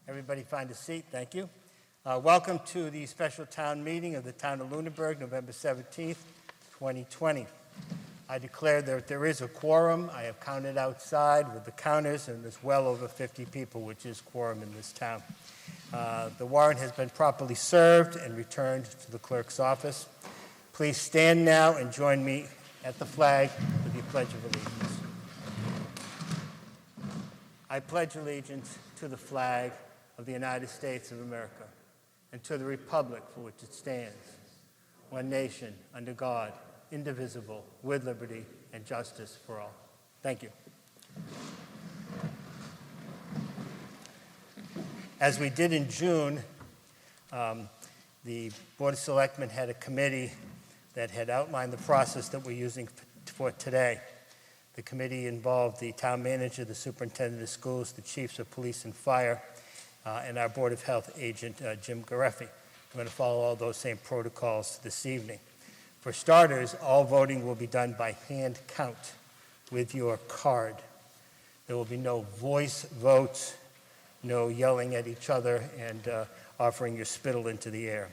Everybody find a seat. Thank you. Welcome to the special town meeting of the town of Lunenburg, November 17th, 2020. I declare that there is a quorum. I have counted outside with the counters, and there's well over 50 people, which is quorum in this town. The warrant has been properly served and returned to the clerk's office. Please stand now and join me at the flag with the Pledge of Allegiance. I pledge allegiance to the flag of the United States of America and to the republic for which it stands, one nation, under God, indivisible, with liberty and justice for all. Thank you. As we did in June, the Board of Selectmen had a committee that had outlined the process that we're using for today. The committee involved the town manager, the superintendent of schools, the chiefs of police and fire, and our Board of Health agent, Jim Gareffi. We're going to follow all those same protocols this evening. For starters, all voting will be done by hand count with your card. There will be no voice votes, no yelling at each other and offering your spittle into the air.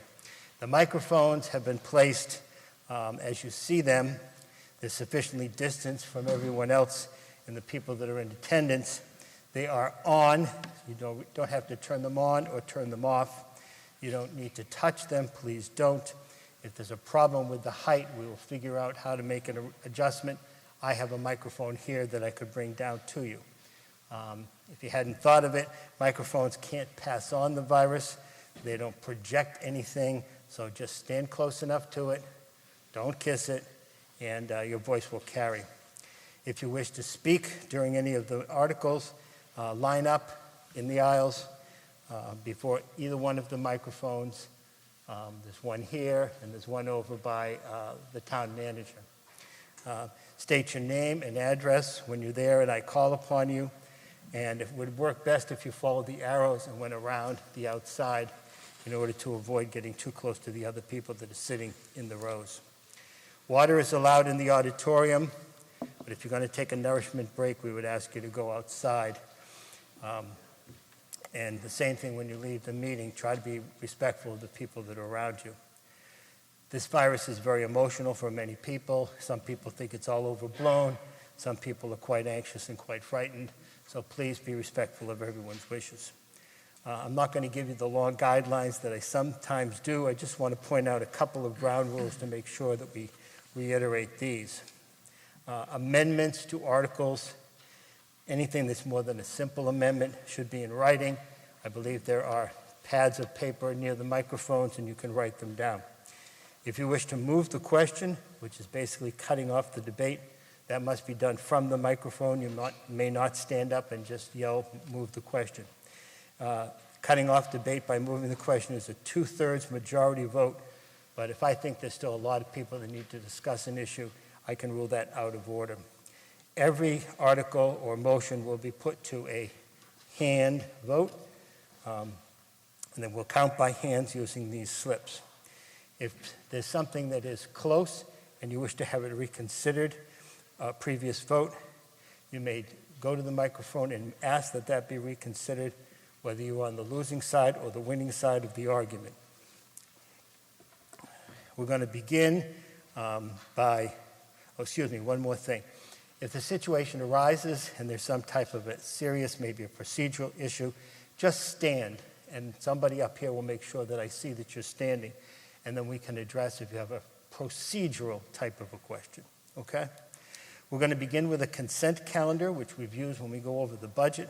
The microphones have been placed as you see them. They're sufficiently distanced from everyone else and the people that are in attendance. They are on. You don't have to turn them on or turn them off. You don't need to touch them. Please don't. If there's a problem with the height, we will figure out how to make an adjustment. I have a microphone here that I could bring down to you. If you hadn't thought of it, microphones can't pass on the virus. They don't project anything, so just stand close enough to it. Don't kiss it, and your voice will carry. If you wish to speak during any of the articles, line up in the aisles before either one of the microphones. There's one here, and there's one over by the town manager. State your name and address when you're there and I call upon you. And it would work best if you followed the arrows and went around the outside in order to avoid getting too close to the other people that are sitting in the rows. Water is allowed in the auditorium, but if you're going to take a nourishment break, we would ask you to go outside. And the same thing when you leave the meeting, try to be respectful of the people that are around you. This virus is very emotional for many people. Some people think it's all overblown. Some people are quite anxious and quite frightened. So please be respectful of everyone's wishes. I'm not going to give you the long guidelines that I sometimes do. I just want to point out a couple of ground rules to make sure that we reiterate these. Amendments to articles. Anything that's more than a simple amendment should be in writing. I believe there are pads of paper near the microphones and you can write them down. If you wish to move the question, which is basically cutting off the debate, that must be done from the microphone. You may not stand up and just yell, move the question. Cutting off debate by moving the question is a 2/3 majority vote, but if I think there's still a lot of people that need to discuss an issue, I can rule that out of order. Every article or motion will be put to a hand vote, and then we'll count by hands using these slips. If there's something that is close and you wish to have it reconsidered, a previous vote, you may go to the microphone and ask that that be reconsidered, whether you're on the losing side or the winning side of the argument. We're going to begin one more thing. If the situation arises and there's some type of a serious, maybe a procedural issue, just stand, and somebody up here will make sure that I see that you're standing, and then we can address if you have a procedural type of a question, okay? We're going to begin with a consent calendar, which we've used when we go over the budget.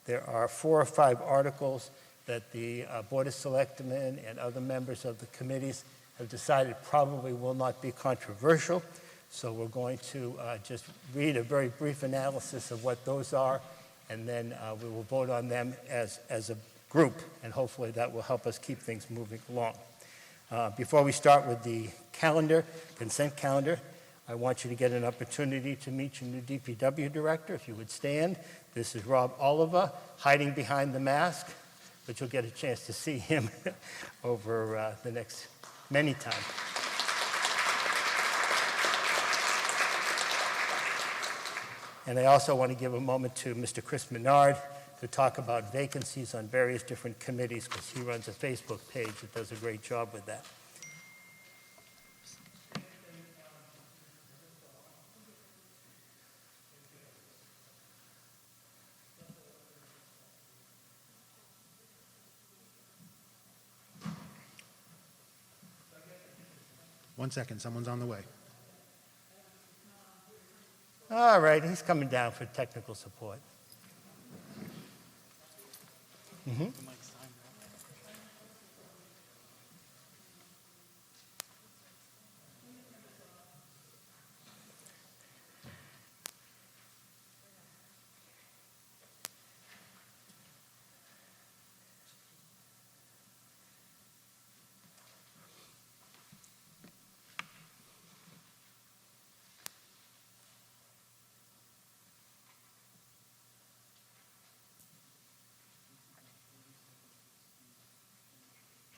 There are 4 or 5 articles that the Board of Selectmen and other members of the committees have decided probably will not be controversial. So we're going to just read a very brief analysis of what those are, and then we will vote on them as a group, and hopefully that will help us keep things moving along. Before we start with the consent calendar, I want you to get an opportunity to meet your new DPW director. If you would stand. This is Rob Oliver, hiding behind the mask, but you'll get a chance to see him over the next many times. And I also want to give a moment to Mr. Chris Menard, to talk about vacancies on various different committees because he runs a Facebook page that does a great job with that. One second, someone's on the way. All right, he's coming down for technical support.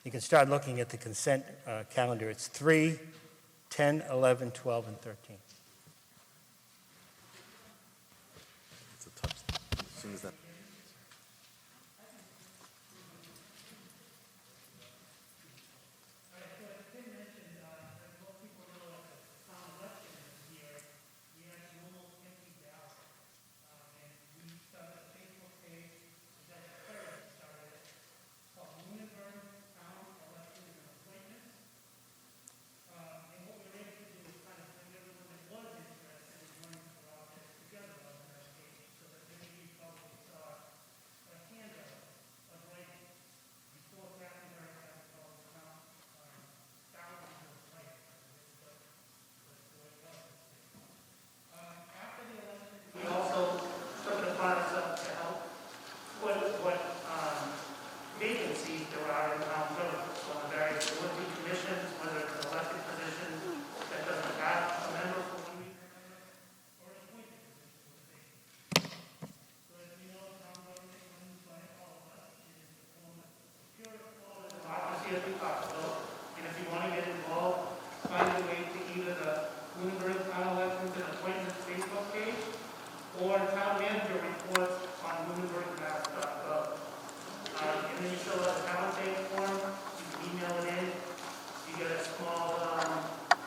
You can start looking at the consent calendar. It's 3, 10, 11, 12, and 13. It's a touch. As soon as that. And if you want to get involved, find a way to either the Lunenburg town elections and appointments Facebook page or town manager reports on lunenburg.gov. And then you fill out a town page form, you can email it in, you get a small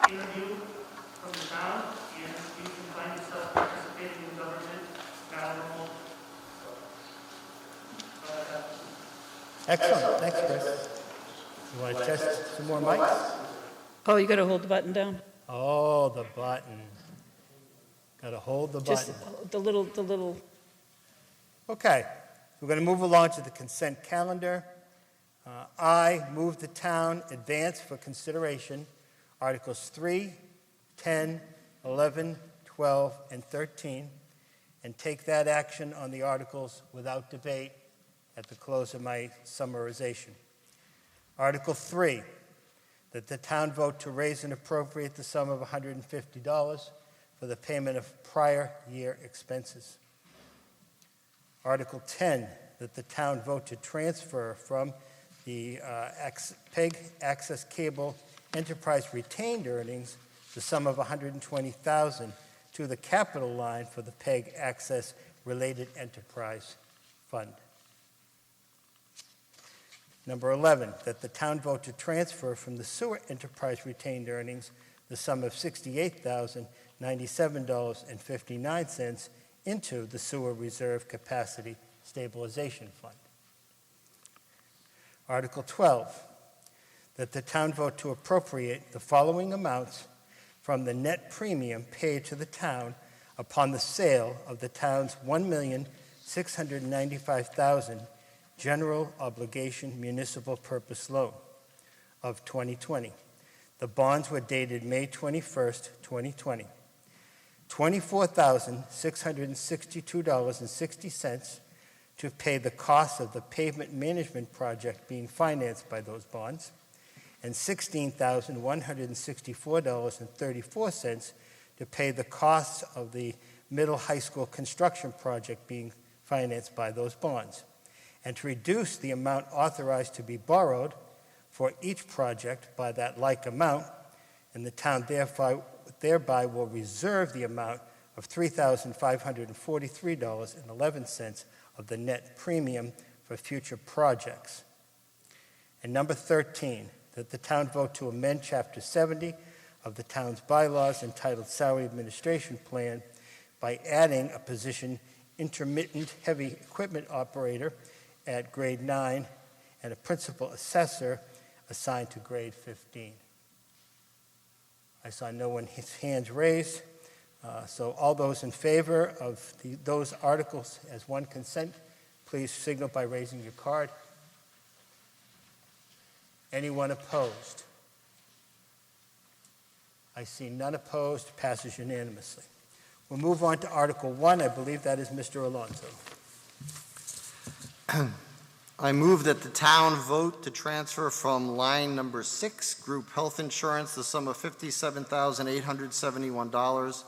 interview from the town, and you can find yourself participating in government now remote. Excellent. Thanks, Chris. You want to test some more mics? Oh, you got to hold the button down? Oh, the button. Got to hold the Just button. the little, Okay, we're going to move along to the consent calendar. I move the town advance for consideration Articles 3, 10, 11, 12, and 13, and take that action on the articles without debate at the close of my summarization. Article 3, that the town vote to raise and appropriate the sum of $150 for the payment of prior year expenses. Article 10, that the town vote to transfer from the PEG Access Cable Enterprise retained earnings the sum of $120,000 to the capital line for the PEG Access Related Enterprise Fund. Number 11, that the town vote to transfer from the sewer enterprise retained earnings the sum of $68,097.59 into the sewer reserve capacity stabilization fund. Article 12, that the town vote to appropriate the following amounts from the net premium paid to the town upon the sale of the town's $1,695,000 general obligation municipal purpose loan of 2020. The bonds were dated May 21st, 2020. $24,662.60 to pay the cost of the pavement management project being financed by those bonds, and $16,164.34 to pay the costs of the middle high school construction project being financed by those bonds, and to reduce the amount authorized to be borrowed for each project by that like amount, and the town thereby will reserve the amount of $3,543.11 of the net premium for future projects. And number 13, that the town vote to amend Chapter 70 of the town's bylaws entitled Salary Administration Plan by adding a position intermittent heavy equipment operator at grade 9 and a principal assessor assigned to grade 15. I saw no one's hands raised, so all those in favor of those articles as one consent, please signal by raising your card. Anyone opposed? I see none opposed, passes unanimously. We'll move on to Article 1. I believe that is Mr. Alonso. I move that the town vote to transfer from line number 6, group health insurance, the sum of $57,871.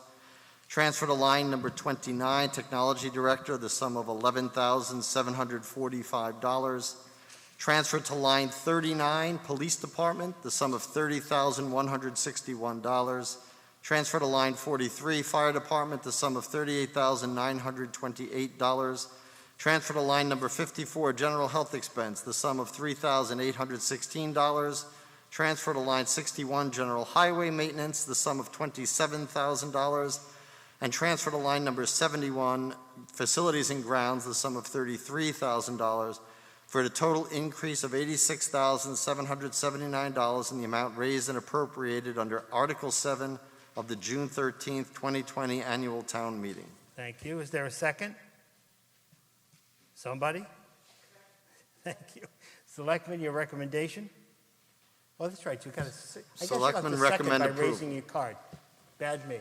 Transfer to line number 29, technology director, the sum of $11,745. Transfer to line 39, police department, the sum of $30,161. Transfer to line 43, fire department, the sum of $38,928. Transfer to line number 54, general health expense, the sum of $3,816. Transfer to line 61, general highway maintenance, the sum of $27,000. And transfer to line number 71, facilities and grounds, the sum of $33,000, for a total increase of $86,779 in the amount raised and appropriated under Article 7 of the June 13th, 2020 annual town meeting. Thank you. Is there a second? Somebody? Thank you. Selectman, your recommendation? Oh, that's right. You got to. Selectmen recommend by approval. raising your card. Badge me.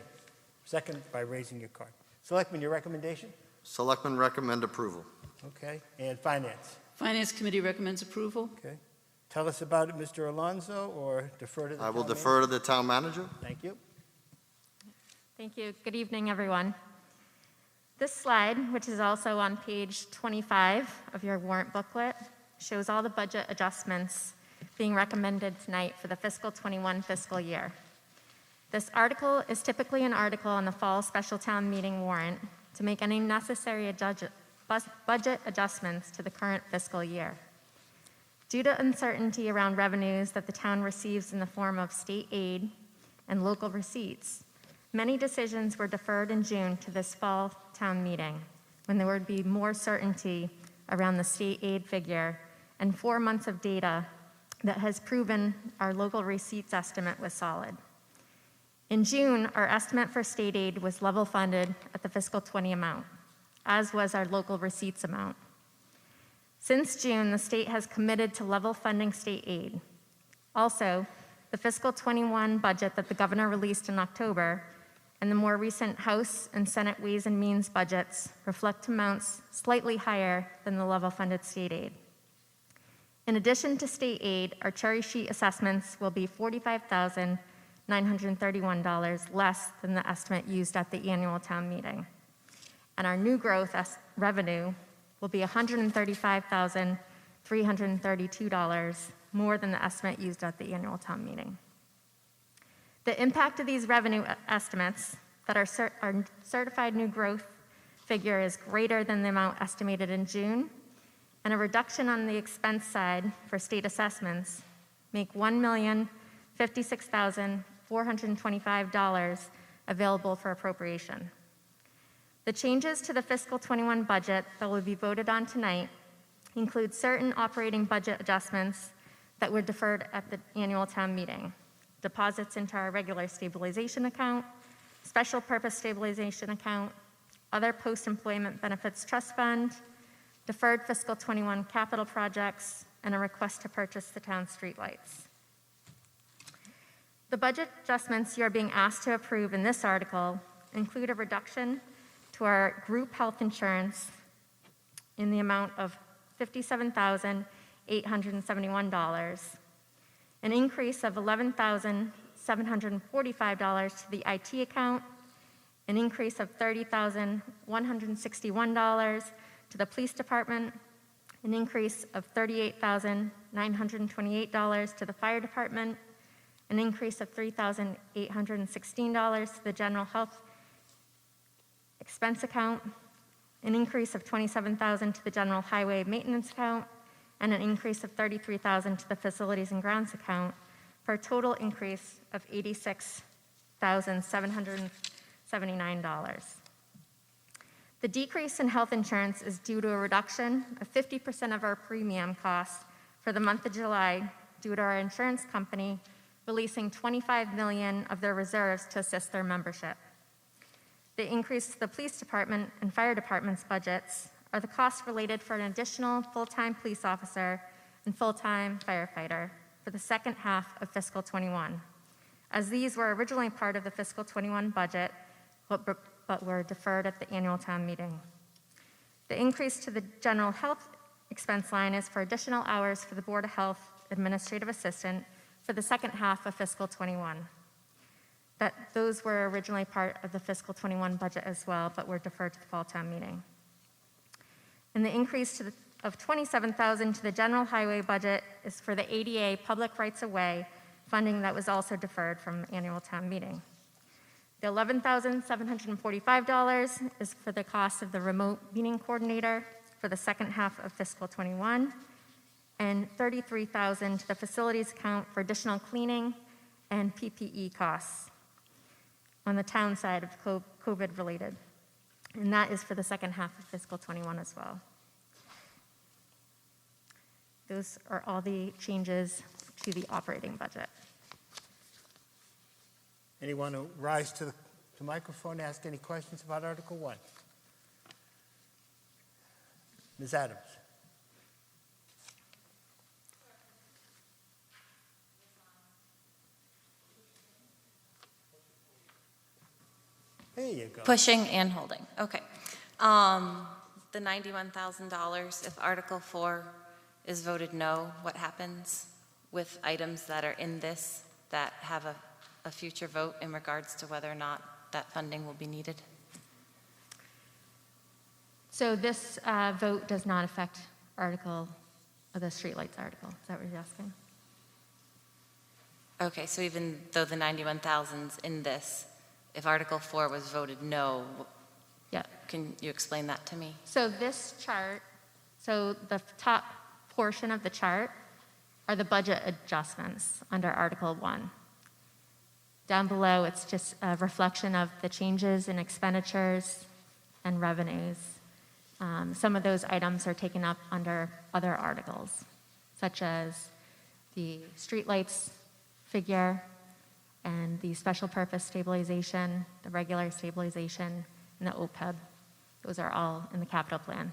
Second by raising your card. Selectman, your recommendation? Selectmen recommend approval. Okay. And finance? Finance Committee recommends approval. Okay. Tell us about it, Mr. Alonso, or defer to the I will town defer to the town manager. manager? Thank you. Thank you. Good evening, everyone. This slide, which is also on page 25 of your warrant booklet, shows all the budget adjustments being recommended tonight for the fiscal 21 fiscal year. This article is typically an article on the fall special town meeting warrant to make any necessary budget adjustments to the current fiscal year. Due to uncertainty around revenues that the town receives in the form of state aid and local receipts, many decisions were deferred in June to this fall town meeting, when there would be more certainty around the state aid figure and 4 months of data that has proven our local receipts estimate was solid. In June, our estimate for state aid was level funded at the fiscal 20 amount, as was our local receipts amount. Since June, the state has committed to level funding state aid. Also, the fiscal 21 budget that the governor released in October and the more recent House and Senate Ways and Means budgets reflect amounts slightly higher than the level-funded state aid. In addition to state aid, our cherry sheet assessments will be $45,931 less than the estimate used at the annual town meeting. And our new growth revenue will be $135,332 more than the estimate used at the annual town meeting. The impact of these revenue estimates that our certified new growth figure is greater than the amount estimated in June, and a reduction on the expense side for state assessments make $1,056,425 available for appropriation. The changes to the fiscal 21 budget that will be voted on tonight include certain operating budget adjustments that were deferred at the annual town meeting. Deposits into our regular stabilization account, special purpose stabilization account, other post-employment benefits trust fund, deferred fiscal 21 capital projects, and a request to purchase the town streetlights. The budget adjustments you are being asked to approve in this article include a reduction to our group health insurance in the amount of $57,871, an increase of $11,745 to the IT account, an increase of $30,161 to the police department, an increase of $38,928 to the fire department, an increase of $3,816 to the general health expense account, an increase of $27,000 to the general highway maintenance account, and an increase of $33,000 to the facilities and grounds account, for a total increase of $86,779. The decrease in health insurance is due to a reduction of 50% of our premium costs for the month of July due to our insurance company releasing $25 million of their reserves to assist their membership. The increase to the police department and fire department's budgets are the costs related for an additional full-time police officer and full-time firefighter for the second half of fiscal '21, as these were originally part of the fiscal '21 budget, but were deferred at the annual town meeting. The increase to the general health expense line is for additional hours for the Board of Health administrative assistant for the second half of fiscal '21. Those were originally part of the fiscal '21 budget as well, but were deferred to the fall town meeting. And the increase of $27,000 to the general highway budget is for the ADA public rights-of-way funding that was also deferred from annual town meeting. The $11,745 is for the cost of the remote meeting coordinator for the second half of fiscal '21, and $33,000 to the facilities account for additional cleaning and PPE costs on the town side of COVID related. And that is for the second half of fiscal '21 as well. Those are all the changes to the operating budget. Anyone who rise to the microphone, ask any questions about Article 1? Ms. Adams. There you go. Pushing and holding, okay. The $91,000, if Article 4 is voted no, what happens with items that are in this that have a future vote in regards to whether or not that funding will be needed? So this vote does not affect the streetlights article. Is that what you're asking? Okay, so even though the 91,000's in this, if Article 4 was voted no, Yeah. can you explain that to me? So this chart, so the top portion of the chart are the budget adjustments under Article 1. Down below, it's just a reflection of the changes in expenditures and revenues. Some of those items are taken up under other articles, such as the streetlights figure and the special purpose stabilization, the regular stabilization, and the OPEB. Those are all in the capital plan.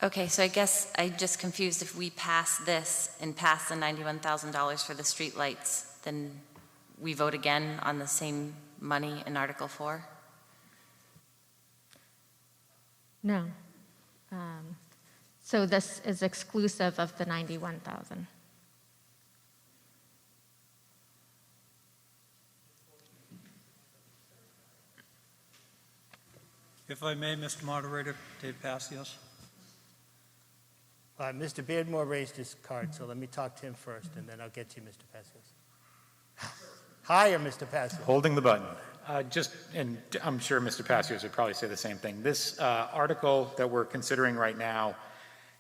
Okay, so I guess I'm just confused. If we pass this and pass the $91,000 for the streetlights, then we vote again on the same money in Article 4? No. So this is exclusive of the 91,000. If I may, Mr. Moderator, Dave Passios. Mr. Beardmore raised his card, so let me talk to him first, and then I'll get to you, Mr. Passios. Higher, Mr. Passios. Holding the button. And I'm sure Mr. Passios would probably say the same thing. This article that we're considering right now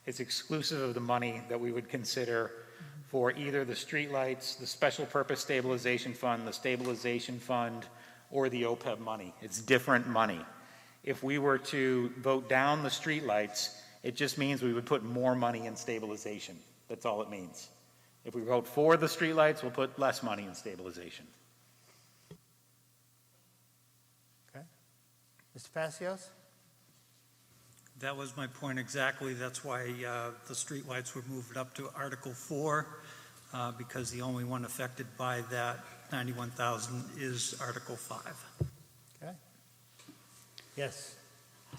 is exclusive of the money that we would consider for either the streetlights, the special purpose stabilization fund, the stabilization fund, or the OPEB money. It's different money. If we were to vote down the streetlights, it just means we would put more money in stabilization. That's all it means. If we vote for the streetlights, we'll put less money in stabilization. Okay. Mr. Passios? That was my point exactly. That's why the streetlights were moved up to Article 4, because the only one affected by that 91,000 is Article 5. Okay. Yes.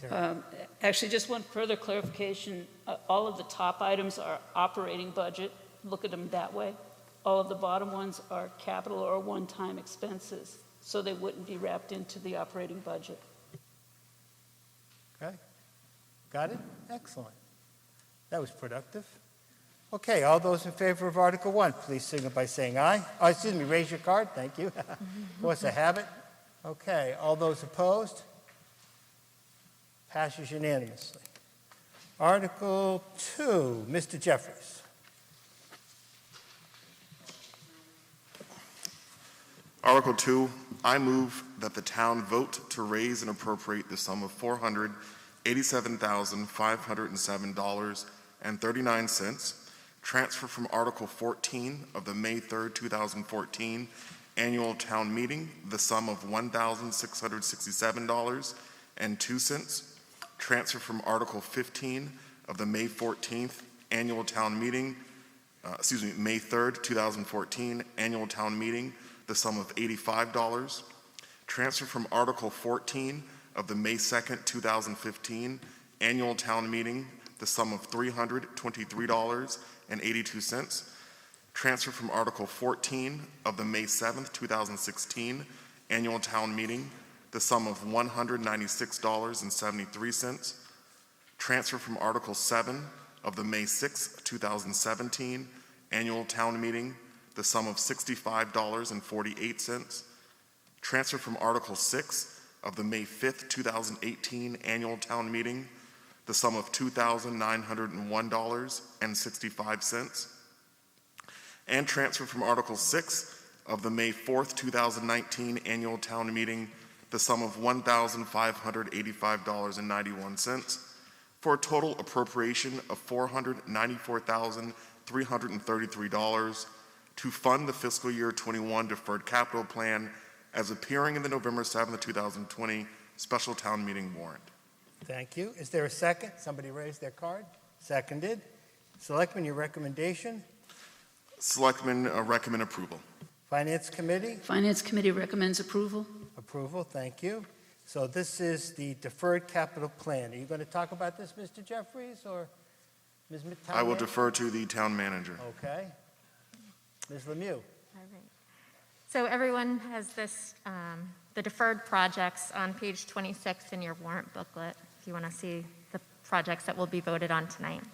Terry. Actually, just one further clarification. All of the top items are operating budget. Look at them that way. All of the bottom ones are capital or one-time expenses, so they wouldn't be wrapped into the operating budget. Okay. Got it? Excellent. That was productive. Okay, all those in favor of Article 1, please signal by saying aye. Oh, excuse me, raise your card. Thank you. Of course, I have it. Okay, all those opposed? Passes unanimously. Article 2, Mr. Jeffries. Article 2, I move that the town vote to raise and appropriate the sum of $487,507.39, transfer from Article 14 of the May 3rd, 2014 annual town meeting the sum of $1,667.02, transfer from Article 15 of the May 14th annual town meeting, May 3rd, 2014 annual town meeting the sum of $85, transfer from Article 14 of the May 2nd, 2015 annual town meeting the sum of $323.82, transfer from Article 14 of the May 7th, 2016 annual town meeting the sum of $196.73, transfer from Article 7 of the May 6th, 2017 annual town meeting the sum of $65.48, transfer from Article 6 of the May 5th, 2018 annual town meeting the sum of $2,901.65, and transfer from Article 6 of the May 4th, 2019 annual town meeting the sum of $1,585.91 for a total appropriation of $494,333 to fund the fiscal year 21 deferred capital plan as appearing in the November 7th, 2020 special town meeting warrant. Thank you. Is there a second? Somebody raised their card. Seconded. Selectmen, your recommendation? Selectmen recommend approval. Finance Committee? Finance Committee recommends approval. Approval, thank you. So this is the deferred capital plan. Are you going to talk about this, Mr. Jeffries, or Ms. Town I will Manager? defer to the town manager. Okay. Ms. Lemieux? All right. So everyone has this, the deferred projects on page 26 in your warrant booklet, if you want to see the projects that will be voted on tonight.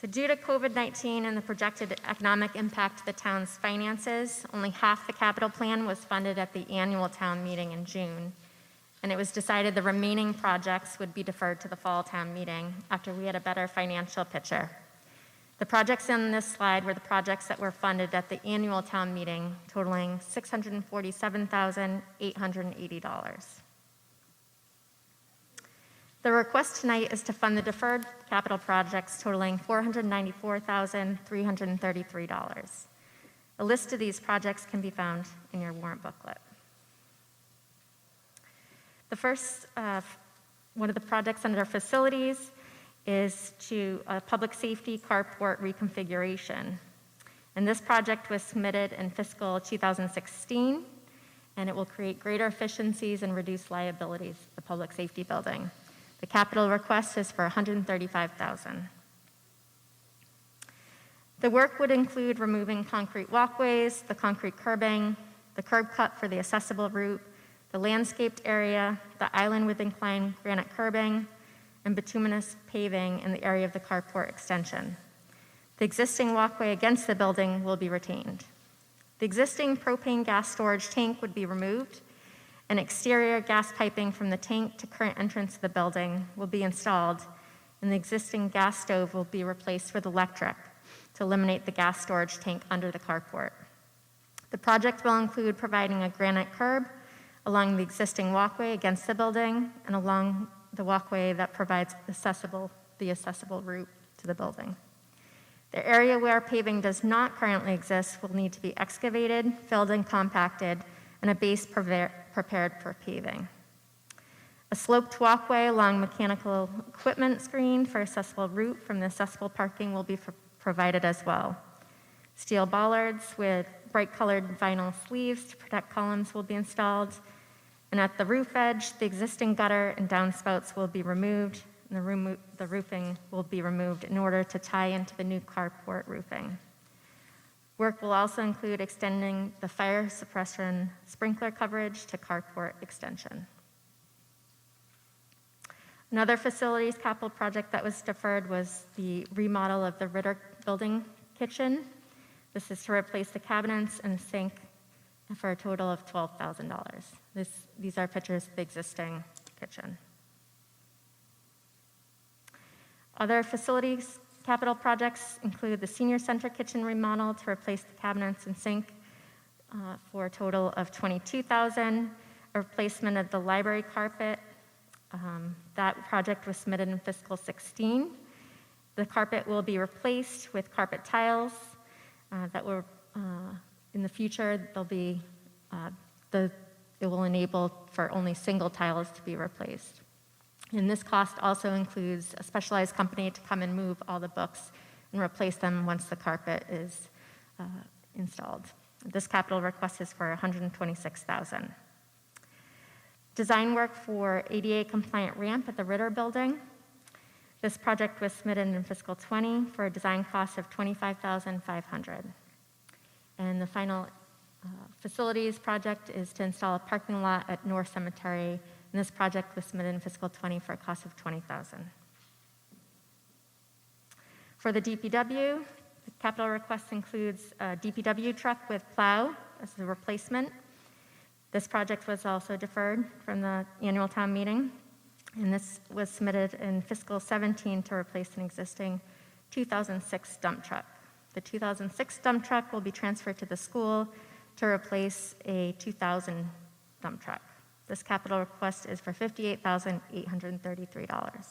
So due to COVID-19 and the projected economic impact to the town's finances, only half the capital plan was funded at the annual town meeting in June, and it was decided the remaining projects would be deferred to the fall town meeting after we had a better financial picture. The projects in this slide were the projects that were funded at the annual town meeting, totaling $647,880. The request tonight is to fund the deferred capital projects totaling $494,333. A list of these projects can be found in your warrant booklet. The first, one of the projects under facilities is to a public safety carport reconfiguration. And this project was submitted in fiscal 2016, and it will create greater efficiencies and reduce liabilities of the public safety building. The capital request is for $135,000. The work would include removing concrete walkways, the concrete curbing, the curb cut for the accessible route, the landscaped area, the island with inclined granite curbing, and bituminous paving in the area of the carport extension. The existing walkway against the building will be retained. The existing propane gas storage tank would be removed, and exterior gas piping from the tank to current entrance of the building will be installed, and the existing gas stove will be replaced with electric to eliminate the gas storage tank under the carport. The project will include providing a granite curb along the existing walkway against the building and along the walkway that provides the accessible route to the building. The area where paving does not currently exist will need to be excavated, filled and compacted, and a base prepared for paving. A sloped walkway along mechanical equipment screen for accessible route from the accessible parking will be provided as well. Steel bollards with bright-colored vinyl sleeves to protect columns will be installed, and at the roof edge, the existing gutter and downspouts will be removed, and the roofing will be removed in order to tie into the new carport roofing. Work will also include extending the fire suppression sprinkler coverage to carport extension. Another facilities capital project that was deferred was the remodel of the Ritter building kitchen. This is to replace the cabinets and sink for a total of $12,000. These are pictures of the existing kitchen. Other facilities capital projects include the senior center kitchen remodel to replace the cabinets and sink for a total of $22,000, a replacement of the library carpet. That project was submitted in fiscal 16. The carpet will be replaced with carpet tiles that were, in the future, they'll be, it will enable for only single tiles to be replaced. And this cost also includes a specialized company to come and move all the books and replace them once the carpet is installed. This capital request is for $126,000. Design work for ADA compliant ramp at the Ritter Building. This project was submitted in fiscal 20 for a design cost of $25,500. And the final facilities project is to install a parking lot at North Cemetery, and this project was submitted in fiscal 20 for a cost of $20,000. For the DPW, the capital request includes a DPW truck with plow as the replacement. This project was also deferred from the annual town meeting, and this was submitted in fiscal 17 to replace an existing 2006 dump truck. The 2006 dump truck will be transferred to the school to replace a 2000 dump truck. This capital request is for $58,833.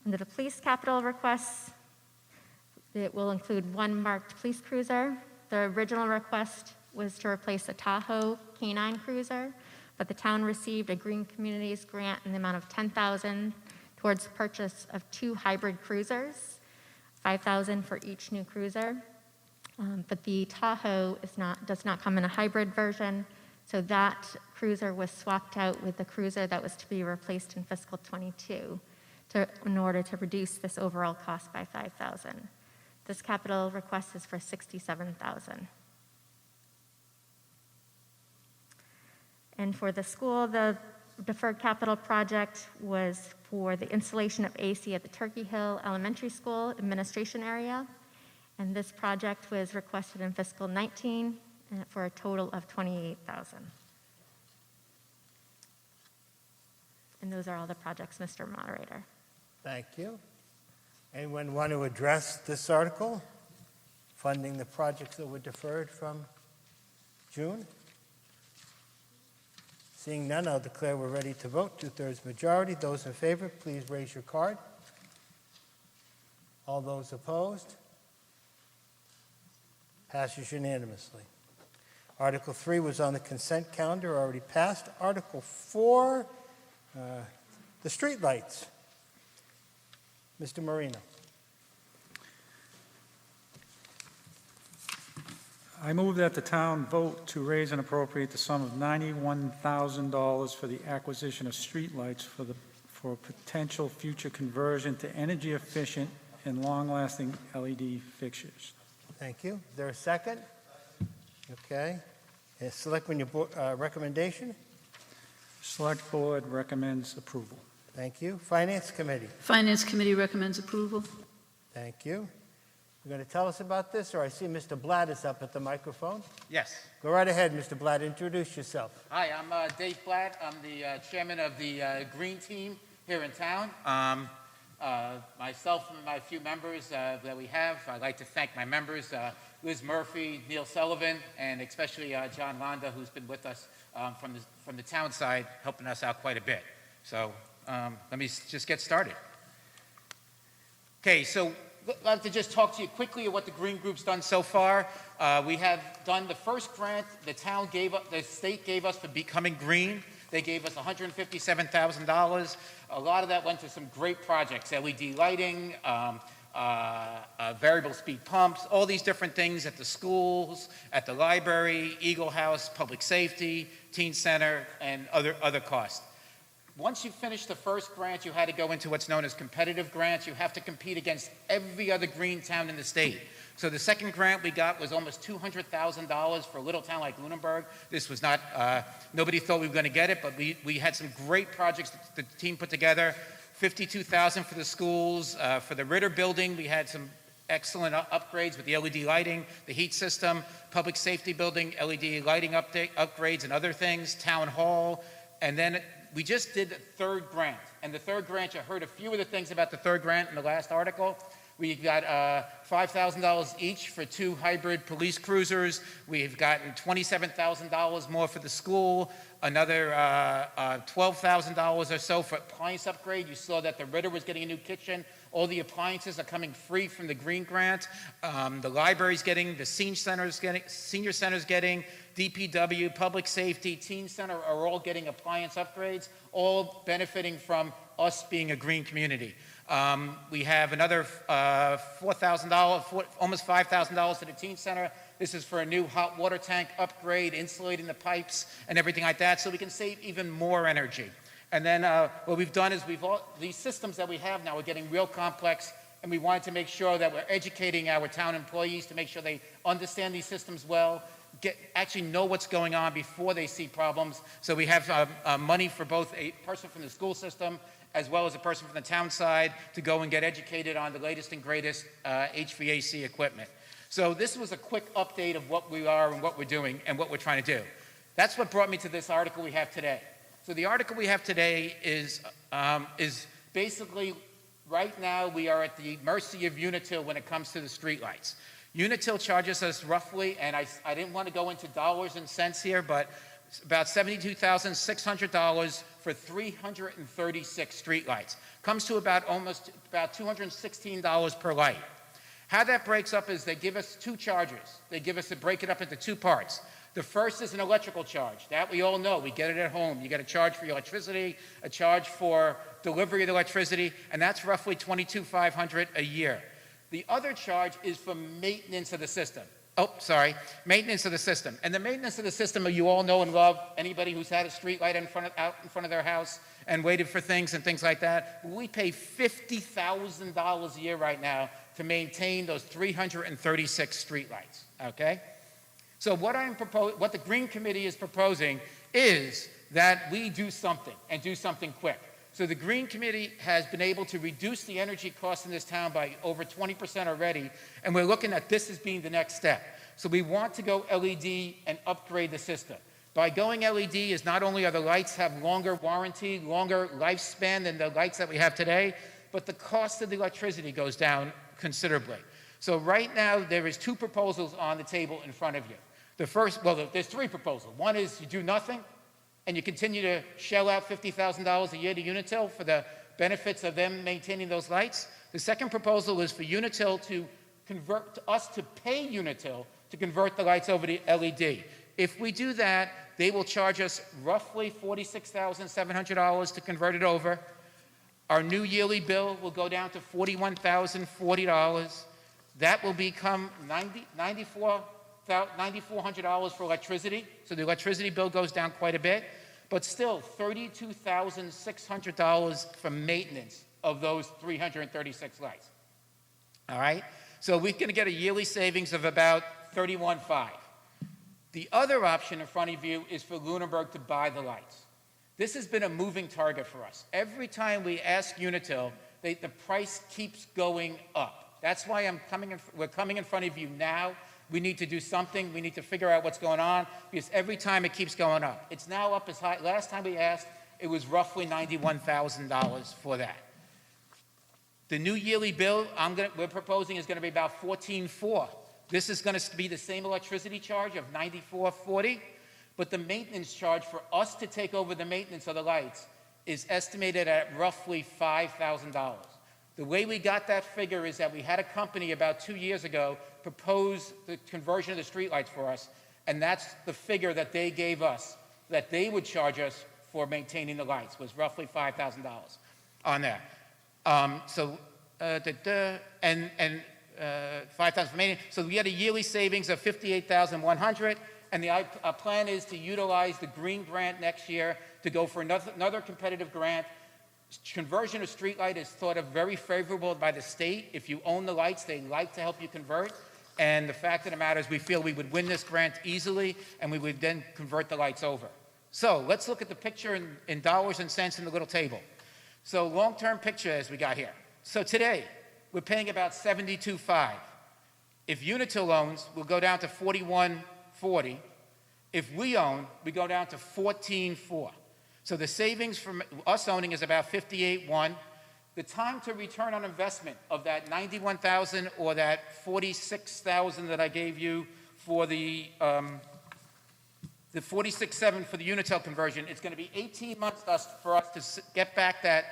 Under the police capital requests, it will include one marked police cruiser. The original request was to replace a Tahoe K9 cruiser, but the town received a Green Communities grant in the amount of $10,000 towards the purchase of 2 hybrid cruisers, $5,000 for each new cruiser. But the Tahoe does not come in a hybrid version, so that cruiser was swapped out with the cruiser that was to be replaced in fiscal 22 in order to reduce this overall cost by $5,000. This capital request is for $67,000. And for the school, the deferred capital project was for the installation of AC at the Turkey Hill Elementary School administration area. And this project was requested in fiscal 19 for a total of $28,000. And those are all the projects, Mr. Moderator. Thank you. Anyone want to address this article? Funding the projects that were deferred from June? Seeing none, I'll declare we're ready to vote. 2/3 majority. Those in favor, please raise your card. All those opposed? Passes unanimously. Article 3 was on the consent calendar, already passed. Article 4, the streetlights. Mr. Marino. I move that the town vote to raise and appropriate the sum of $91,000 for the acquisition of streetlights for potential future conversion to energy efficient and long-lasting LED fixtures. Thank you. Is there a second? Okay. Selectman, your recommendation? Select Board recommends approval. Thank you. Finance Committee? Finance Committee recommends approval. Thank you. You're going to tell us about this, or I see Mr. Blatt is up at the microphone. Yes. Go right ahead, Mr. Blatt. Introduce yourself. Hi, I'm Dave Blatt. I'm the chairman of the Green Team here in town. Myself and my few members that we have, I'd like to thank my members, Liz Murphy, Neil Sullivan, and especially John Londa, who's been with us from the town side, helping us out quite a bit. So let me just get started. Okay, so I'd like to just talk to you quickly of what the Green Group's done so far. We have done the first grant the state gave us for becoming green. They gave us $157,000. A lot of that went to some great projects, LED lighting, variable speed pumps, all these different things at the schools, at the library, Eagle House, public safety, teen center, and other costs. Once you finish the first grant, you had to go into what's known as competitive grants. You have to compete against every other green town in the state. So the second grant we got was almost $200,000 for a little town like Lunenburg. This was not, nobody thought we were going to get it, but we had some great projects that the team put together. $52,000 for the schools. For the Ritter building, we had some excellent upgrades with the LED lighting, the heat system, public safety building, LED lighting upgrades and other things, town hall. And then we just did the third grant. And the third grant, you heard a few of the things about the third grant in the last article. We got $5,000 each for 2 hybrid police cruisers. We've gotten $27,000 more for the school, another $12,000 or so for appliance upgrade. You saw that the Ritter was getting a new kitchen. All the appliances are coming free from the Green Grant. The library's getting, the senior center's getting, DPW, Public Safety, Teen Center are all getting appliance upgrades, all benefiting from us being a green community. We have another $4,000, almost $5,000 to the Teen Center. This is for a new hot water tank upgrade, insulating the pipes and everything like that, so we can save even more energy. And then what we've done is these systems that we have now are getting real complex, and we wanted to make sure that we're educating our town employees to make sure they understand these systems well, actually know what's going on before they see problems. So we have money for both a person from the school system as well as a person from the town side to go and get educated on the latest and greatest HVAC equipment. So this was a quick update of what we are and what we're doing and what we're trying to do. That's what brought me to this article we have today. So the article we have today is basically, right now we are at the mercy of Unitil when it comes to the streetlights. Unitil charges us roughly, and I didn't want to go into dollars and cents here, but about $72,600 for 336 streetlights. Comes to about $216 per light. How that breaks up is they give us 2 charges. They break it up into 2 parts. The first is an electrical charge. That we all know. We get it at home. You get a charge for your electricity, a charge for delivery of the electricity, and that's roughly $22,500 a year. The other charge is for maintenance of the system. Maintenance of the system. And the maintenance of the system you all know and love. Anybody who's had a street light out in front of their house and waited for things and things like that. We pay $50,000 a year right now to maintain those 336 street lights, okay? So what the Green Committee is proposing is that we do something and do something quick. So the Green Committee has been able to reduce the energy costs in this town by over 20% already, and we're looking at this as being the next step. So we want to go LED and upgrade the system. By going LED is not only are the lights have longer warranty, longer lifespan than the lights that we have today, but the cost of the electricity goes down considerably. So right now there is 2 proposals on the table in front of you. The first, there's 3 proposals. One is you do nothing, and you continue to shell out $50,000 a year to Unitil for the benefits of them maintaining those lights. The second proposal is for Unitil to convert us to pay Unitil to convert the lights over to LED. If we do that, they will charge us roughly $46,700 to convert it over. Our new yearly bill will go down to $41,040. That will become $9,400 for electricity, so the electricity bill goes down quite a bit, but still $32,600 for maintenance of those 336 lights. All right? So we're going to get a yearly savings of about $31,500. The other option in front of you is for Lunenburg to buy the lights. This has been a moving target for us. Every time we ask Unitil, the price keeps going up. That's why we're coming in front of you now. We need to do something. We need to figure out what's going on because every time it keeps going up. It's now up as high. Last time we asked, it was roughly $91,000 for that. The new yearly bill we're proposing is going to be about $14,400. This is going to be the same electricity charge of $94.40, but the maintenance charge for us to take over the maintenance of the lights is estimated at roughly $5,000. The way we got that figure is that we had a company about 2 years ago propose the conversion of the streetlights for us, and that's the figure that they gave us, that they would charge us for maintaining the lights, was roughly $5,000 on that. $5,000 for maintenance. So we had a yearly savings of $58,100, and the plan is to utilize the Green Grant next year to go for another competitive grant. Conversion of streetlight is thought of very favorable by the state. If you own the lights, they like to help you convert. And the fact of the matter is we feel we would win this grant easily, and we would then convert the lights over. So let's look at the picture in dollars and cents in the little table. So long-term picture as we got here. So today, we're paying about $72.5. If Unitil owns, we'll go down to $41.40. If we own, we go down to $14.4. So the savings from us owning is about 58.1. The time to return on investment of that 91,000 or that 46,000 that I gave you for the 46.7 for the Unitil conversion, it's going to be 18 months for us to get back that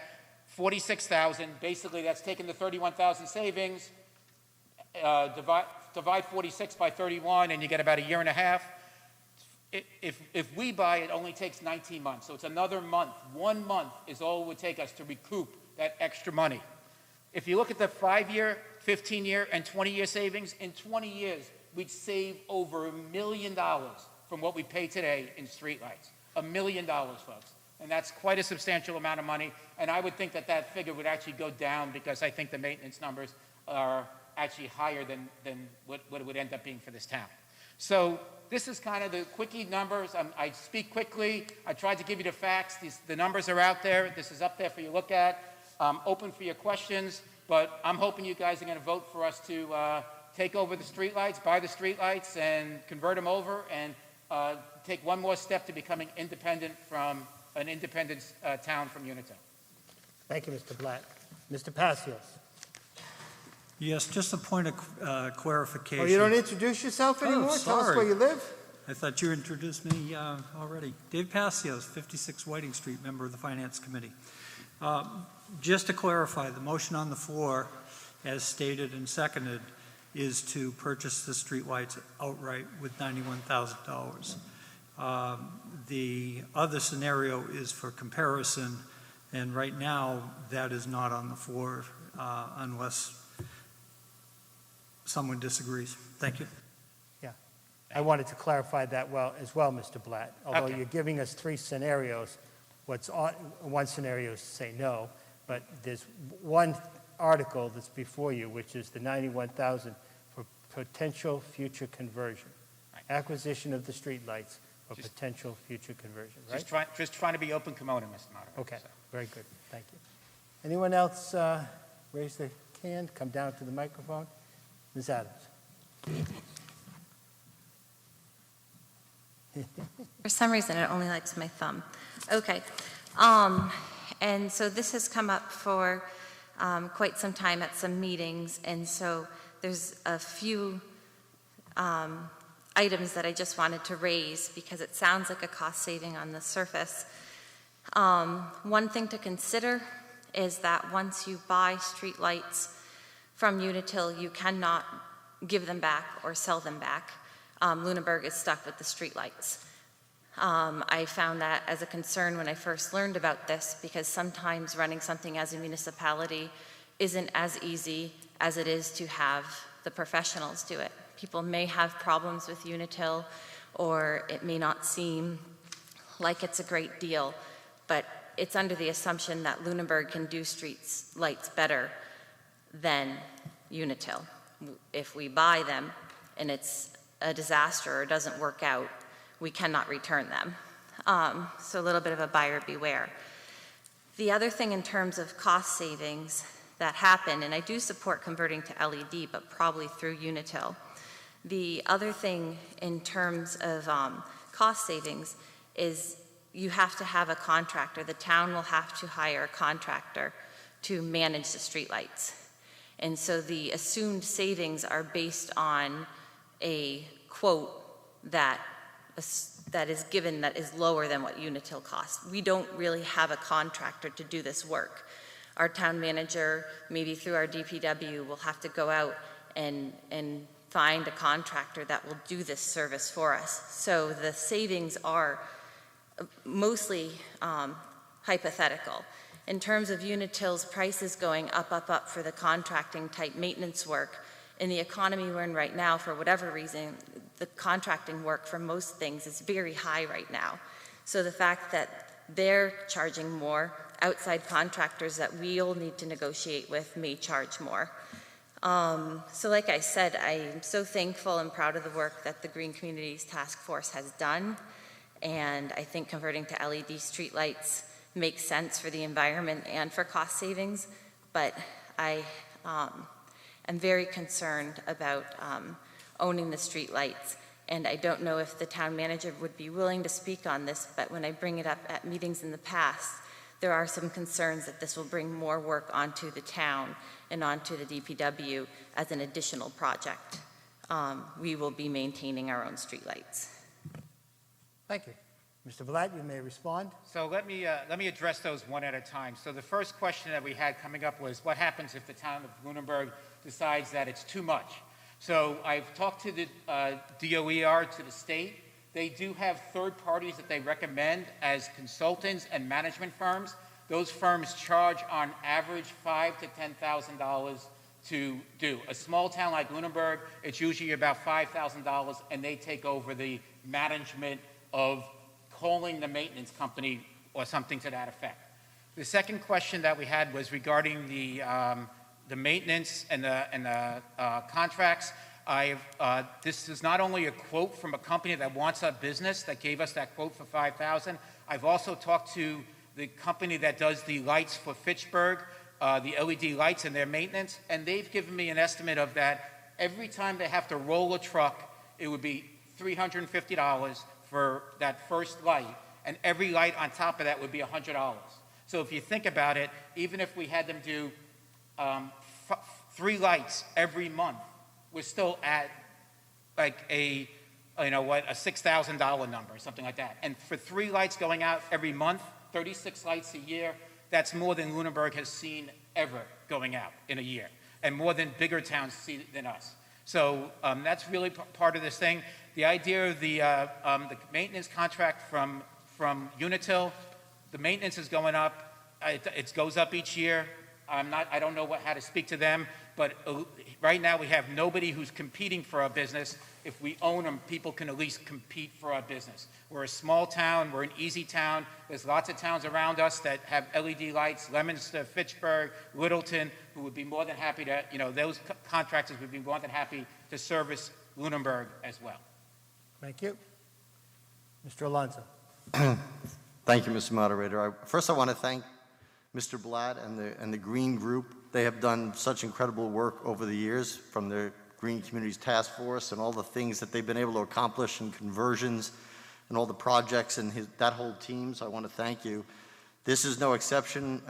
46,000. Basically, that's taking the 31,000 savings, divide 46 by 31, and you get about a year and a half. If we buy, it only takes 19 months. So it's another month. 1 month is all it would take us to recoup that extra money. If you look at the 5-year, 15-year, and 20-year savings, in 20 years, we'd save over $1 million from what we pay today in streetlights. $1 million, folks. And that's quite a substantial amount of money. And I would think that that figure would actually go down because I think the maintenance numbers are actually higher than what it would end up being for this town. So this is kind of the quickie numbers. I speak quickly. I tried to give you the facts. The numbers are out there. This is up there for you to look at. Open for your questions, but I'm hoping you guys are going to vote for us to take over the streetlights, buy the streetlights, and convert them over, and take one more step to becoming independent from an independent town from Unitil. Thank you, Mr. Blatt. Mr. Passios. Yes, just a point of clarification. Oh, you don't introduce yourself anymore? Tell us where you live. I thought you introduced me already. Dave Passios, 56 Whiting Street, member of the Finance Committee. Just to clarify, the motion on the floor, as stated and seconded, is to purchase the streetlights outright with $91,000. The other scenario is for comparison, and right now that is not on the floor unless someone disagrees. Thank you. Yeah. I wanted to clarify that as well, Mr. Blatt. Although Okay. you're giving us 3 scenarios, one scenario is to say no, but there's one article that's before you, which is the $91,000 for potential future conversion. Right. Acquisition of the streetlights for potential future conversion, right? Just trying to be open kimono, Mr. Moderator. Okay, So. very good. Thank you. Anyone else raise their hand? Come down to the microphone. Ms. Adams. For some reason, it only likes my thumb. Okay. And so this has come up for quite some time at some meetings, and so there's a few items that I just wanted to raise because it sounds like a cost saving on the surface. One thing to consider is that once you buy streetlights from Unitil, you cannot give them back or sell them back. Lunenburg is stuck with the streetlights. I found that as a concern when I first learned about this because sometimes running something as a municipality isn't as easy as it is to have the professionals do it. People may have problems with Unitil, or it may not seem like it's a great deal, but it's under the assumption that Lunenburg can do streets lights better than Unitil. If we buy them and it's a disaster or doesn't work out, we cannot return them. So a little bit of a buyer beware. The other thing in terms of cost savings that happen, and I do support converting to LED, but probably through Unitil. The other thing in terms of cost savings is you have to have a contractor. The town will have to hire a contractor to manage the streetlights. And so the assumed savings are based on a quote that is given that is lower than what Unitil costs. We don't really have a contractor to do this work. Our town manager, maybe through our DPW, will have to go out and find a contractor that will do this service for us. So the savings are mostly hypothetical. In terms of Unitil's prices going up for the contracting type maintenance work, in the economy we're in right now, for whatever reason, the contracting work for most things is very high right now. So the fact that they're charging more, outside contractors that we'll need to negotiate with may charge more. So like I said, I'm so thankful and proud of the work that the Green Communities Task Force has done. And I think converting to LED streetlights makes sense for the environment and for cost savings. But I am very concerned about owning the streetlights And I don't know if the town manager would be willing to speak on this, but when I bring it up at meetings in the past, there are some concerns that this will bring more work onto the town and onto the DPW as an additional project. We will be maintaining our own streetlights. Thank you. Mr. Blatt, you may respond. So let me address those one at a time. So the first question that we had coming up was, what happens if the town of Lunenburg decides that it's too much? So I've talked to the DOER, to the state. They do have third parties that they recommend as consultants and management firms. Those firms charge on average $5,000 to $10,000 to do. A small town like Lunenburg, it's usually about $5,000, and they take over the management of calling the maintenance company or something to that effect. The second question that we had was regarding the maintenance and the contracts. This is not only a quote from a company that wants our business that gave us that quote for $5,000. I've also talked to the company that does the lights for Fitchburg, the LED lights and their maintenance, and they've given me an estimate of that. Every time they have to roll a truck, it would be $350 for that first light, and every light on top of that would be $100. So if you think about it, even if we had them do 3 lights every month, we're still at like a $6,000 number, something like that. And for 3 lights going out every month, 36 lights a year, that's more than Lunenburg has seen ever going out in a year, and more than bigger towns see than us. So that's really part of this thing. The idea of the maintenance contract from Unitil, the maintenance is going up. It goes up each year. I don't know how to speak to them, but right now we have nobody who's competing for our business. If we own them, people can at least compete for our business. We're a small town. We're an easy town. There's lots of towns around us that have LED lights, Leominster, Fitchburg, Littleton, who would be more than happy to, those contractors would be more than happy to service Lunenburg as well. Thank you. Mr. Alonso. Thank you, Mr. Moderator. First, I want to thank Mr. Blatt and the Green Group. They have done such incredible work over the years, from the Green Communities Task Force and all the things that they've been able to accomplish in conversions and all the projects and that whole team. So I want to thank you. This is no exception.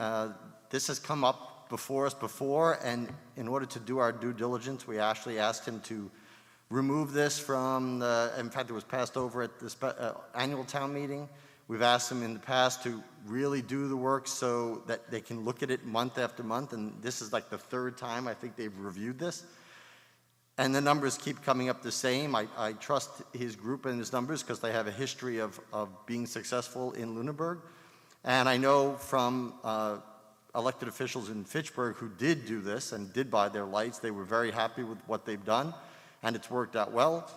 This has come up before us before, and in order to do our due diligence, we actually asked him to remove this from in fact, it was passed over at the annual town meeting. We've asked them in the past to really do the work so that they can look at it month after month, and this is like the 3rd time I think they've reviewed this. And the numbers keep coming up the same. I trust his group and his numbers because they have a history of being successful in Lunenburg. And I know from elected officials in Fitchburg who did do this and did buy their lights, they were very happy with what they've done, and it's worked out well.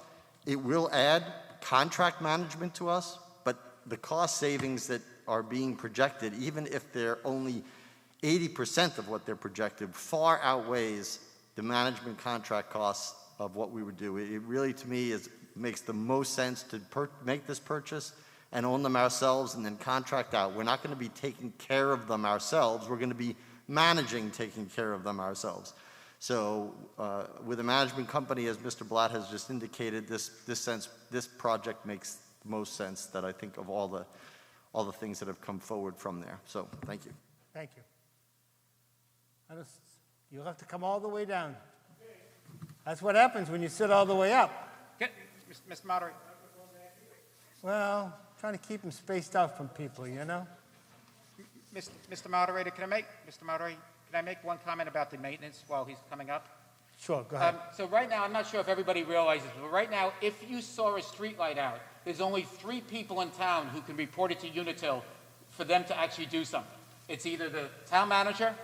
It will add contract management to us, but the cost savings that are being projected, even if they're only 80% of what they're projected, far outweighs the management contract costs of what we would do. It really, to me, makes the most sense to make this purchase and own them ourselves and then contract out. We're not going to be taking care of them ourselves. We're going to be managing taking care of them ourselves. So with a management company, as Mr. Blatt has just indicated, this project makes the most sense that I think of all the things that have come forward from there. So thank you. Thank you. You'll have to come all the way down. That's what happens when you sit all the way up. Mr. Moderator. Well, trying to keep them spaced out from people, Mr. Moderator, can I make one comment about the maintenance while he's coming up? Sure, go ahead. So right now, I'm not sure if everybody realizes, but right now, if you saw a street light out, there's only 3 people in town who can report it to Unitil for them to actually do something. It's either the town manager,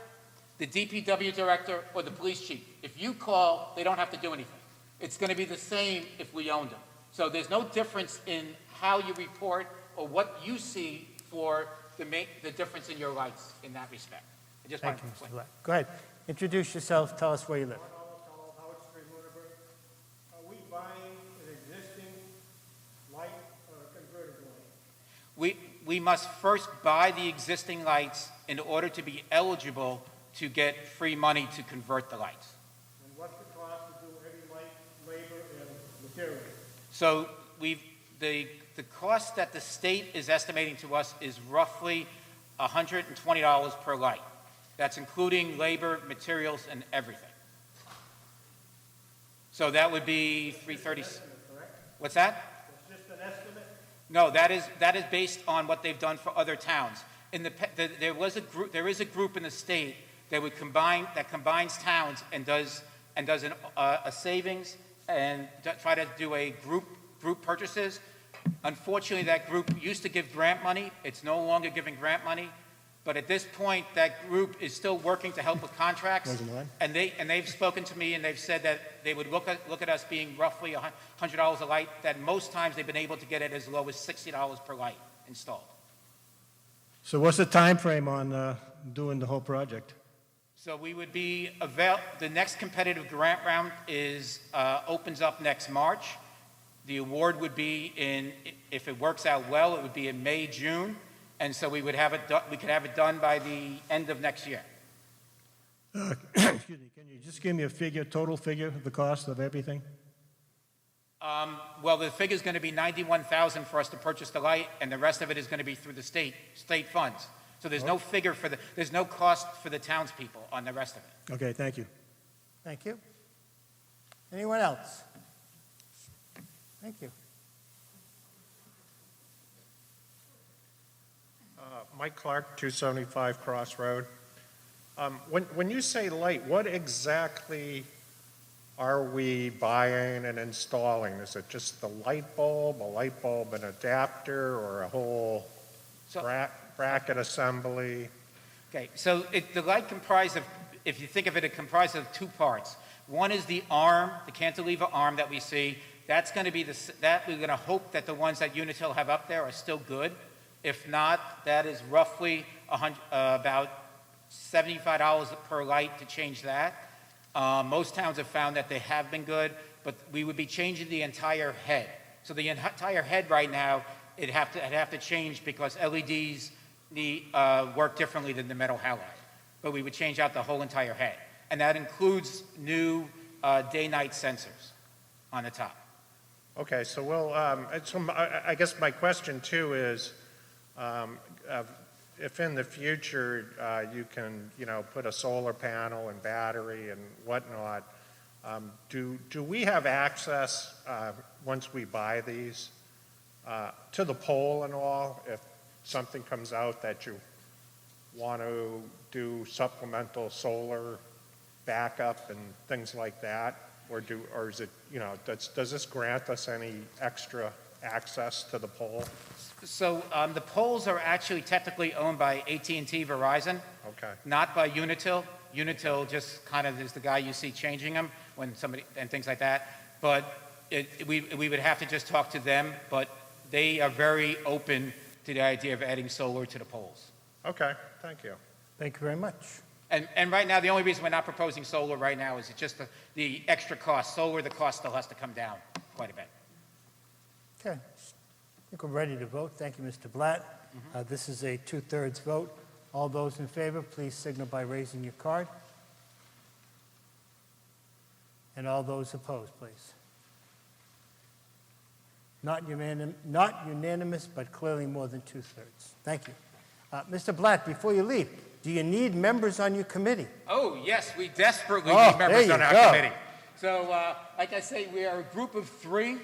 the DPW director, or the police chief. If you call, they don't have to do anything. It's going to be the same if we owned them. So there's no difference in how you report or what you see for the difference in your lights in that respect. I just Thank wanted you, to Mr. Blatt. Go ahead. Introduce yourself. Tell us where you live. Howard Street, Lunenburg. Are we buying an existing light or a converted light? We must first buy the existing lights in order to be eligible to get free money to convert the lights. And what's the cost to do every light, labor, and material? So the cost that the state is estimating to us is roughly $120 per light. That's including labor, materials, and everything. So that would be 330. What's that? It's just an estimate? No, that is based on what they've done for other towns. There is a group in the state that combines towns and does a savings and try to do a group purchases. Unfortunately, that group used to give grant money. It's no longer giving grant money. But at this point, that group is still working to help with contracts. And they've spoken to me and they've said that they would look at us being roughly $100 a light, that most times they've been able to get it as low as $60 per light installed. So what's the time frame on doing the whole project? So we would be the next competitive grant round opens up next March. The award would be if it works out well, it would be in May, June. And so we could have it done by the end of next year. Excuse me, can you just give me a total figure of the cost of everything? Well, the figure is going to be $91,000 for us to purchase the light, and the rest of it is going to be through the state funds. So there's no figure there's no cost for the townspeople on the rest of it. Okay, thank you. Thank you. Anyone else? Thank you. Mike Clark, 275 Cross Road. When you say light, what exactly are we buying and installing? Is it just the light bulb, an adapter, or a whole bracket assembly? Okay, so the light if you think of it, it comprises of two parts. One is the arm, the cantilever arm that we see. That's going to be that we're going to hope that the ones that Unitil have up there are still good. If not, that is roughly about $75 per light to change that. Most towns have found that they have been good, but we would be changing the entire head. So the entire head right now, it'd have to change because LEDs work differently than the metal halide. But we would change out the whole entire head. And that includes new day-night sensors on the top. Okay, so I guess my question too is, if in the future you can, put a solar panel and battery and whatnot, do we have access once we buy these to the pole and all? If something comes out that you want to do supplemental solar backup and things like that, or is it, does this grant us any extra access to the pole? So the poles are actually technically owned by AT&T Verizon, not by Unitil. Unitil just kind of is the guy you see changing them when somebody and things like that. But we would have to just talk to them, but they are very open to the idea of adding solar to the poles. Okay, thank you. Thank you very much. And right now, the only reason we're not proposing solar right now is it's just the extra cost. Solar, the cost still has to come down quite a bit. Okay. I think we're ready to vote. Thank you, Mr. Blatt. This is a 2/3 vote. All those in favor, please signal by raising your card. And all those opposed, please. Not unanimous, but clearly more than 2/3. Thank you. Mr. Blatt, before you leave, do you need members on your committee? Oh, yes, we desperately need members on our committee. So, like I say, we are a group of 3.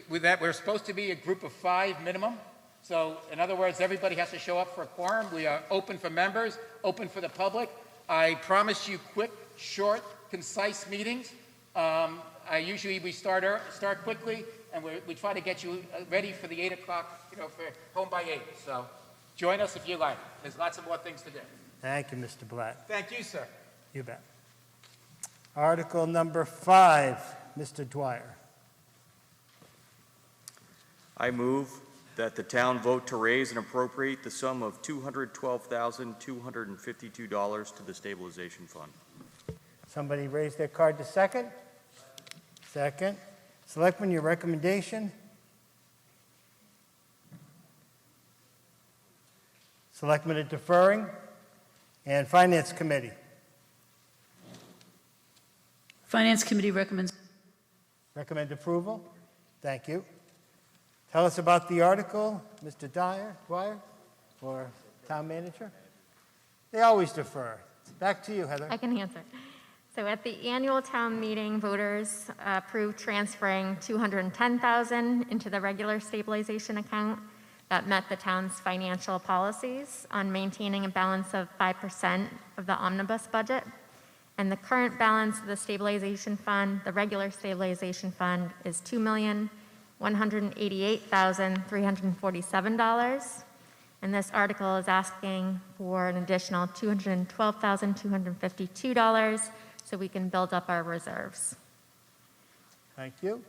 We're supposed to be a group of 5 minimum. So, in other words, everybody has to show up for a quorum. We are open for members, open for the public. I promise you quick, short, concise meetings. We start quickly, and we try to get you ready for the 8 o'clock, for home by 8. So, join us if you like. There's lots of more things to do. Thank you, Mr. Blatt. Thank you, sir. You bet. Article number 5, Mr. Dwyer. I move that the town vote to raise and appropriate the sum of $212,252 to the stabilization fund. Somebody raise their card to second? Second. Selectmen, your recommendation? Selectmen are deferring. And Finance Committee? Finance Committee recommends. Recommend approval. Thank you. Tell us about the article, Mr. Dwyer, or Town Manager? They always defer. Back to you, Heather. I can answer. So at the annual town meeting, voters approved transferring $210,000 into the regular stabilization account that met the town's financial policies on maintaining a balance of 5% of the omnibus budget. And the current balance of the stabilization fund, the regular stabilization fund, is $2,188,347. And this article is asking for an additional $212,252 so we can build up our reserves. Thank you.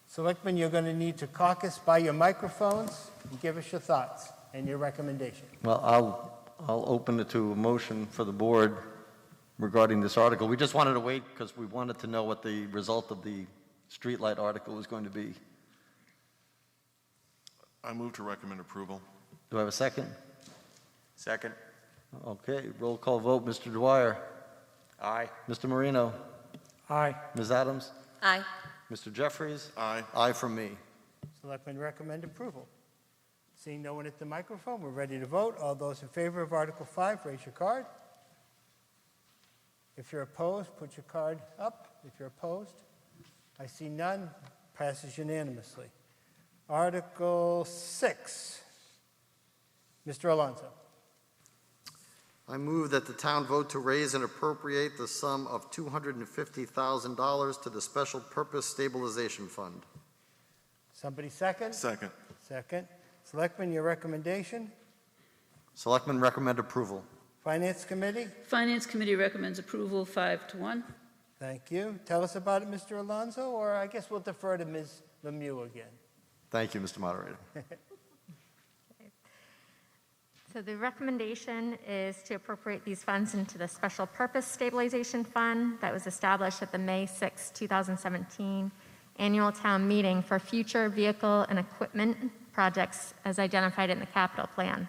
Selectmen, you're going to need to caucus by your microphones and give us your thoughts and your recommendation. Well, I'll open it to a motion for the board regarding this article. We just wanted to wait because we wanted to know what the result of the streetlight article was going to be. I move to recommend approval. Do I have a second? Second. Okay, roll call vote. Mr. Dwyer. Aye. Mr. Marino. Aye. Ms. Adams. Aye. Mr. Jeffries. Aye. Aye from me. Selectmen recommend approval. Seeing no one at the microphone, we're ready to vote. All those in favor of Article 5, raise your card. If you're opposed, put your card up. If you're opposed, I see none. Passes unanimously. Article 6. Mr. Alonso. I move that the town vote to raise and appropriate the sum of $250,000 to the Special Purpose Stabilization Fund. Somebody second? Second. Second. Selectmen, your recommendation? Selectmen recommend approval. Finance Committee? Finance Committee recommends approval 5-1. Thank you. Tell us about it, Mr. Alonso, or I guess we'll defer to Ms. Lemieux again. Thank you, Mr. Moderator. So the recommendation is to appropriate these funds into the Special Purpose Stabilization Fund that was established at the May 6, 2017 annual town meeting for future vehicle and equipment projects as identified in the capital plan.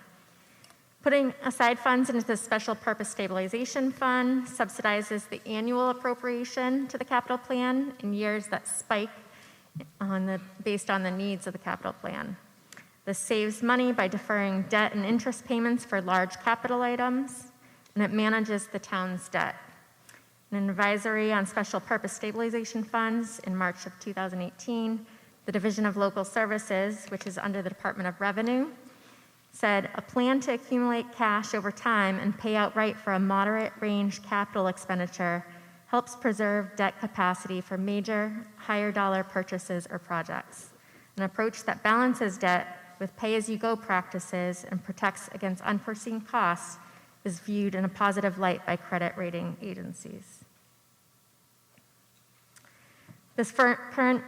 Putting aside funds into the Special Purpose Stabilization Fund subsidizes the annual appropriation to the capital plan in years that spike based on the needs of the capital plan. This saves money by deferring debt and interest payments for large capital items, and it manages the town's debt. An advisory on special purpose stabilization funds in March of 2018, the Division of Local Services, which is under the Department of Revenue, said a plan to accumulate cash over time and pay outright for a moderate range capital expenditure helps preserve debt capacity for major higher dollar purchases or projects. An approach that balances debt with pay-as-you-go practices and protects against unforeseen costs is viewed in a positive light by credit rating agencies. This current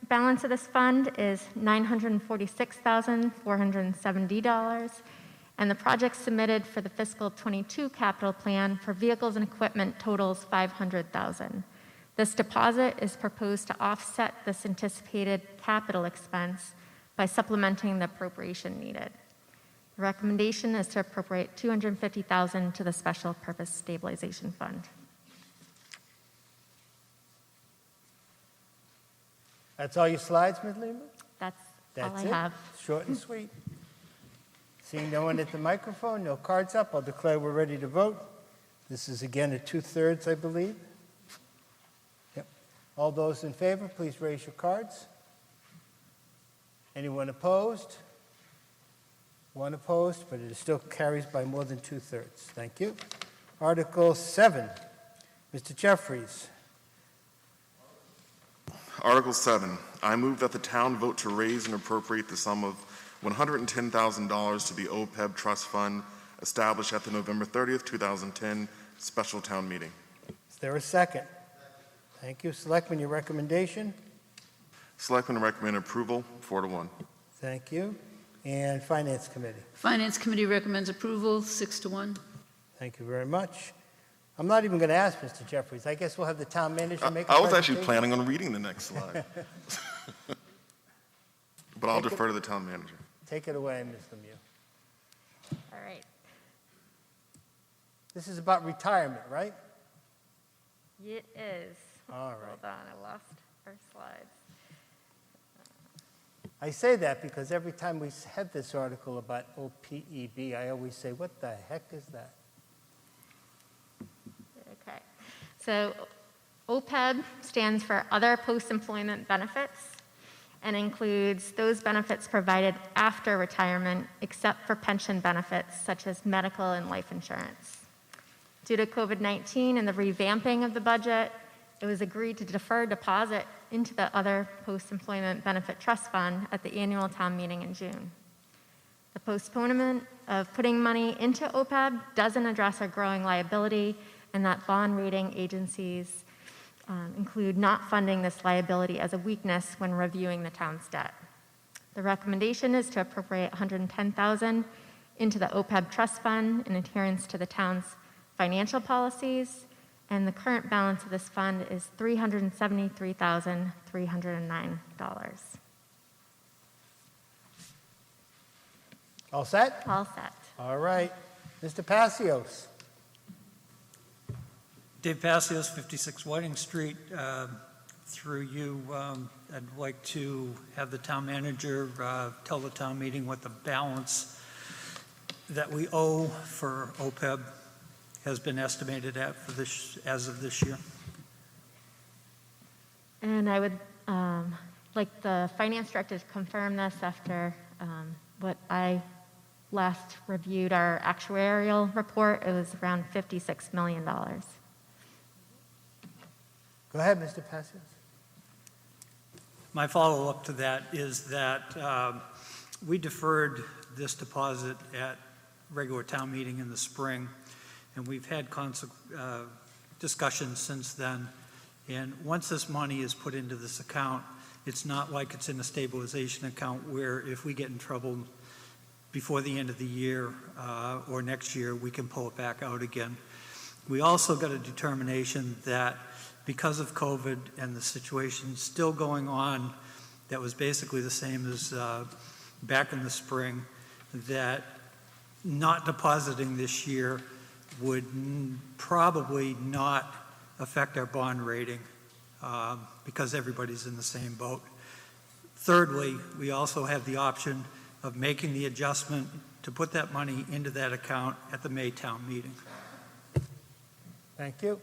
balance of this fund is $946,470, and the project submitted for the fiscal 22 capital plan for vehicles and equipment totals $500,000. This deposit is proposed to offset this anticipated capital expense by supplementing the appropriation needed. The recommendation is to appropriate $250,000 to the Special Purpose Stabilization Fund. That's all your slides, Ms. Lima? That's all That's I it? have. Short and sweet. Seeing no one at the microphone, no cards up, I'll declare we're ready to vote. This is again a 2/3, I believe. Yep. All those in favor, please raise your cards. Anyone opposed? One opposed, but it still carries by more than 2/3. Thank you. Article 7. Mr. Jeffries. Article 7, I move that the town vote to raise and appropriate the sum of $110,000 to the OPEB Trust Fund established at the November 30th, 2010 special town meeting. Is there a second? Thank you. Selectmen, your recommendation? Selectmen recommend approval, 4-1. Thank you. And Finance Committee? Finance Committee recommends approval 6-1. Thank you very much. I'm not even going to ask Mr. Jeffries. I guess we'll have the town manager make a I was actually presentation. planning on reading the next slide. But I'll defer to the town manager. Take it away, Ms. Lemieux. All right. This is about retirement, right? It is. All right. Hold on, I lost our slides. I say that because every time we have this article about OPEB, I always say, what the heck is that? Okay. So OPEB stands for Other Post-Employment Benefits and includes those benefits provided after retirement except for pension benefits such as medical and life insurance. Due to COVID-19 and the revamping of the budget, it was agreed to defer deposit into the Other Post-Employment Benefit Trust Fund at the annual town meeting in June. The postponement of putting money into OPEB doesn't address our growing liability, and that bond rating agencies include not funding this liability as a weakness when reviewing the town's debt. The recommendation is to appropriate $110,000 into the OPEB trust fund in adherence to the town's financial policies, and the current balance of this fund is $373,309. All set? All set. All right. Mr. Passios. Dave Passios, 56 Whiting Street. Through you, I'd like to have the town manager tell the town meeting what the balance that we owe for OPEB has been estimated at for this, as of this year. And I would like the finance director to confirm this after what I last reviewed our actuarial report. It was around $56 million. Go ahead, Mr. Passios. My follow-up to that is that we deferred this deposit at regular town meeting in the spring, and we've had discussions since then. And once this money is put into this account, it's not like it's in a stabilization account where if we get in trouble before the end of the year or next year, we can pull it back out again. We also got a determination that because of COVID and the situation still going on, that was basically the same as back in the spring, that not depositing this year would probably not affect our bond rating because everybody's in the same boat. Thirdly, we also have the option of making the adjustment to put that money into that account at the May town meeting. Thank you.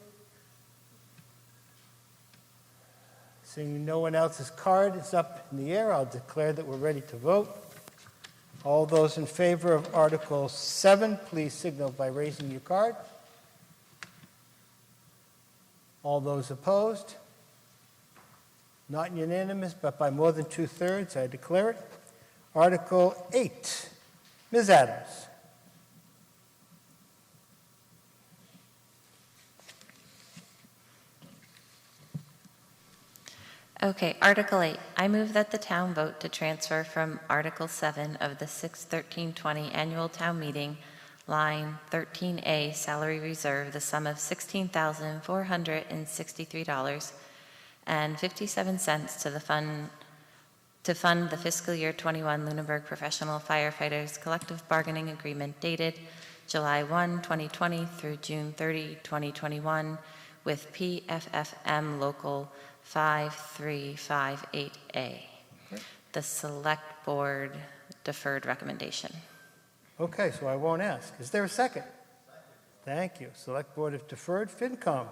Seeing no one else's card is up in the air, I'll declare that we're ready to vote. All those in favor of Article 7, please signal by raising your card. All those opposed? Not unanimous, but by more than 2/3, I declare it. Article 8, Ms. Adams. Okay, Article 8. I move that the town vote to transfer from Article 7 of the 6/13/20 annual town meeting, line 13A, salary reserve, the sum of $16,463.57 to the fund to fund the fiscal year 21 Lunenburg Professional Firefighters Collective Bargaining Agreement dated July 1, 2020 through June 30, 2021 with PFFM Local 5358A. The Select Board deferred recommendation. Okay, so I won't ask. Is there a second? Thank you. Select Board of Deferred. FinCom.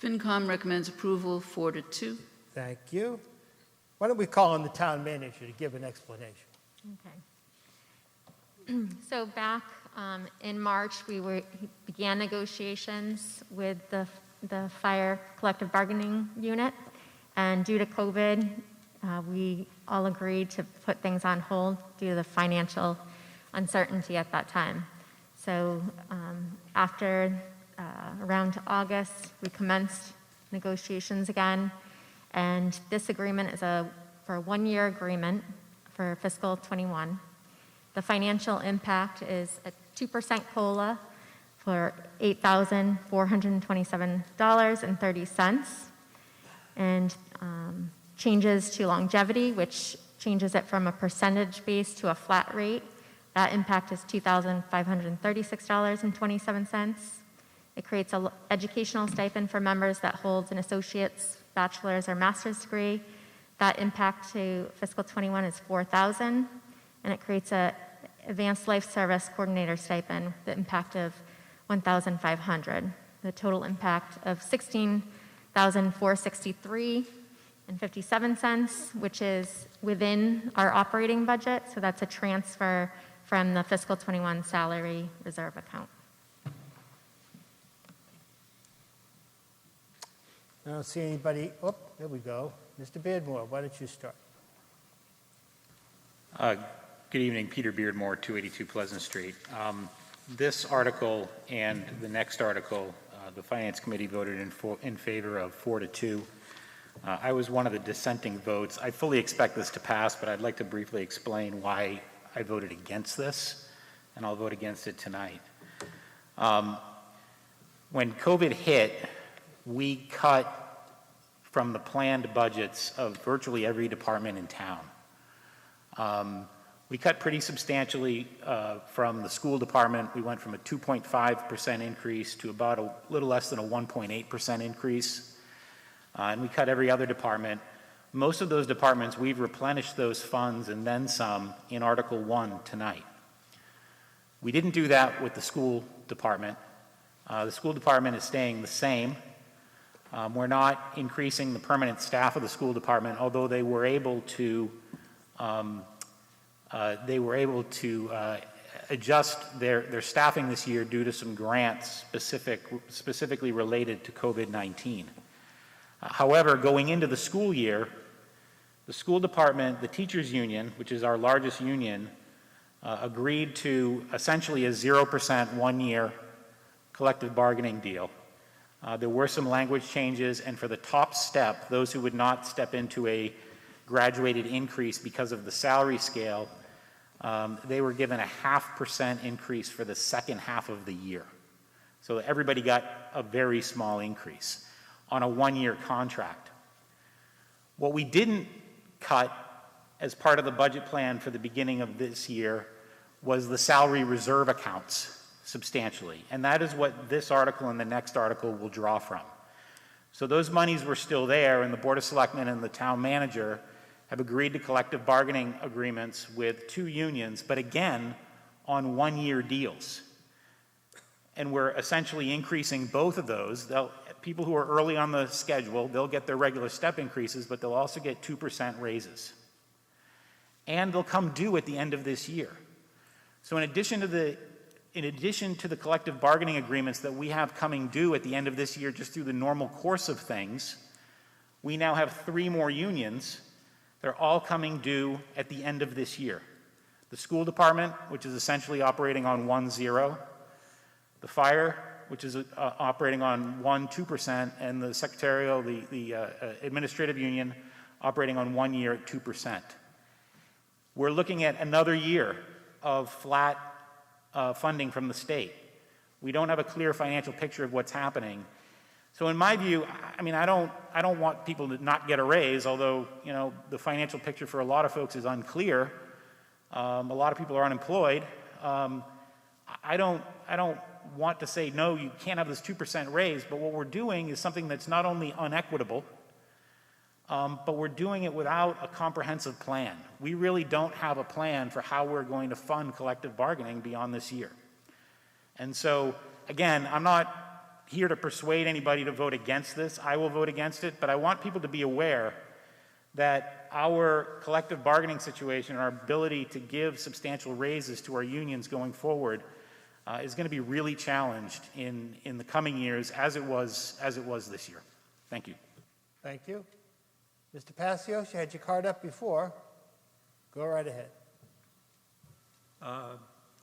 FinCom recommends approval 4-2. Thank you. Why don't we call on the town manager to give an explanation? Okay. So back in March, we began negotiations with the Fire Collective Bargaining Unit, and due to COVID, we all agreed to put things on hold due to the financial uncertainty at that time. So after around August, we commenced negotiations again, and this agreement is for a one-year agreement for fiscal 21. The financial impact is a 2% COLA for $8,427.30, and changes to longevity, which changes it from a percentage base to a flat rate. That impact is $2,536.27. It creates an educational stipend for members that holds an associate's, bachelor's, or master's degree. That impact to fiscal '21 is $4,000, and it creates a advanced life service coordinator stipend, the impact of $1,500. The total impact of $16,463.57, which is within our operating budget, so that's a transfer from the fiscal '21 salary reserve account. I don't see anybody. Oh, there we go. Mr. Beardmore, why don't you start? Good evening, Peter Beardmore, 282 Pleasant Street. This article and the next article, the Finance Committee voted in favor of 4-2. I was one of the dissenting votes. I fully expect this to pass, but I'd like to briefly explain why I voted against this, and I'll vote against it tonight. When COVID hit, we cut from the planned budgets of virtually every department in town. We cut pretty substantially from the school department. We went from a 2.5% increase to about a little less than a 1.8% increase. And we cut every other department. Most of those departments, we've replenished those funds and then some in Article 1 tonight. We didn't do that with the school department. The school department is staying the same. We're not increasing the permanent staff of the school department, although they were able to adjust their staffing this year due to some grants specifically related to COVID-19. However, going into the school year, the school department, the teachers union, which is our largest union, agreed to essentially a 0% one-year collective bargaining deal. There were some language changes, and for the top step, those who would not step into a graduated increase because of the salary scale, they were given a 0.5% increase for the second half of the year. So everybody got a very small increase on a one-year contract. What we didn't cut as part of the budget plan for the beginning of this year was the salary reserve accounts substantially. And that is what this article and the next article will draw from. So those monies were still there, and the Board of Selectmen and the town manager have agreed to collective bargaining agreements with two unions, but again, on one-year deals. And we're essentially increasing both of those. People who are early on the schedule, they'll get their regular step increases, but they'll also get 2% raises. And they'll come due at the end of this year. So in addition to the collective bargaining agreements that we have coming due at the end of this year just through the normal course of things, we now have 3 more unions. They're all coming due at the end of this year. The school department, which is essentially operating on 1-0, the fire, which is operating on 1-2%, and the secretarial, the administrative union, operating on 1 year at 2%. We're looking at another year of flat funding from the state. We don't have a clear financial picture of what's happening. So in my view, I mean, I don't want people to not get a raise, although, you know, the financial picture for a lot of folks is unclear. A lot of people are unemployed. I don't want to say, no, you can't have this 2% raise, but what we're doing is something that's not only unequitable, but we're doing it without a comprehensive plan. We really don't have a plan for how we're going to fund collective bargaining beyond this year. And so, again, I'm not here to persuade anybody to vote against this. I will vote against it, but I want people to be aware that our collective bargaining situation and our ability to give substantial raises to our unions going forward is going to be really challenged in the coming years as it was this year. Thank you. Thank you. Mr. Passios, you had your card up before. Go right ahead.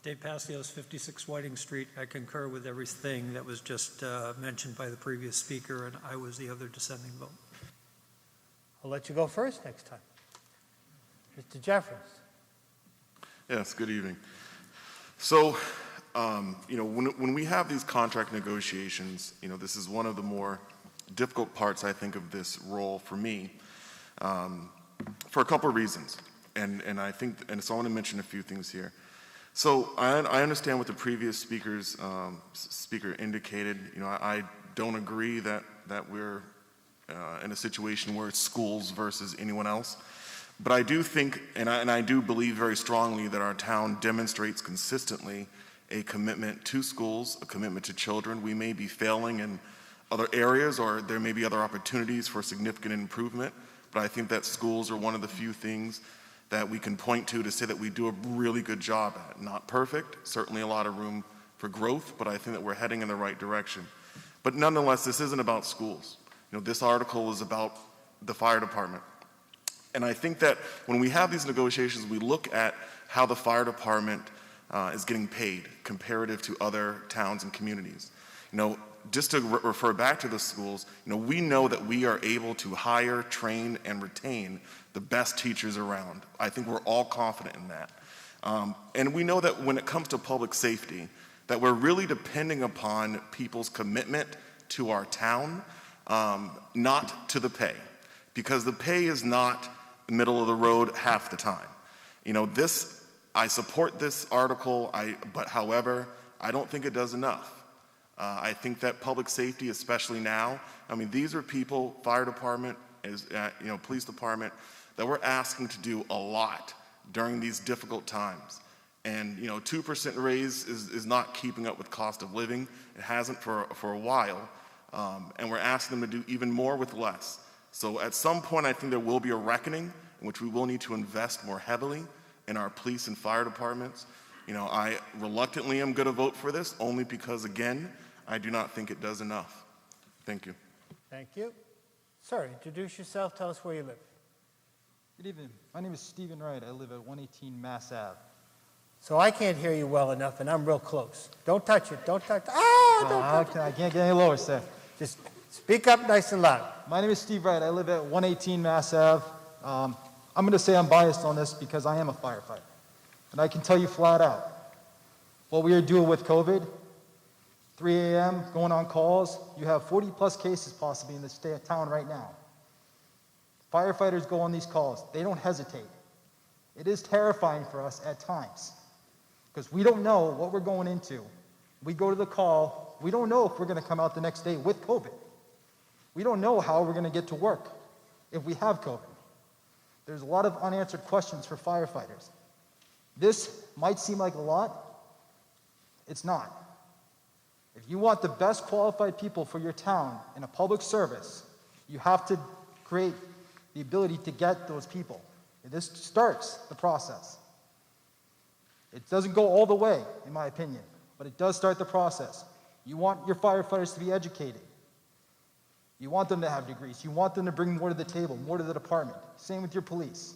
Dave Passios, 56 Whiting Street. I concur with everything that was just mentioned by the previous speaker, and I was the other dissenting vote. I'll let you go first next time. Mr. Jeffers. Yes, good evening. So, when we have these contract negotiations, this is one of the more difficult parts, I think, of this role for me, for a couple of reasons. And so I want to mention a few things here. So I understand what the previous speaker indicated. I don't agree that we're in a situation where it's schools versus anyone else. But I do think, and I do believe very strongly that our town demonstrates consistently a commitment to schools, a commitment to children. We may be failing in other areas, or there may be other opportunities for significant improvement, but I think that schools are one of the few things that we can point to say that we do a really good job at. Not perfect, certainly a lot of room for growth, but I think that we're heading in the right direction. But nonetheless, this isn't about schools. This article is about the fire department. And I think that when we have these negotiations, we look at how the fire department is getting paid comparative to other towns and communities. Just to refer back to the schools, we know that we are able to hire, train, and retain the best teachers around. I think we're all confident in that. And we know that when it comes to public safety, that we're really depending upon people's commitment to our town, not to the pay. Because the pay is not middle of the road half the time. I support this article, but however, I don't think it does enough. I think that public safety, especially now, these are people, fire department, police department, that we're asking to do a lot during these difficult times. And 2% raise is not keeping up with cost of living. It hasn't for a while. And we're asking them to do even more with less. So at some point, I think there will be a reckoning in which we will need to invest more heavily in our police and fire departments. I reluctantly am going to vote for this only because, again, I do not think it does enough. Thank you. Thank you. Sir, introduce yourself. Tell us where you live. Good evening. My name is Stephen Wright. I live at 118 Mass Ave. So I can't hear you well enough, and I'm real close. Don't touch it. Don't touch it. I can't get any lower, sir. Just speak up nice and loud. My name is Steve Wright. I live at 118 Mass Ave. I'm going to say I'm biased on this because I am a firefighter. And I can tell you flat out, what we are doing with COVID, 3 a.m., going on calls, you have 40-plus cases possibly in this town right now. Firefighters go on these calls. They don't hesitate. It is terrifying for us at times because we don't know what we're going into. We go to the call. We don't know if we're going to come out the next day with COVID. We don't know how we're going to get to work if we have COVID. There's a lot of unanswered questions for firefighters. This might seem like a lot. It's not. If you want the best qualified people for your town in a public service, you have to create the ability to get those people. And this starts the process. It doesn't go all the way, in my opinion, but it does start the process. You want your firefighters to be educated. You want them to have degrees. You want them to bring more to the table, more to the department. Same with your police.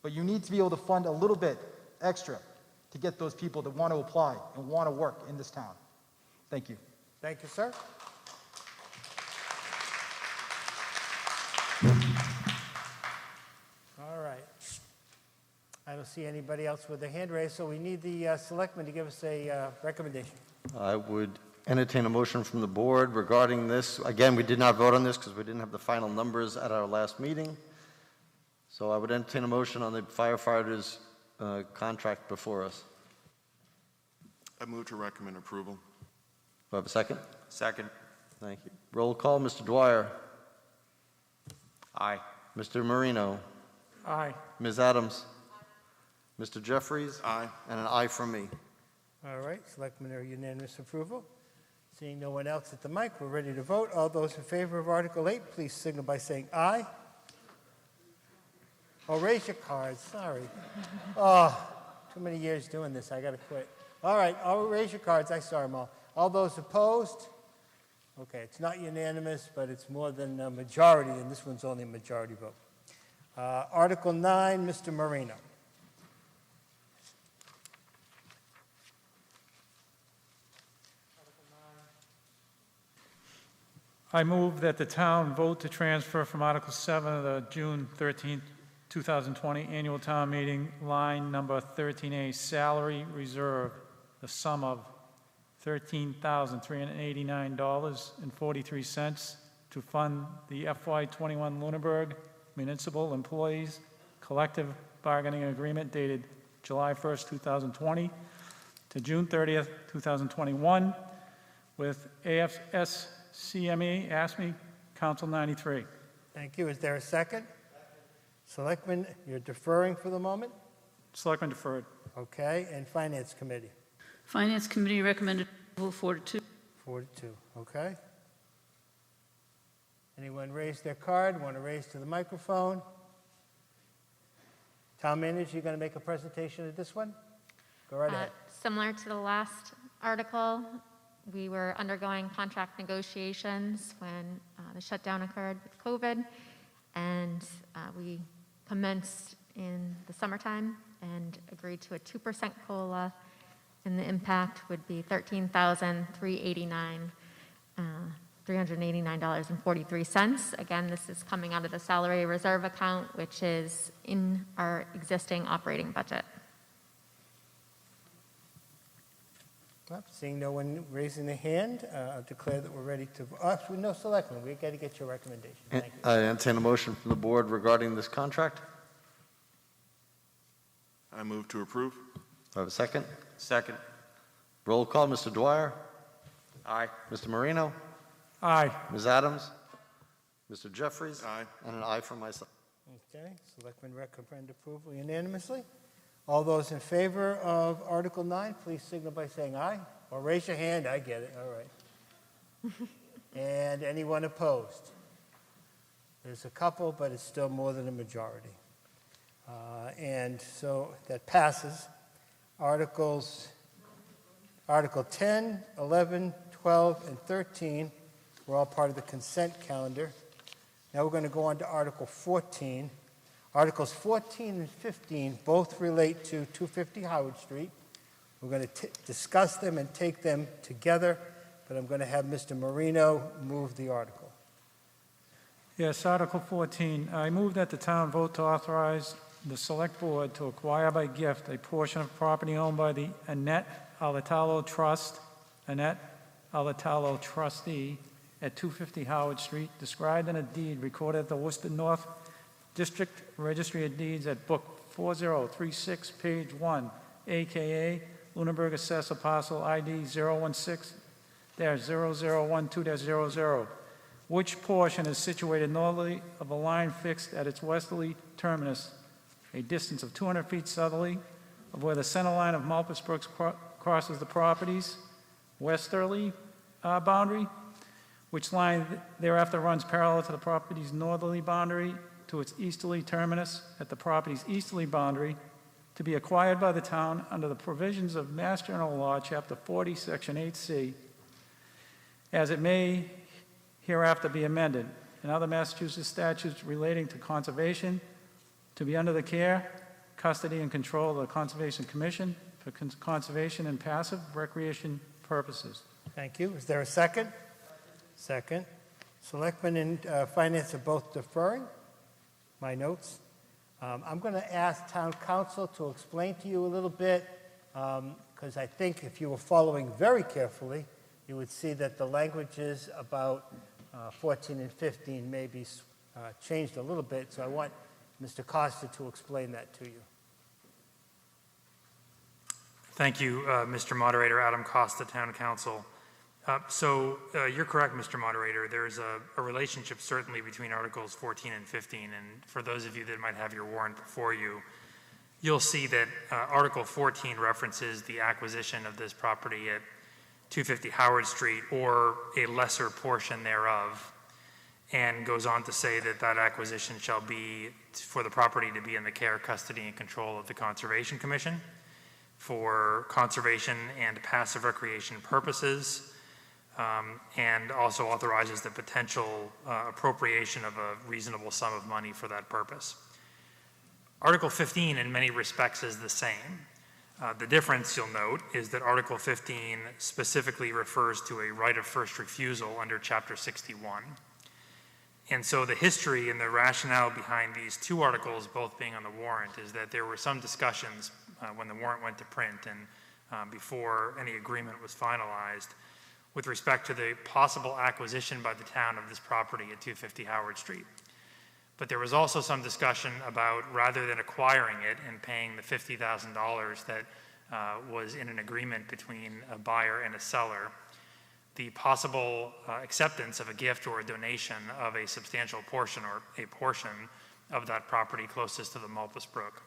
But you need to be able to fund a little bit extra to get those people that want to apply and want to work in this town. Thank you. Thank you, sir. All right. I don't see anybody else with their hand raised, so we need the selectman to give us a recommendation. I would entertain a motion from the board regarding this. Again, we did not vote on this because we didn't have the final numbers at our last meeting. So I would entertain a motion on the firefighters' contract before us. I move to recommend approval. Do I have a second? Second. Thank you. Roll call, Mr. Dwyer. Aye. Mr. Marino. Aye. Ms. Adams. Mr. Jeffries. Aye. And an aye from me. All right, selectmen are unanimous approval. Seeing no one else at the mic, we're ready to vote. All those in favor of Article 8, please signal by saying aye. Oh, raise your cards, sorry. Oh, too many years doing this, I gotta quit. All right, raise your cards, I saw them all. All those opposed? Okay, it's not unanimous, but it's more than a majority, and this one's only a majority vote. Article 9, Mr. Marino. I move that the town vote to transfer from Article 7 of the June 13, 2020 annual town meeting, line number 13A, salary reserve, the sum of $13,389.43 to fund the FY21 Lunenburg Municipal Employees Collective Bargaining Agreement dated July 1st, 2020 to June 30th, 2021 with AFSCME, ASME Council 93. Thank you. Is there a second? Selectmen, you're deferring for the moment? Selectmen deferred. Okay, and Finance Committee? Finance Committee recommended approval 4-2. 4-2, okay. Anyone raise their card, want to raise to the microphone? Town Manager, you going to make a presentation of this one? Go right ahead. Similar to the last article, we were undergoing contract negotiations when the shutdown occurred with COVID, and we commenced in the summertime and agreed to a 2% COLA, and the impact would be $13,389.43. Again, this is coming out of the salary reserve account, which is in our existing operating budget. Well, seeing no one raising their hand, I'll declare that we're ready to, actually, no Selectmen, we've got to get your recommendation. Thank you. I entertain a motion from the board regarding this contract. I move to approve. Do I have a second? Second. Roll call, Mr. Dwyer, Aye. Mr. Marino, Aye. Ms. Adams, Mr. Jeffries, Aye. and an aye from myself. Okay, Selectmen recommend approval unanimously. All those in favor of Article 9, please signal by saying aye, or raise your hand, I get it, all right. And anyone opposed? There's a couple, but it's still more than a majority. And so that passes. Article 10, 11, 12, and 13 were all part of the consent calendar. Now we're going to go on to Article 14. Articles 14 and 15 both relate to 250 Howard Street. We're going to discuss them and take them together, but I'm going to have Mr. Marino move the article. Yes, Article 14. I move that the town vote to authorize the Select Board to acquire by gift a portion of property owned by the Annette Alatalo Trust, Annette Alatalo Trustee, at 250 Howard Street, described in a deed recorded at the Worcester North District Registry of Deeds at Book 4036, page 1, a.k.a. Lunenburg Assessor Parcel ID 016-0012-00, which portion is situated northerly of a line fixed at its westerly terminus, a distance of 200 feet southerly of where the center line of Malpas Brooks crosses the property's westerly boundary, which line thereafter runs parallel to the property's northerly boundary to its easterly terminus at the property's easterly boundary, to be acquired by the town under the provisions of Mass General Law, Chapter 40, Section 8C, as it may hereafter be amended, and other Massachusetts statutes relating to conservation, to be under the care, custody, and control of the Conservation Commission for conservation and passive recreation purposes. Thank you. Is there a second? Second. Selectmen and Finance are both deferring. My notes. I'm going to ask Town Council to explain to you a little bit, because I think if you were following very carefully, you would see that the languages about 14 and 15 may be changed a little bit, so I want Mr. Costa to explain that to you. Thank you, Mr. Moderator. Adam Costa, Town Council. So you're correct, Mr. Moderator. There's a relationship certainly between Articles 14 and 15, and for those of you that might have your warrant before you, you'll see that Article 14 references the acquisition of this property at 250 Howard Street or a lesser portion thereof, and goes on to say that that acquisition shall be for the property to be in the care, custody, and control of the Conservation Commission for conservation and passive recreation purposes, and also authorizes the potential appropriation of a reasonable sum of money for that purpose. Article 15 in many respects is the same. The difference, you'll note, is that Article 15 specifically refers to a right of first refusal under Chapter 61. And so the history and the rationale behind these two articles both being on the warrant is that there were some discussions when the warrant went to print and before any agreement was finalized with respect to the possible acquisition by the town of this property at 250 Howard Street. But there was also some discussion about, rather than acquiring it and paying the $50,000 that was in an agreement between a buyer and a seller, the possible acceptance of a gift or a donation of a substantial portion or a portion of that property closest to the Malpas Brook.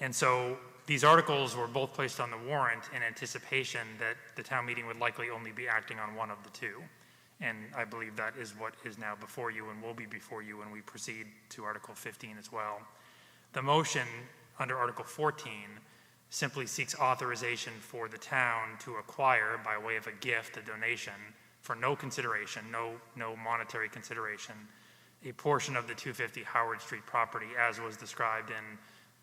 And so these articles were both placed on the warrant in anticipation that the town meeting would likely only be acting on one of the two. And I believe that is what is now before you and will be before you when we proceed to Article 15 as well. The motion under Article 14 simply seeks authorization for the town to acquire, by way of a gift, a donation, for no consideration, no monetary consideration, a portion of the 250 Howard Street property as was described in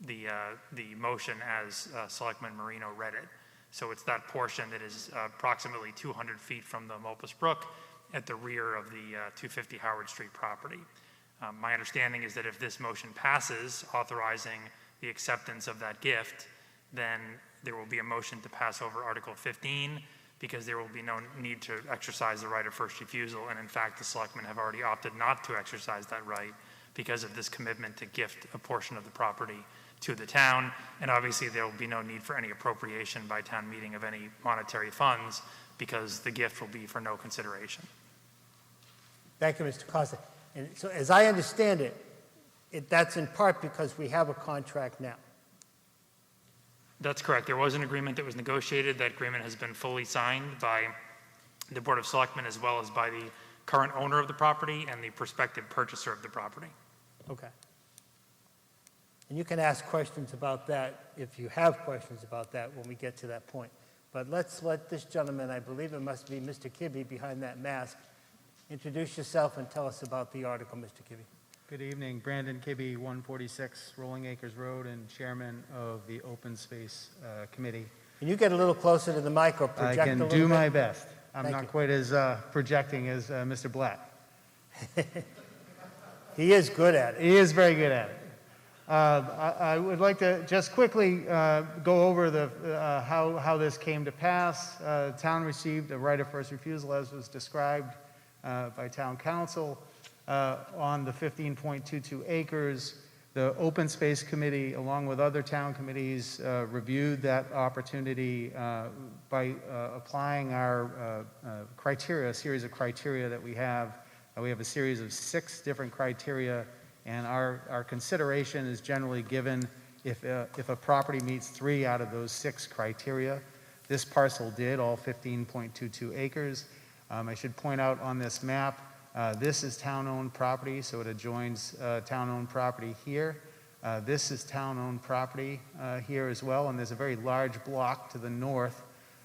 the motion as Selectman Marino read it. So it's that portion that is approximately 200 feet from the Malpas Brook at the rear of the 250 Howard Street property. My understanding is that if this motion passes authorizing the acceptance of that gift, then there will be a motion to pass over Article 15 because there will be no need to exercise the right of first refusal. And in fact, the selectmen have already opted not to exercise that right because of this commitment to gift a portion of the property to the town. And obviously there will be no need for any appropriation by town meeting of any monetary funds because the gift will be for no consideration. Thank you, Mr. Costa. And so as I understand it, that's in part because we have a contract now. That's correct. There was an agreement that was negotiated. That agreement has been fully signed by the Board of Selectmen as well as by the current owner of the property and the prospective purchaser of the property. Okay. And you can ask questions about that if you have questions about that when we get to that point. But let's let this gentleman, I believe it must be Mr. Kibbe behind that mask, introduce yourself and tell us about the article, Mr. Kibbe. Good evening, Brandon Kibbe, 146 Rolling Acres Road, and Chairman of the Open Space Committee. Can you get a little closer to the mic or project a little bit? I can do my best. I'm Thank not you. quite as projecting as Mr. Blatt. He is good at it. He is very good at it. I would like to just quickly go over how this came to pass. The town received a right of first refusal as was described by town council on the 15.22 acres. The Open Space Committee, along with other town committees, reviewed that opportunity by applying our criteria, a series of criteria that we have. We have a series of 6 different criteria, and our consideration is generally given if a property meets 3 out of those 6 criteria. This parcel did, all 15.22 acres. I should point out on this map, this is town-owned property, so it adjoins town-owned property here. This is town-owned property here as well, and there's a very large block to the north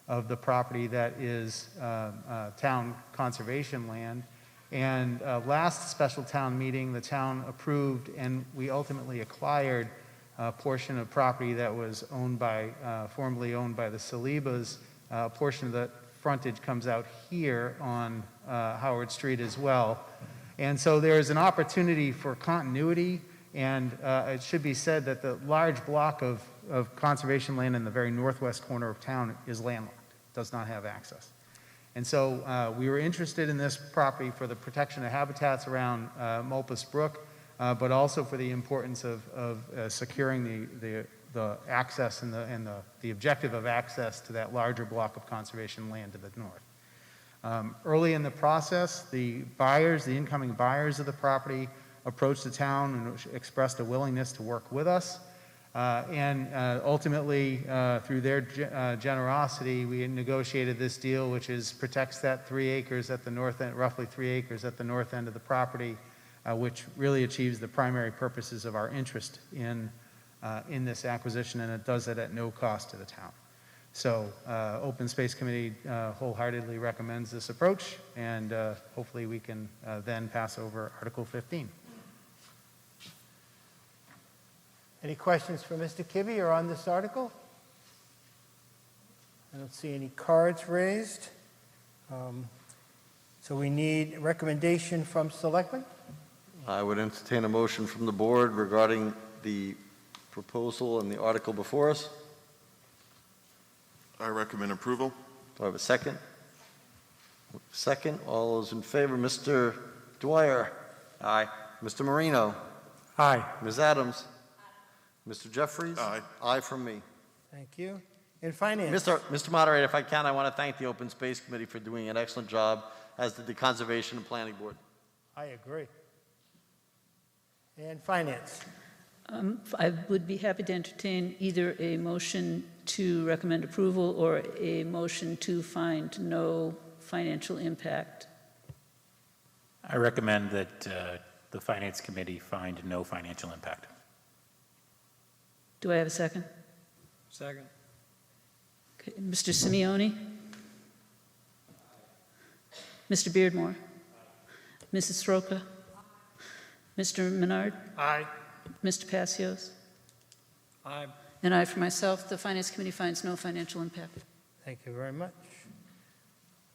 of the property that is town conservation land. And last special town meeting, the town approved, and we ultimately acquired a portion of property that was owned by, formerly owned by the Salibas. A portion of the frontage comes out here on Howard Street as well. And so there's an opportunity for continuity, and it should be said that the large block of conservation land in the very northwest corner of town is landlocked, does not have access. And so we were interested in this property for the protection of habitats around Malpas Brook, but also for the importance of securing the access and the objective of access to that larger block of conservation land to the north. Early in the process, the incoming buyers of the property approached the town and expressed a willingness to work with us. And ultimately, through their generosity, we negotiated this deal, which protects that 3 acres at the north end, roughly 3 acres at the north end of the property, which really achieves the primary purposes of our interest in this acquisition, and it does it at no cost to the town. So, Open Space Committee wholeheartedly recommends this approach, and hopefully we can then pass over Article 15. Any questions for Mr. Kibbe or on this article? I don't see any cards raised. So we need a recommendation from selectmen. I would entertain a motion from the board regarding the proposal and the article before us. I recommend approval. Do I have a second? Second. All those in favor, Mr. Dwyer. Aye. Mr. Marino. Aye. Ms. Adams. Mr. Jeffries? Aye. Aye from me. Thank you. In finance. Mr. Moderator, if I can, I want to thank the Open Space Committee for doing an excellent job, as did the Conservation and Planning Board. I agree. And finance. I would be happy to entertain either a motion to recommend approval or a motion to find no financial impact. I recommend that the Finance Committee find no financial impact. Do I have a second? Second. Okay. Mr. Simeoni? Mr. Beardmore? Mrs. Sroka? Mr. Menard? Aye. Mr. Passios? Aye. And I, for myself, the Finance Committee finds no financial impact. Thank you very much.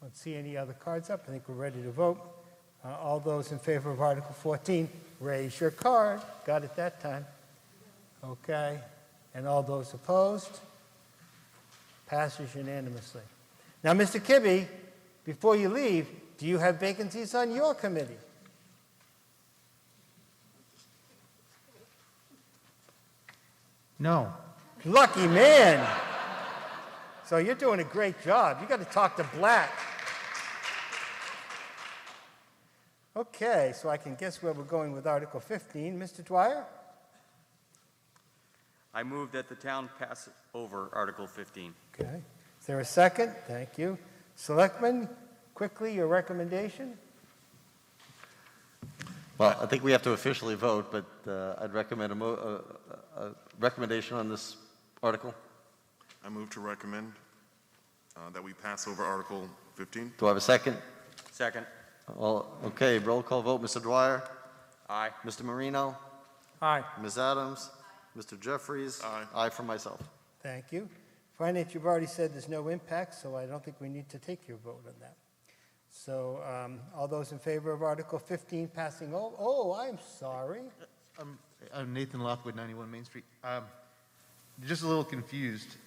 Let's see any other cards up. I think we're ready to vote. All those in favor of Article 14, raise your card. Got it that time. Okay. And all those opposed? Passes unanimously. Now, Mr. Kibbe, before you leave, do you have vacancies on your committee? No. Lucky man. So you're doing a great job. You got to talk to Black. Okay, so I can guess where we're going with Article 15. Mr. Dwyer? I move that the town pass over Article 15. Okay. Is there a second? Thank you. Selectman, quickly, your recommendation? Well, I think we have to officially vote, but I'd recommend a recommendation on this article. I move to recommend that we pass over Article 15. Do I have a second? Second. Okay, roll call vote. Mr. Dwyer? Aye. Mr. Marino? Aye. Ms. Adams? Mr. Jeffries? Aye. Aye for myself. Thank you. Finance, you've already said there's no impact, so I don't think we need to take your vote on that. So all those in favor of Article 15 passing over? Oh, I'm sorry. I'm Nathan Lockwood, 91 Main Street. Just a little confused.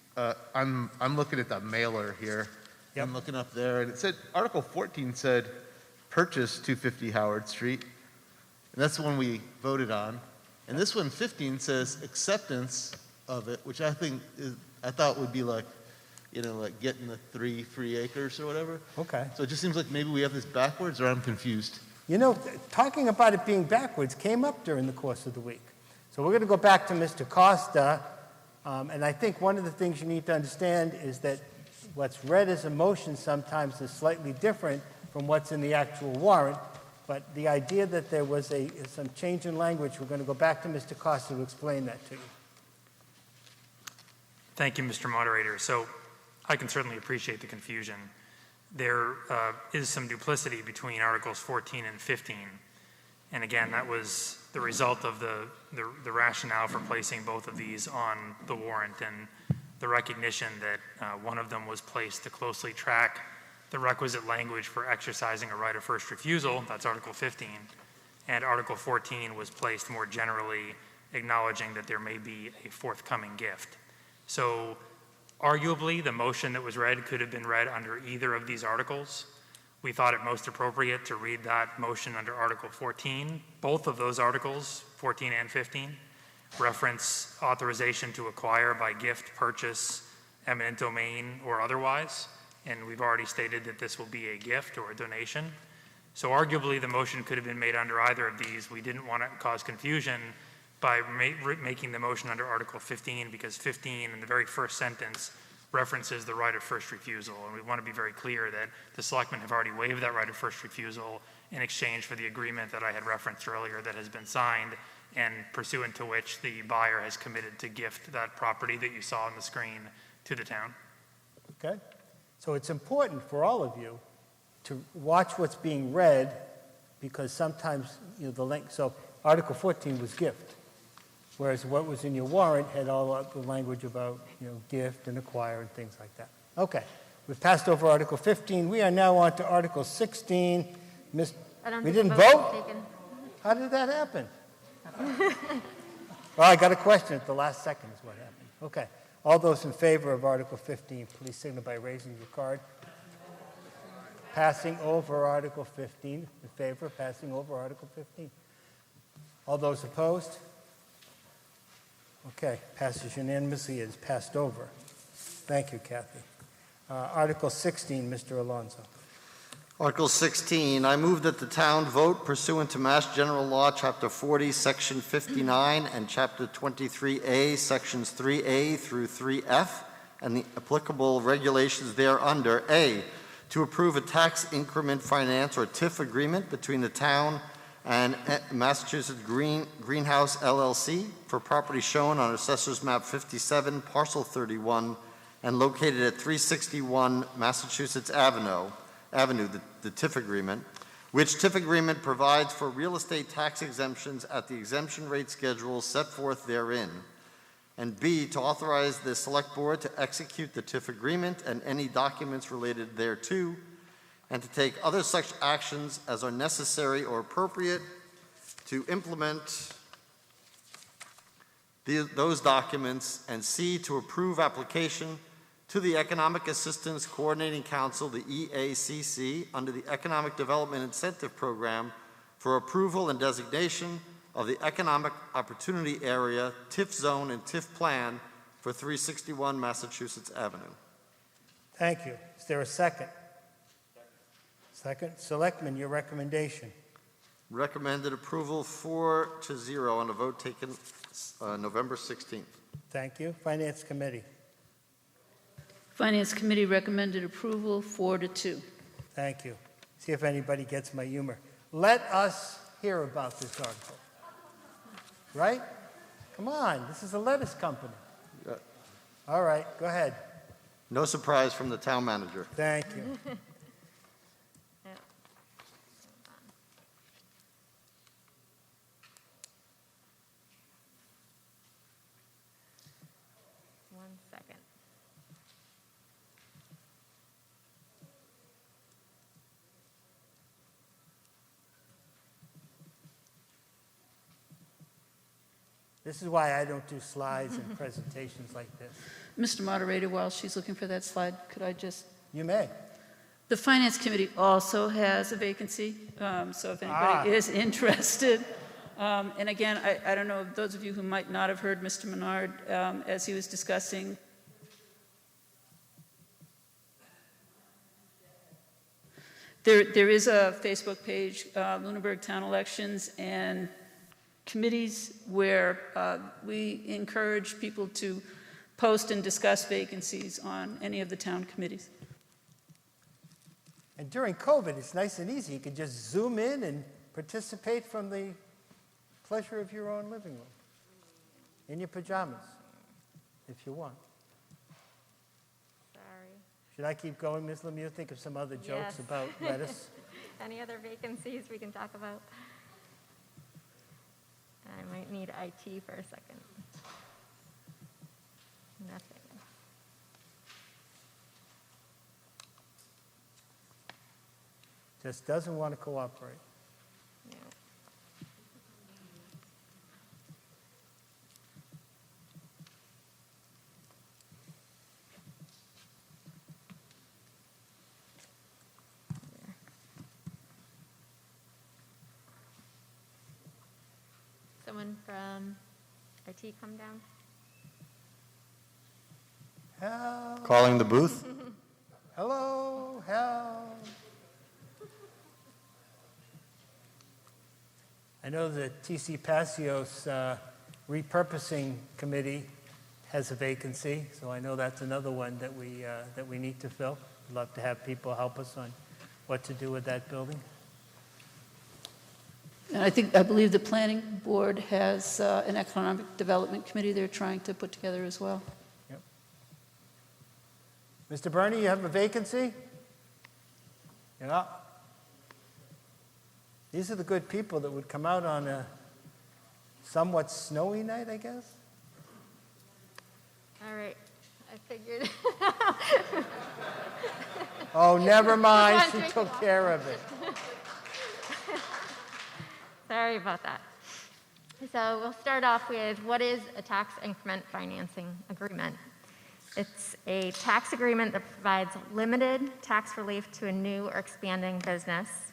I'm looking at the mailer here. Yep. I'm looking up there, and it said, Article 14 said, purchase 250 Howard Street. And that's the one we voted on. And this one, 15, says acceptance of it, which I thought would be like, like getting the 3 free acres or whatever. Okay. So it just seems like maybe we have this backwards, or I'm confused. You know, talking about it being backwards came up during the course of the week. So we're going to go back to Mr. Costa. And I think one of the things you need to understand is that what's read as a motion sometimes is slightly different from what's in the actual warrant. But the idea that there was some change in language, we're going to go back to Mr. Costa to explain that to you. Thank you, Mr. Moderator. So I can certainly appreciate the confusion. There is some duplicity between Articles 14 and 15. And again, that was the result of the rationale for placing both of these on the warrant and the recognition that one of them was placed to closely track the requisite language for exercising a right of first refusal, that's Article 15, and Article 14 was placed more generally acknowledging that there may be a forthcoming gift. So arguably, the motion that was read could have been read under either of these articles. We thought it most appropriate to read that motion under Article 14. Both of those articles, 14 and 15, reference authorization to acquire by gift, purchase, eminent domain, or otherwise. And we've already stated that this will be a gift or a donation. So arguably, the motion could have been made under either of these. We didn't want to cause confusion by making the motion under Article 15, because 15 in the very first sentence references the right of first refusal. And we want to be very clear that the selectmen have already waived that right of first refusal in exchange for the agreement that I had referenced earlier that has been signed, and pursuant to which the buyer has committed to gift that property that you saw on the screen to the town. Okay? So it's important for all of you to watch what's being read, because sometimes the link. So Article 14 was gift, whereas what was in your warrant had all the language about gift and acquire and things like that. Okay, we've passed over Article 15. We are now on to Article 16. We didn't vote? How did that happen? Well, I got a question at the last second is what happened. Okay. All those in favor of Article 15, please signal by raising your card. Passing over Article 15. In favor of passing over Article 15. All those opposed? Okay, passes unanimously. It is passed over. Thank you, Kathy. Article 16, Mr. Alonso. Article 16, I move that the town vote pursuant to Mass General Law, Chapter 40, Section 59, and Chapter 23A, Sections 3A through 3F, and the applicable regulations thereunder. A, to approve a tax increment finance or TIF agreement between the town and Massachusetts Greenhouse LLC for property shown on Assessor's Map 57, Parcel 31, and located at 361 Massachusetts Avenue, the TIF agreement, which TIF agreement provides for real estate tax exemptions at the exemption rate schedule set forth therein. And B, to authorize the Select Board to execute the TIF agreement and any documents related thereto, and to take other such actions as are necessary or appropriate to implement those documents. And C, to approve application to the Economic Assistance Coordinating Council, the EACC, under the Economic Development Incentive Program for approval and designation of the Economic Opportunity Area, TIF Zone, and TIF Plan for 361 Massachusetts Avenue. Thank you. Is there a second? Second. Selectman, your recommendation. Recommended approval 4-0 on a vote taken November 16th. Thank you. Finance Committee. Finance Committee recommended approval 4-2. Thank you. See if anybody gets my humor. Let us hear about this article. Right? Come on, this is a lettuce company. All right, go ahead. No surprise from the town manager. Thank you. One second. This is why I don't do slides and presentations like this. Mr. Moderator, while she's looking for that slide, could I just? You may. The Finance Committee also has a vacancy, so if anybody is interested. And again, I don't know, those of you who might not have heard Mr. Menard as he was discussing There is a Facebook page, Lunenburg Town Elections, and committees where we encourage people to post and discuss vacancies on any of the town committees. And during COVID, it's nice and easy. You can just zoom in and participate from the pleasure of your own living room, in your pajamas, if you want. Sorry. Should I keep going, Ms. Lemieux? Think of some other jokes Yes. about lettuce. Any other vacancies we can talk about? I might need IT for a second. Nothing. Just doesn't want to cooperate. No. Someone from IT come down? Help. Calling the booth? Hello, help. I know the TC Passios repurposing committee has a vacancy, so I know that's another one that we need to fill. I'd love to have people help us on what to do with that building. And I believe the planning board has an economic development committee they're trying to put together as well. Yep. Mr. Bernie, you have a vacancy? Yeah. These are the good people that would come out on a somewhat snowy night, I guess. All right, I figured. Oh, never mind, she took care of it. Sorry about that. So we'll start off with what is a tax increment financing agreement? It's a tax agreement that provides limited tax relief to a new or expanding business,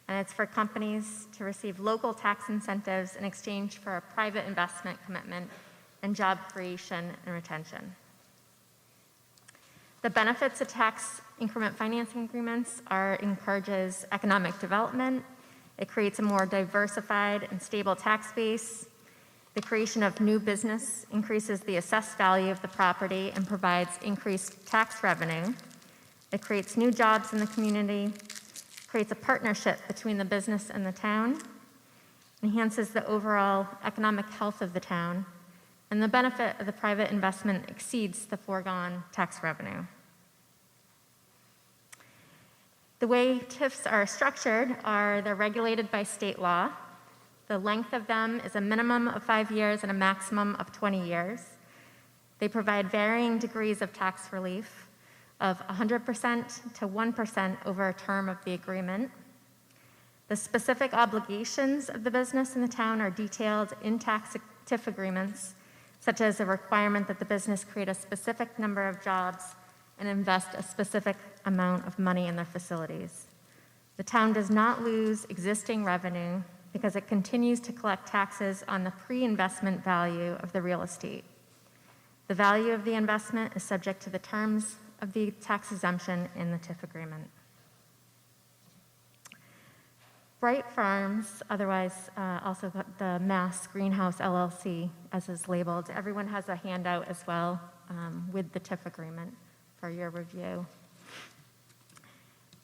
and it's for companies to receive local tax incentives in exchange for a private investment commitment and job creation and retention. The benefits of tax increment financing agreements encourages economic development. It creates a more diversified and stable tax base. The creation of new business increases the assessed value of the property and provides increased tax revenue. It creates new jobs in the community, creates a partnership between the business and the town, enhances the overall economic health of the town, and the benefit of the private investment exceeds the foregone tax revenue. The way TIFs are structured they're regulated by state law. The length of them is a minimum of 5 years and a maximum of 20 years. They provide varying degrees of tax relief of 100% to 1% over a term of the agreement. The specific obligations of the business and the town are detailed in tax TIF agreements, such as a requirement that the business create a specific number of jobs and invest a specific amount of money in their facilities. The town does not lose existing revenue because it continues to collect taxes on the pre-investment value of the real estate. The value of the investment is subject to the terms of the tax exemption in the TIF agreement. Bright Farms, otherwise also the Mass Greenhouse LLC, as is labeled. Everyone has a handout as well with the TIF agreement for your review.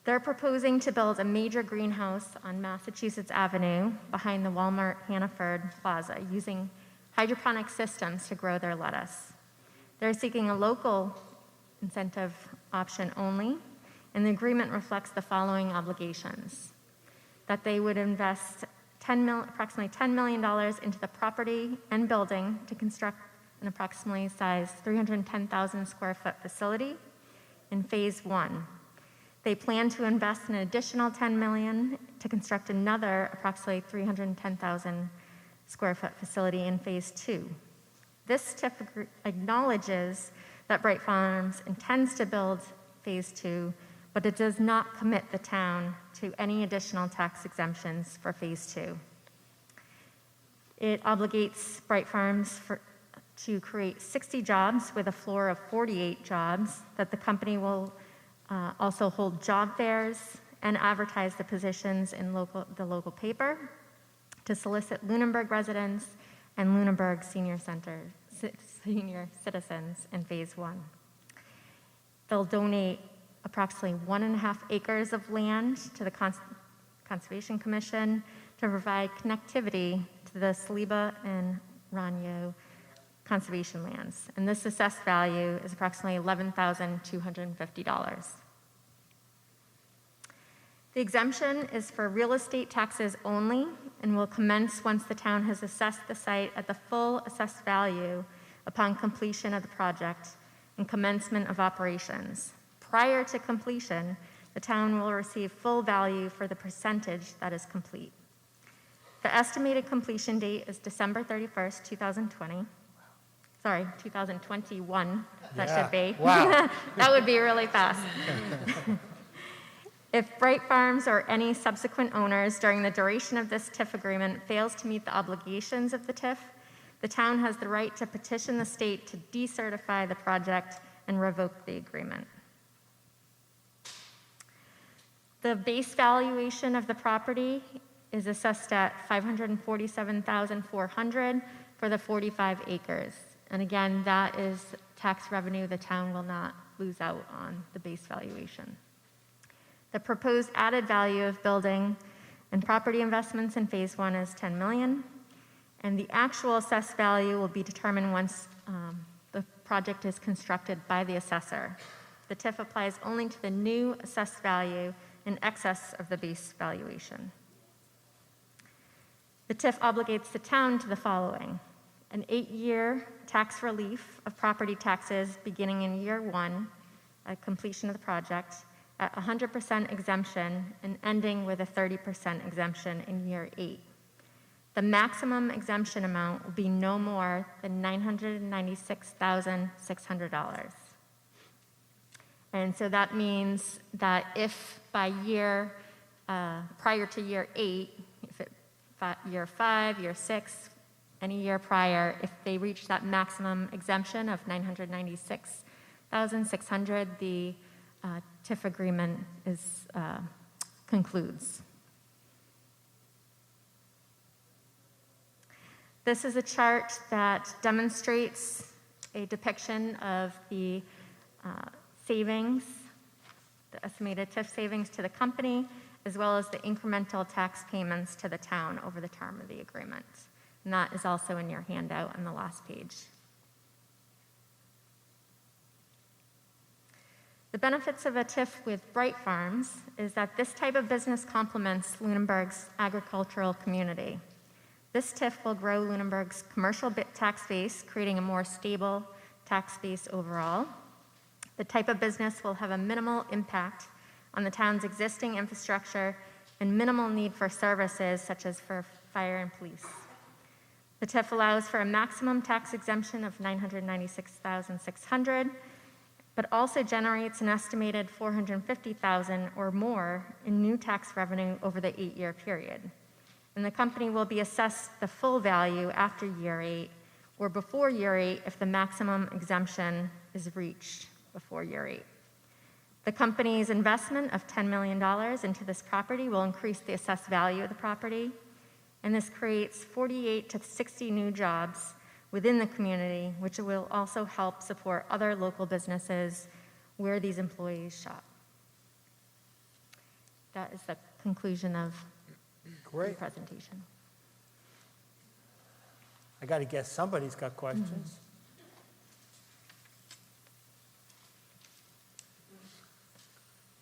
They're proposing to build a major greenhouse on Massachusetts Avenue behind the Walmart Hannaford Plaza using hydroponic systems to grow their lettuce. They're seeking a local incentive option only, and the agreement reflects the following obligations: that they would invest approximately $10 million into the property and building to construct an approximately sized 310,000 square foot facility in phase 1. They plan to invest an additional $10 million to construct another approximately 310,000 square foot facility in phase 2. This TIF acknowledges that Bright Farms intends to build phase 2, but it does not commit the town to any additional tax exemptions for phase 2. It obligates Bright Farms to create 60 jobs with a floor of 48 jobs, that the company will also hold job fairs and advertise the positions in the local paper to solicit Lunenburg residents and Lunenburg senior citizens in phase 1. They'll donate approximately 1.5 acres of land to the Conservation Commission to provide connectivity to the Saliba and Ranyo conservation lands. And this assessed value is approximately $11,250. The exemption is for real estate taxes only and will commence once the town has assessed the site at the full assessed value upon completion of the project and commencement of operations. Prior to completion, the town will receive full value for the percentage that is complete. The estimated completion date is December 31st, 2020. Sorry, 2021, that should be. Wow. That would be really fast. If Bright Farms or any subsequent owners during the duration of this TIF agreement fails to meet the obligations of the TIF, the town has the right to petition the state to decertify the project and revoke the agreement. The base valuation of the property is assessed at $547,400 for the 45 acres. And again, that is tax revenue the town will not lose out on the base valuation. The proposed added value of building and property investments in phase 1 is $10 million, and the actual assessed value will be determined once the project is constructed by the assessor. The TIF applies only to the new assessed value in excess of the base valuation. The TIF obligates the town to the following: an 8-year tax relief of property taxes beginning in year 1 at completion of the project, at 100% exemption and ending with a 30% exemption in year 8. The maximum exemption amount will be no more than $996,600. And so that means that if by year, prior to year 8, year 5, year 6, any year prior, if they reach that maximum exemption of $996,600, $26,600, the TIF agreement concludes. This is a chart that demonstrates a depiction of the savings, the estimated TIF savings to the company, as well as the incremental tax payments to the town over the term of the agreement. And that is also in your handout on the last page. The benefits of a TIF with Bright Farms is that this type of business complements Lunenburg's agricultural community. This TIF will grow Lunenburg's commercial tax base, creating a more stable tax base overall. The type of business will have a minimal impact on the town's existing infrastructure and minimal need for services such as for fire and police. The TIF allows for a maximum tax exemption of $996,600, but also generates an estimated $450,000 or more in new tax revenue over the 8-year period. And the company will be assessed the full value after year 8 or before year 8 if the maximum exemption is reached before year 8. The company's investment of $10 million into this property will increase the assessed value of the property, and this creates 48 to 60 new jobs within the community, which will also help support other local businesses where these employees shop. That is the conclusion of the presentation. I got to guess somebody's got questions.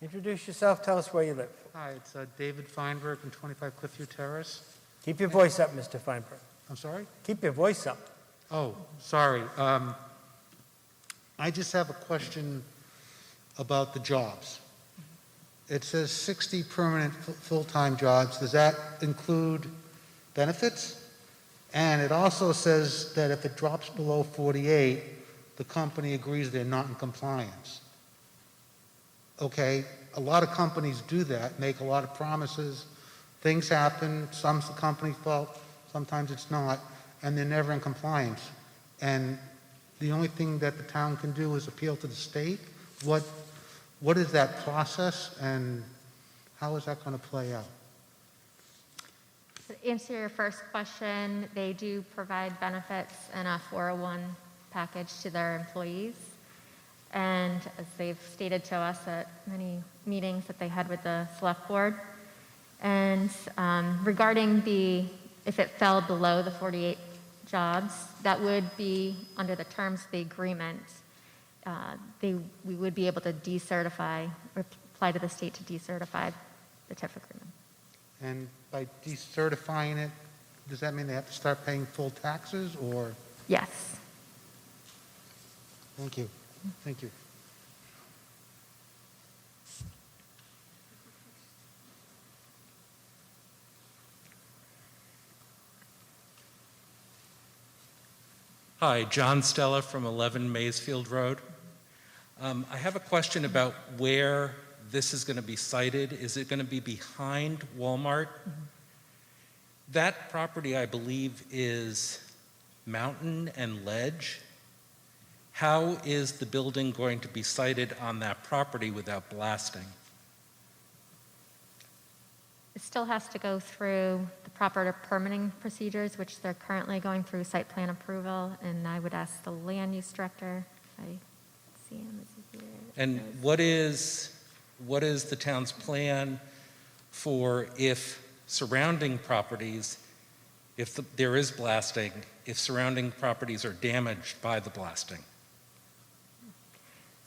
Introduce yourself, tell us where you live. Hi, it's David Feinberg from 25 Cliffview Terrace. Keep your voice up, Mr. Feinberg. I'm sorry? Keep your voice up. Oh, sorry. I just have a question about the jobs. It says 60 permanent full-time jobs. Does that include benefits? And it also says that if it drops below 48, the company agrees they're not in compliance. Okay, a lot of companies do that, make a lot of promises. Things happen, some's the company's fault, sometimes it's not, and they're never in compliance. And the only thing that the town can do is appeal to the state. What is that process, and how is that going to play out? To answer your first question, they do provide benefits and a 401 package to their employees. And as they've stated to us at many meetings that they had with the select board. And regarding if it fell below the 48 jobs, that would be under the terms of the agreement. We would be able to decertify, or apply to the state to decertify the TIF agreement. And by decertifying it, does that mean they have to start paying full taxes, or? Yes. Thank you. Thank you. Hi, John Stella from 11 Maysfield Road. I have a question about where this is going to be sited. Is it going to be behind Walmart? That property, I believe, is mountain and ledge. How is the building going to be sited on that property without blasting? It still has to go through the proper permitting procedures, which they're currently going through site plan approval, and I would ask the land use director. I see him as here. And what is the town's plan for if surrounding properties, there is blasting, if surrounding properties are damaged by the blasting?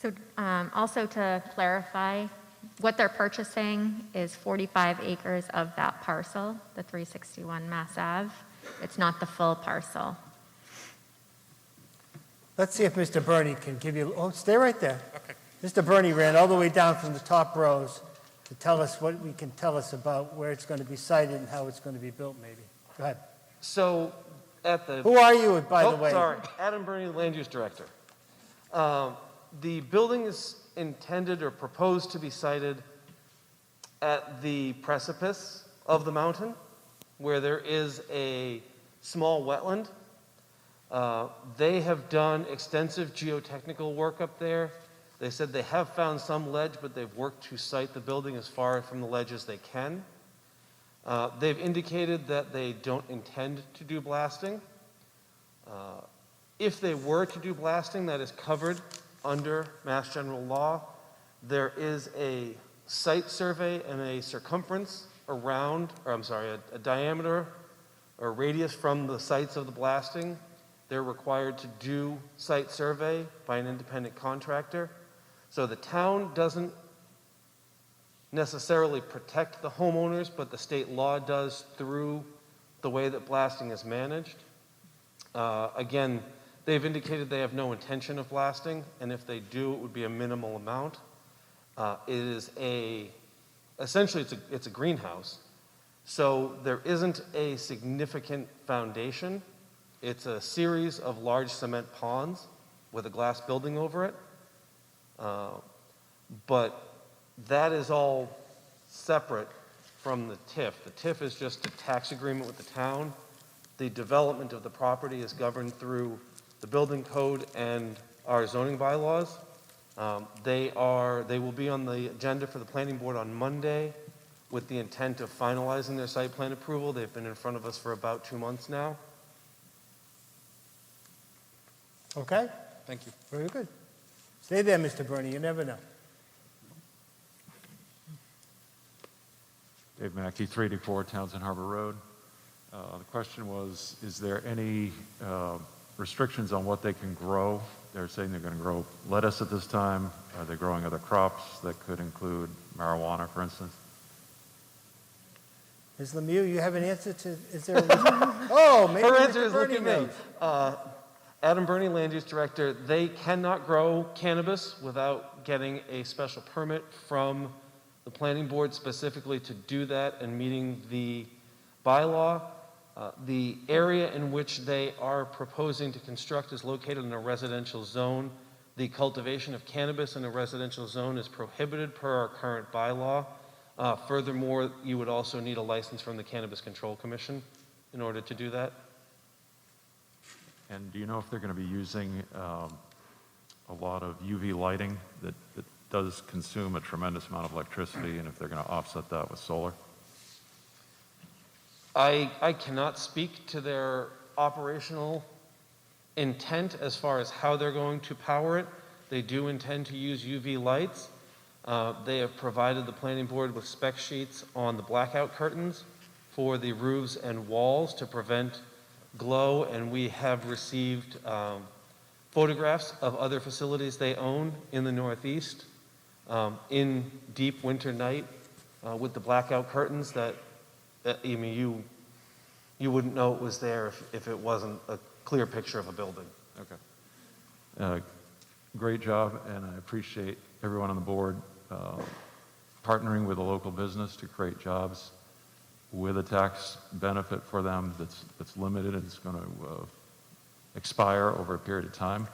So also to clarify, what they're purchasing is 45 acres of that parcel, the 361 Mass Ave. It's not the full parcel. Let's see if Mr. Burney can give you, stay right there. Okay. Mr. Burney ran all the way down from the top rows to tell us what we can tell us about where it's going to be sited and how it's going to be built, maybe. Go ahead. So at the... Who are you, by the way? Sorry, Adam Burney, Land Use Director. The building is intended or proposed to be sited at the precipice of the mountain, where there is a small wetland. They have done extensive geotechnical work up there They said they have found some ledge, but they've worked to site the building as far from the ledge as they can. They've indicated that they don't intend to do blasting. If they were to do blasting, that is covered under Mass General Law. There is a site survey and a circumference around, or I'm sorry, a diameter or radius from the sites of the blasting. They're required to do site survey by an independent contractor. So the town doesn't necessarily protect the homeowners, but the state law does through the way that blasting is managed. Again, they've indicated they have no intention of blasting, and if they do, it would be a minimal amount. Essentially it's a greenhouse. So there isn't a significant foundation. It's a series of large cement ponds with a glass building over it. But that is all separate from the TIF. The TIF is just a tax agreement with the town. The development of the property is governed through the building code and our zoning bylaws. They will be on the agenda for the planning board on Monday with the intent of finalizing their site plan approval. They've been in front of us for about 2 months now. Okay? Thank you. Very good. Stay there, Mr. Bernie, you never know. Dave Mackey, 384 Townsend Harbor Road. The question was, is there any restrictions on what they can grow? They're saying they're going to grow lettuce at this time. Are they growing other crops that could include marijuana, for instance? Ms. Lemieux, you have an answer to, is there a, oh, maybe Her Mr. answer is Bernie look at me. knows. Adam Burney, Land Use Director, they cannot grow cannabis without getting a special permit from the planning board specifically to do that and meeting the bylaw. The area in which they are proposing to construct is located in a residential zone. The cultivation of cannabis in a residential zone is prohibited per our current bylaw. Furthermore, you would also need a license from the Cannabis Control Commission in order to do that. And do you know if they're going to be using a lot of UV lighting that does consume a tremendous amount of electricity, and if they're going to offset that with solar? I cannot speak to their operational intent as far as how they're going to power it. They do intend to use UV lights. They have provided the planning board with spec sheets on the blackout curtains for the roofs and walls to prevent glow, and we have received photographs of other facilities they own in the Northeast in deep winter night with the blackout curtains that I mean, you wouldn't know it was there if it wasn't a clear picture of a building. Okay. Great job, and I appreciate everyone on the board partnering with a local business to create jobs with a tax benefit for them that's limited and it's going to expire over a period of time.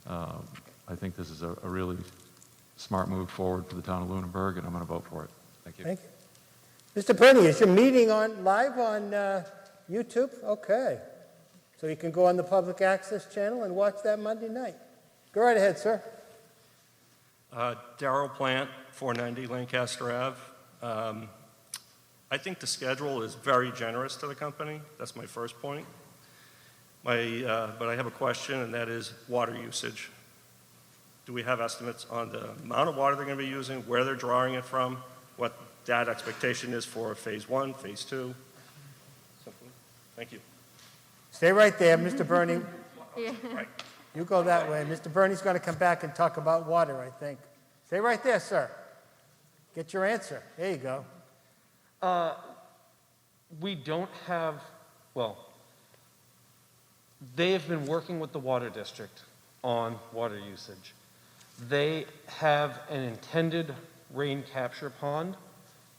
I think this is a really smart move forward for the town of Lunenburg, and I'm going to vote for it. Thank you. Thank you. Mr. Bernie, is your meeting live on YouTube? Okay. So you can go on the public access channel and watch that Monday night. Go right ahead, sir. Darrell Plant, 490 Lancaster Ave. I think the schedule is very generous to the company. That's my first point. But I have a question, and that is water usage. Do we have estimates on the amount of water they're going to be using, where they're drawing it from, what that expectation is for phase 1, phase 2? Simple. Thank you. Stay right there, Mr. Bernie. Yeah. Right. You go that way. Mr. Bernie's going to come back and talk about water, I think. Stay right there, sir. Get your answer. There you go. We don't have, well, they have been working with the water district on water usage. They have an intended rain capture pond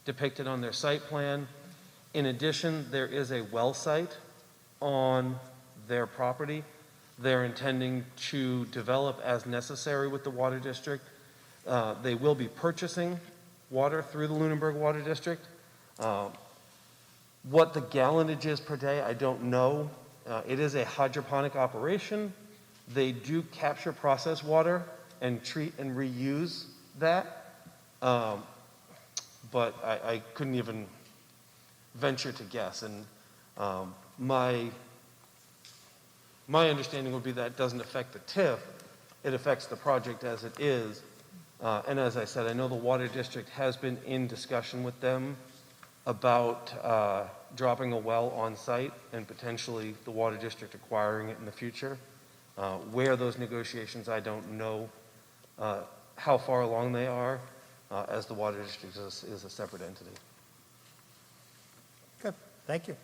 depicted on their site plan. In addition, there is a well site on their property. They're intending to develop as necessary with the water district. They will be purchasing water through the Lunenburg Water District. What the gallonage is per day, I don't know. It is a hydroponic operation. They do capture process water and treat and reuse that. But I couldn't even venture to guess. And my understanding would be that it doesn't affect the TIF, it affects the project as it is. And as I said, I know the Water District has been in discussion with them about dropping a well on site and potentially the Water District acquiring it in the future. Where those negotiations, I don't know how far along they are, as the Water District is a separate entity. Good, thank you.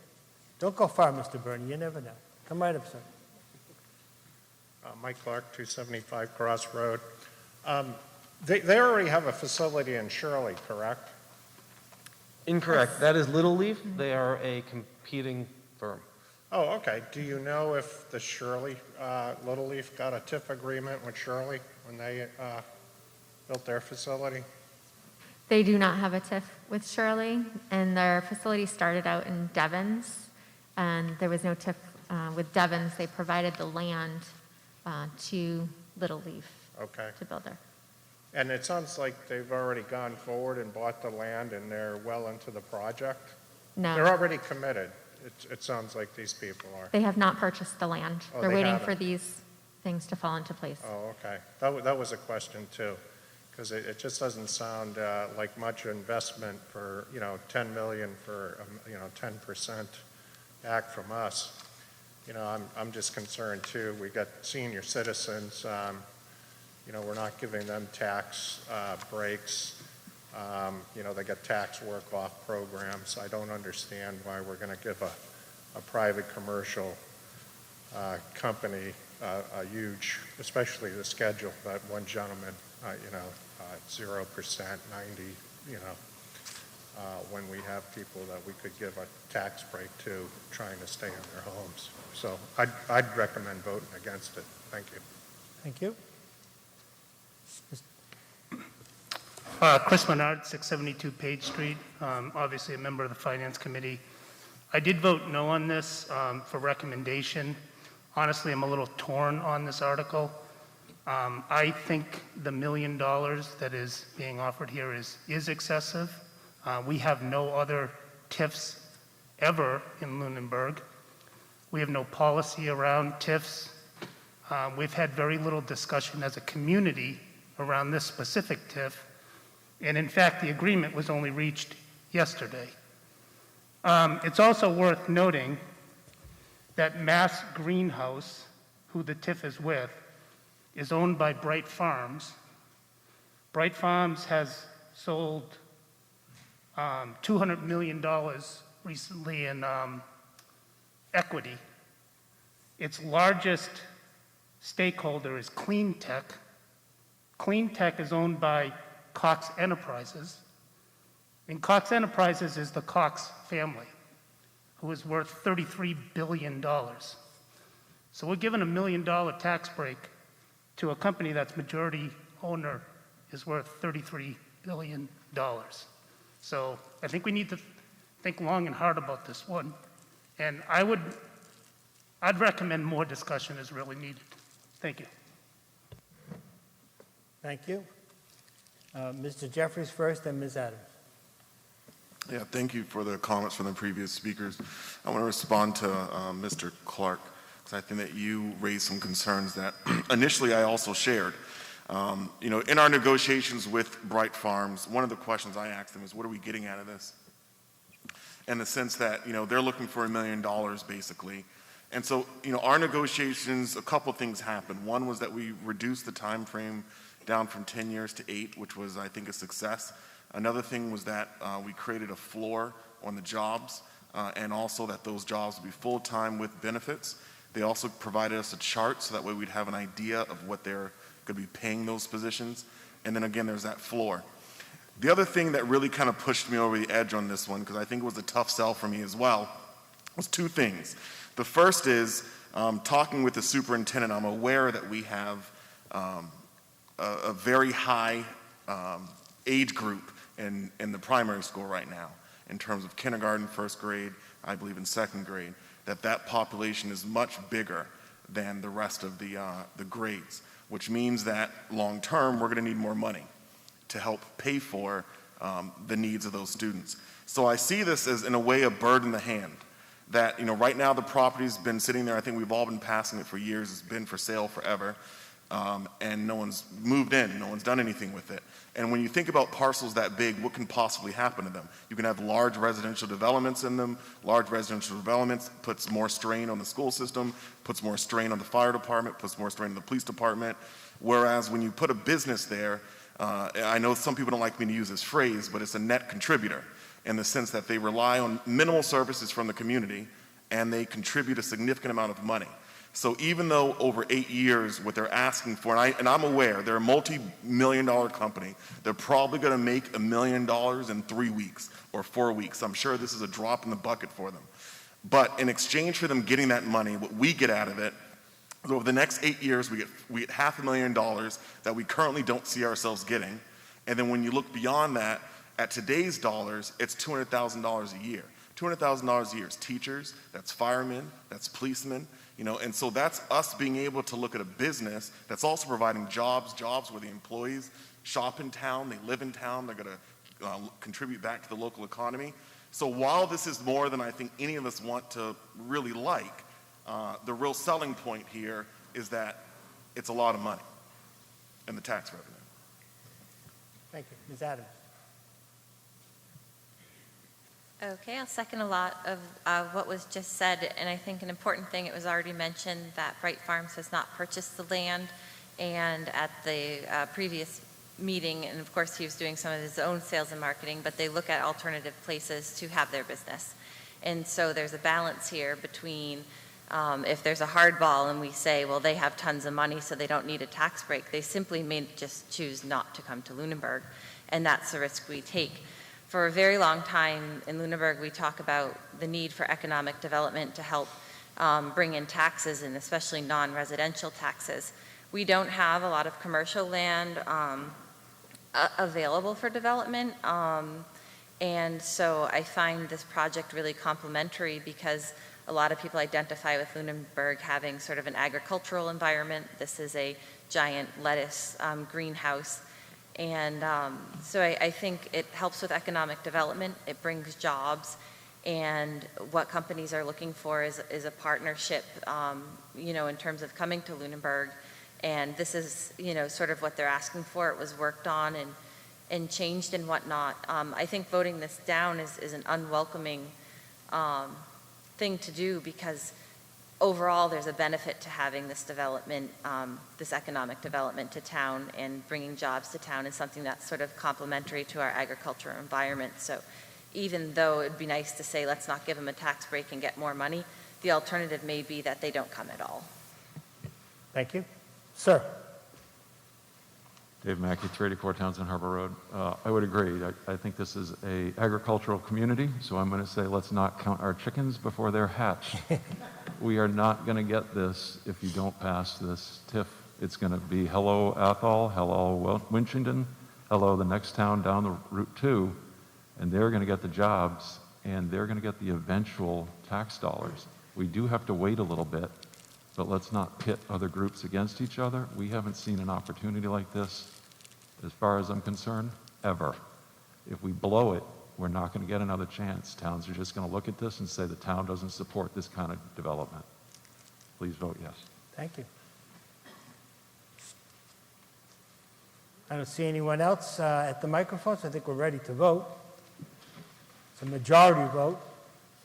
Don't go far, Mr. Burney, you never know. Come right up, sir. Mike Clark, 275 Cross Road. They already have a facility in Shirley, correct? Incorrect. That is Little Leaf. They are a competing firm. Oh, okay. Do you know if the Shirley, Little Leaf got a TIF agreement with Shirley when they built their facility? They do not have a TIF with Shirley, and their facility started out in Devens, and there was no TIF with Devens. They provided the land to Little Leaf to build there. And it sounds like they've already gone forward and bought the land and they're well into the project? No. They're already committed, it sounds like these people are. They have not purchased the land. Oh, They're they waiting haven't. for these things to fall into place. Oh, okay. That was a question too, because it just doesn't sound like much investment for, 10 million for, 10% back from us. I'm just concerned too. We got senior citizens, we're not giving them tax breaks. They got tax work-off programs. I don't understand why we're going to give a private commercial company a huge, especially the schedule, that one gentleman, 0%, 90, when we have people that we could give a tax break to trying to stay in their homes. So I'd recommend voting against it. Thank you. Thank you. Chris Menard, 672 Page Street, obviously a member of the Finance Committee. I did vote no on this for recommendation. Honestly, I'm a little torn on this article. I think the $1 million that is being offered here is excessive. We have no other TIFs ever in Lunenburg. We have no policy around TIFs. We've had very little discussion as a community around this specific TIF. And in fact, the agreement was only reached yesterday. It's also worth noting that Mass Greenhouse, who the TIF is with, is owned by Bright Farms. Bright Farms has sold $200 million recently in equity. Its largest stakeholder is Clean Tech. Clean Tech is owned by Cox Enterprises. And Cox Enterprises is the Cox family, who is worth $33 billion. So we're giving $1 million tax break to a company that's majority owner is worth $33 billion. So I think we need to think long and hard about this one. And I'd recommend more discussion is really needed. Thank you. Thank you. Mr. Jeffries first, and Ms. Adams. Yeah, thank you for the comments from the previous speakers. I want to respond to Mr. Clark, because I think that you raised some concerns that initially I also shared. In our negotiations with Bright Farms, one of the questions I asked them is, what are we getting out of this? In the sense that, they're looking for $1 million basically. And so, our negotiations, a couple things happened. One was that we reduced the time frame down from 10 years to 8, which was, I think, a success. Another thing was that we created a floor on the jobs, and also that those jobs would be full-time with benefits. They also provided us a chart so that way we'd have an idea of what they're going to be paying those positions. And then again, there's that floor. The other thing that really kind of pushed me over the edge on this one, because I think it was a tough sell for me as well, was two things. The first is, talking with the superintendent, I'm aware that we have a very high age group in the primary school right now, in terms of kindergarten, first grade, I believe in second grade, that population is much bigger than the rest of the grades. which means that long-term, we're going to need more money to help pay for the needs of those students. So I see this as, in a way, a bird in the hand. That, right now the property's been sitting there. I think we've all been passing it for years. It's been for sale forever. And no one's moved in. No one's done anything with it. And when you think about parcels that big, what can possibly happen to them? You can have large residential developments in them. Large residential developments puts more strain on the school system, puts more strain on the fire department, puts more strain on the police department. Whereas when you put a business there, I know some people don't like me to use this phrase, but it's a net contributor in the sense that they rely on minimal services from the community and they contribute a significant amount of money. So even though over 8 years what they're asking for, and I'm aware they're a multi-million-dollar company, they're probably going to make $1 million in 3 weeks or 4 weeks. I'm sure this is a drop in the bucket for them. But in exchange for them getting that money, what we get out of it, over the next 8 years, we get $500,000 that we currently don't see ourselves getting. And then when you look beyond that, at today's dollars, it's $200,000 a year. $200,000 a year is teachers, that's firemen, that's policemen, and so that's us being able to look at a business that's also providing jobs where the employees shop in town, they live in town, they're going to contribute back to the local economy. So while this is more than I think any of us want to really like, the real selling point here is that it's a lot of money in the tax revenue. Thank you. Ms. Adams. Okay, I'll second a lot of what was just said, and I think an important thing, it was already mentioned that Bright Farms has not purchased the land, and at the previous meeting, and of course he was doing some of his own sales and marketing, but they look at alternative places to have their business. And so there's a balance here between if there's a hardball and we say, well, they have tons of money so they don't need a tax break, they simply may just choose not to come to Lunenburg, and that's the risk we take. For a very long time in Lunenburg, we talk about the need for economic development to help bring in taxes, and especially non-residential taxes. We don't have a lot of commercial land available for development, and so I find this project really complementary because a lot of people identify with Lunenburg having sort of an agricultural environment. This is a giant lettuce greenhouse. And so I think it helps with economic development, it brings jobs, and what companies are looking for is a partnership, in terms of coming to Lunenburg. And this is, sort of what they're asking for. It was worked on and changed and whatnot. I think voting this down is an unwelcoming thing to do because overall, there's a benefit to having this development, this economic development to town and bringing jobs to town is something that's sort of complementary to our agricultural environment. So even though it'd be nice to say, let's not give them a tax break and get more money, the alternative may be that they don't come at all. Thank you. Sir. Dave Mackey, 384 Townsend Harbor Road. I would agree. I think this is a agricultural community, so I'm going to say let's not count our chickens before they're hatched. We are not going to get this if you don't pass this TIF. It's going to be hello Athol, hello Winchington, hello the next town down the Route 2, and they're going to get the jobs, and they're going to get the eventual tax dollars. We do have to wait a little bit, but let's not pit other groups against each other. We haven't seen an opportunity like this, as far as I'm concerned, ever. If we blow it, we're not going to get another chance. Towns are just going to look at this and say the town doesn't support this kind of development. Please vote yes. Thank you. I don't see anyone else at the microphones. I think we're ready to vote. It's a majority vote.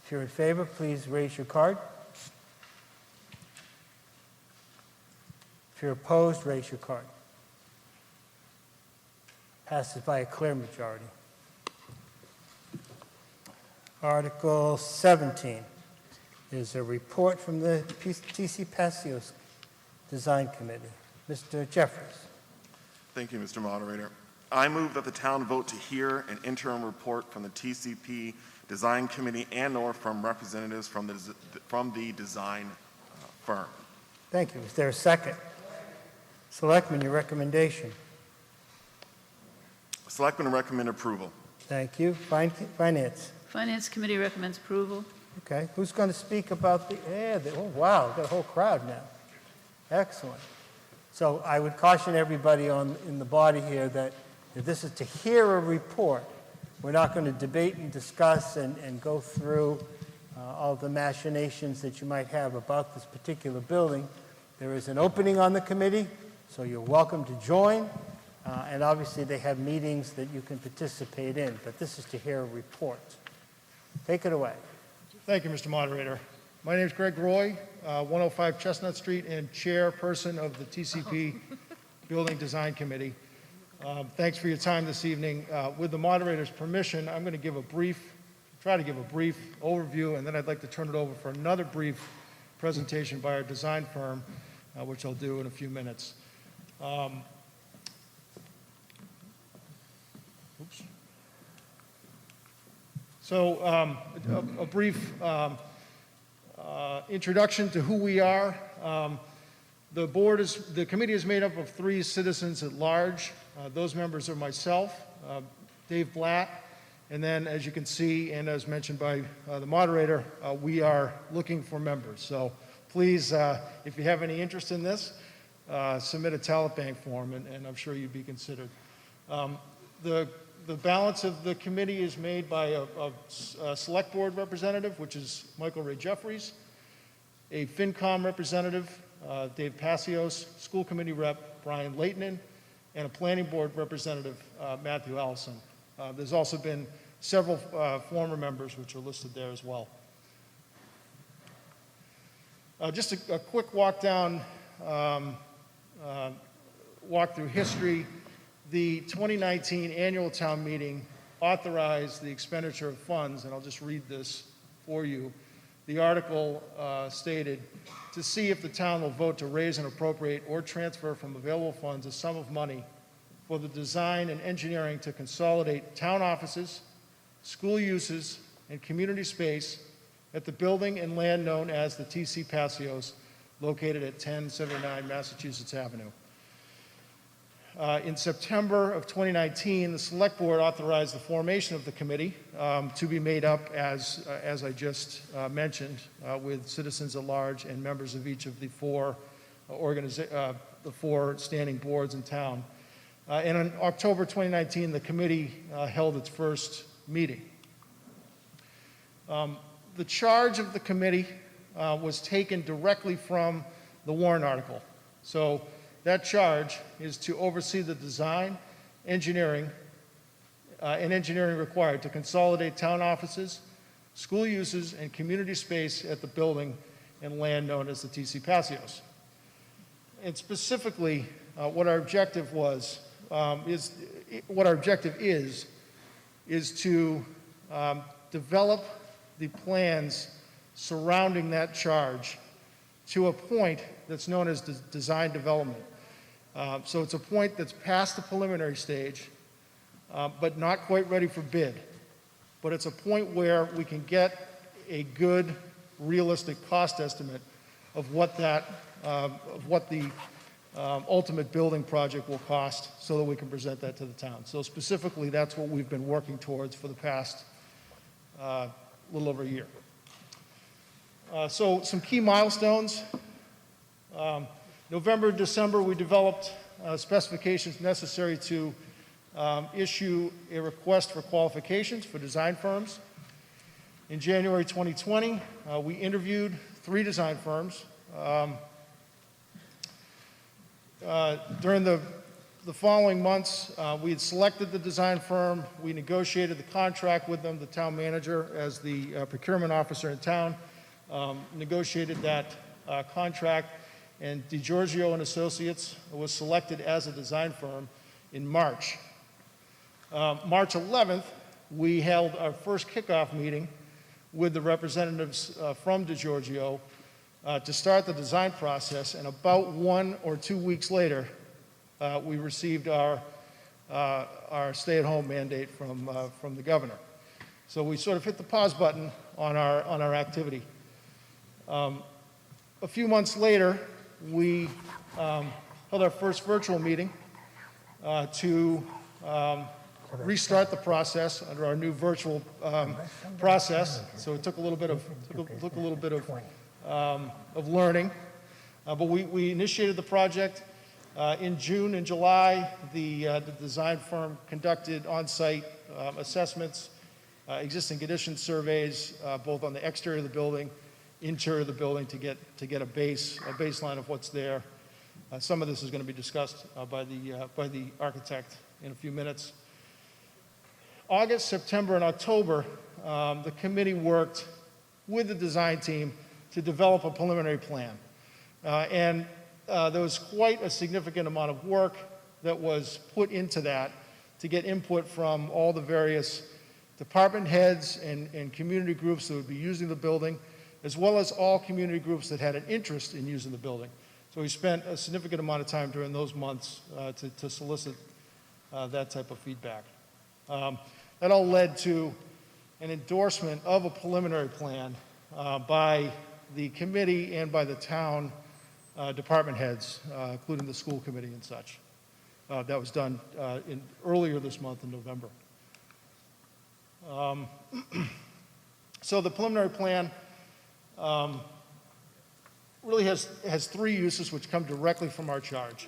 If you're in favor, please raise your card. If you're opposed, raise your card. Passes by a clear majority. Article 17 is a report from the T.C. Passios Design Committee. Mr. Jeffries. Thank you, Mr. Moderator. I move that the town vote to hear an interim report from the TCP Design Committee and/or from representatives from the design firm. Thank you. Is there a second? Selectman, your recommendation. Selectmen recommend approval. Thank you. Finance. Finance Committee recommends approval. Okay. Who's going to speak about oh, wow, we've got a whole crowd now. Excellent. So I would caution everybody in the body here that if this is to hear a report. We're not going to debate and discuss and go through all the machinations that you might have about this particular building. There is an opening on the committee, so you're welcome to join. And obviously, they have meetings that you can participate in, but this is to hear a report. Take it away. Thank you, Mr. Moderator. My name is Greg Roy, 105 Chestnut Street, and chairperson of the TCP Building Design Committee. Thanks for your time this evening. With the moderator's permission, I'm going to try to give a brief overview, and then I'd like to turn it over for another brief presentation by our design firm, which I'll do in a few minutes. So a brief introduction to who we are. The committee is made up of 3 citizens at large. Those members are myself, Dave Blatt, and then as you can see, and as mentioned by the moderator, we are looking for members. So please, if you have any interest in this, submit a talent bank form, and I'm sure you'd be considered. The balance of the committee is made by a select board representative, which is Michael Ray Jeffries, a FinCom representative, Dave Passios, school committee rep, Brian Leighton, and a planning board representative, Matthew Allison. There's also been several former members which are listed there as well. Just a quick walk through history. The 2019 annual town meeting authorized the expenditure of funds, and I'll just read this for you. The article stated, to see if the town will vote to raise and appropriate or transfer from available funds a sum of money for the design and engineering to consolidate town offices, school uses, and community space at the building and land known as the TC Passios, located at 1079 Massachusetts Avenue. In September of 2019, the Select Board authorized the formation of the committee to be made up, as I just mentioned, with citizens at large and members of each of the 4 standing boards in town. And in October 2019, the committee held its first meeting. The charge of the committee was taken directly from the warrant article. So that charge is to oversee the design, engineering, and engineering required to consolidate town offices, school uses, and community space at the building and land known as the TC Passios. And specifically, what our objective is to develop the plans surrounding that charge to a point that's known as design development. So it's a point that's past the preliminary stage, but not quite ready for bid. But it's a point where we can get a good, realistic cost estimate of what the ultimate building project will cost, so that we can present that to the town. So specifically, that's what we've been working towards for the past little over a year. So some key milestones. November, December, we developed specifications necessary to issue a request for qualifications for design firms. In January 2020, we interviewed 3 design firms. During the following months, we had selected the design firm. We negotiated the contract with them. The town manager, as the procurement officer in town, negotiated that contract, and DiGiorgio and Associates was selected as a design firm in March. March 11th, we held our first kickoff meeting with the representatives from DiGiorgio to start the design process, and about 1 or 2 weeks later, we received our stay-at-home mandate from the governor. So we sort of hit the pause button on our activity. A few months later, we held our first virtual meeting to restart the process under our new virtual process. So it took a little bit of learning, but we initiated the project In June and July, the design firm conducted on-site assessments, existing condition surveys, both on the exterior of the building, interior of the building, to get a baseline of what's there. Some of this is going to be discussed by the architect in a few minutes. August, September, and October, the committee worked with the design team to develop a preliminary plan. There was quite a significant amount of work that was put into that to get input from all the various department heads and community groups that would be using the building, as well as all community groups that had an interest in using the building. So we spent a significant amount of time during those months to solicit that type of feedback. That all led to an endorsement of a preliminary plan by the committee and by the town department heads, including the school committee and such. That was done earlier this month in November. So the preliminary plan really has three uses which come directly from our charge.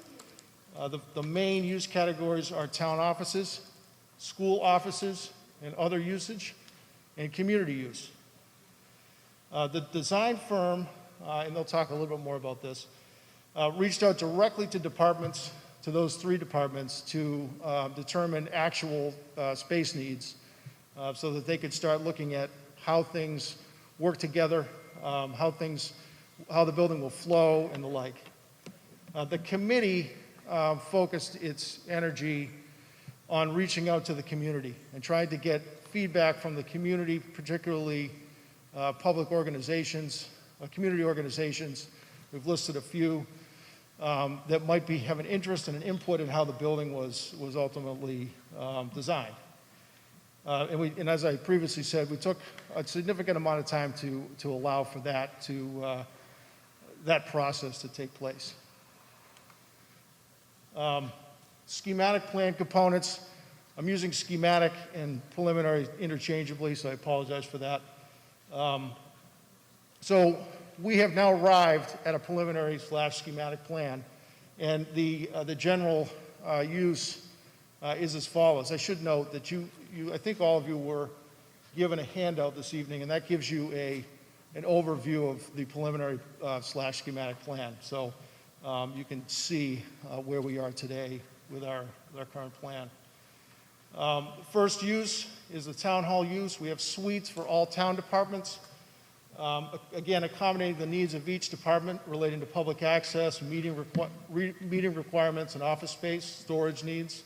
The main use categories are town offices, school offices, and other usage, and community use. The design firm, and they'll talk a little bit more about this, reached out directly to departments, to those three departments, to determine actual space needs so that they could start looking at how things work together, how the building will flow, and the like. The committee focused its energy on reaching out to the community and trying to get feedback from the community, particularly public organizations, community organizations. We've listed a few that might have an interest and an input in how the building was ultimately designed. And as I previously said, we took a significant amount of time to allow for that process to take place. Schematic plan components. I'm using schematic and preliminary interchangeably, so I apologize for that. So we have now arrived at a preliminary / schematic plan, and the general use is as follows. I should note that I think all of you were given a handout this evening, and that gives you an overview of the preliminary / schematic plan. So you can see where we are today with our current plan. First use is the town hall use. We have suites for all town departments. Again, accommodating the needs of each department relating to public access, meeting requirements, and office space, storage needs.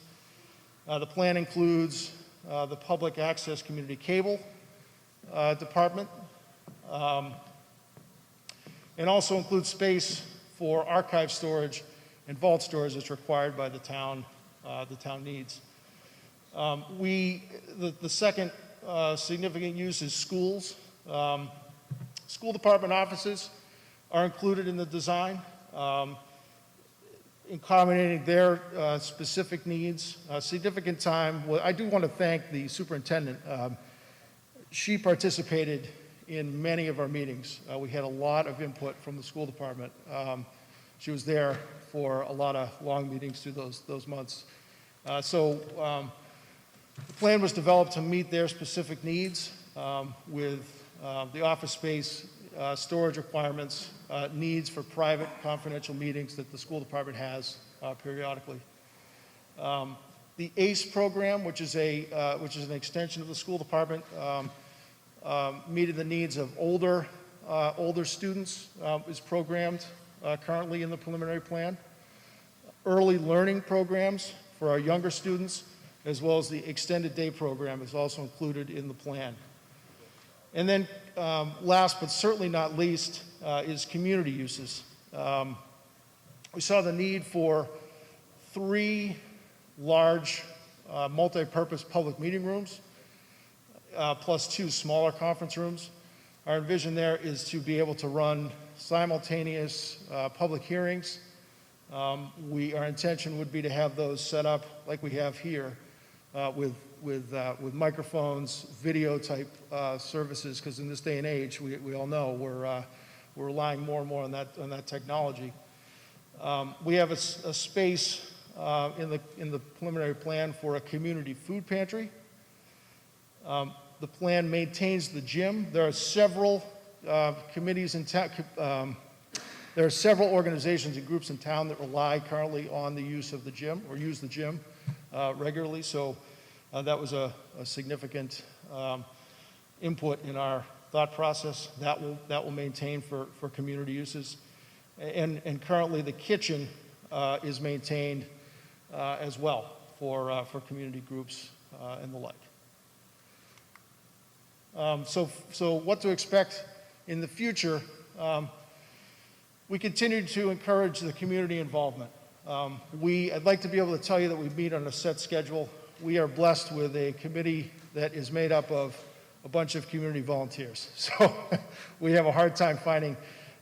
The plan includes the public access community cable department, and also includes space for archive storage and vault storage that's required by the town needs. The second significant use is schools. School department offices are included in the design, accommodating their specific needs. Significant time. Well, I do want to thank the superintendent. She participated in many of our meetings. We had a lot of input from the school department. She was there for a lot of long meetings through those months. So the plan was developed to meet their specific needs with the office space, storage requirements, needs for private confidential meetings that the school department has periodically. The ACE program, which is an extension of the school department, meeting the needs of older students, is programmed currently in the preliminary plan. Early learning programs for our younger students, as well as the extended day program, is also included in the plan. And then last but certainly not least is community uses. We saw the need for 3 large multi-purpose public meeting rooms, plus 2 smaller conference rooms. Our vision there is to be able to run simultaneous public hearings. Our intention would be to have those set up like we have here with microphones, video type services, because in this day and age, we all know we're relying more and more on that technology. We have a space in the preliminary plan for a community food pantry. The plan maintains the gym. There are several committees in town, there are several organizations and groups in town that rely currently on the use of the gym or use the gym regularly. So that was a significant input in our thought process. That will maintain for community uses. And currently the kitchen is maintained as well for community groups and the like. So what to expect in the future? We continue to encourage the community involvement. I'd like to be able to tell you that we meet on a set schedule. We are blessed with a committee that is made up of a bunch of community volunteers. So we have a hard time finding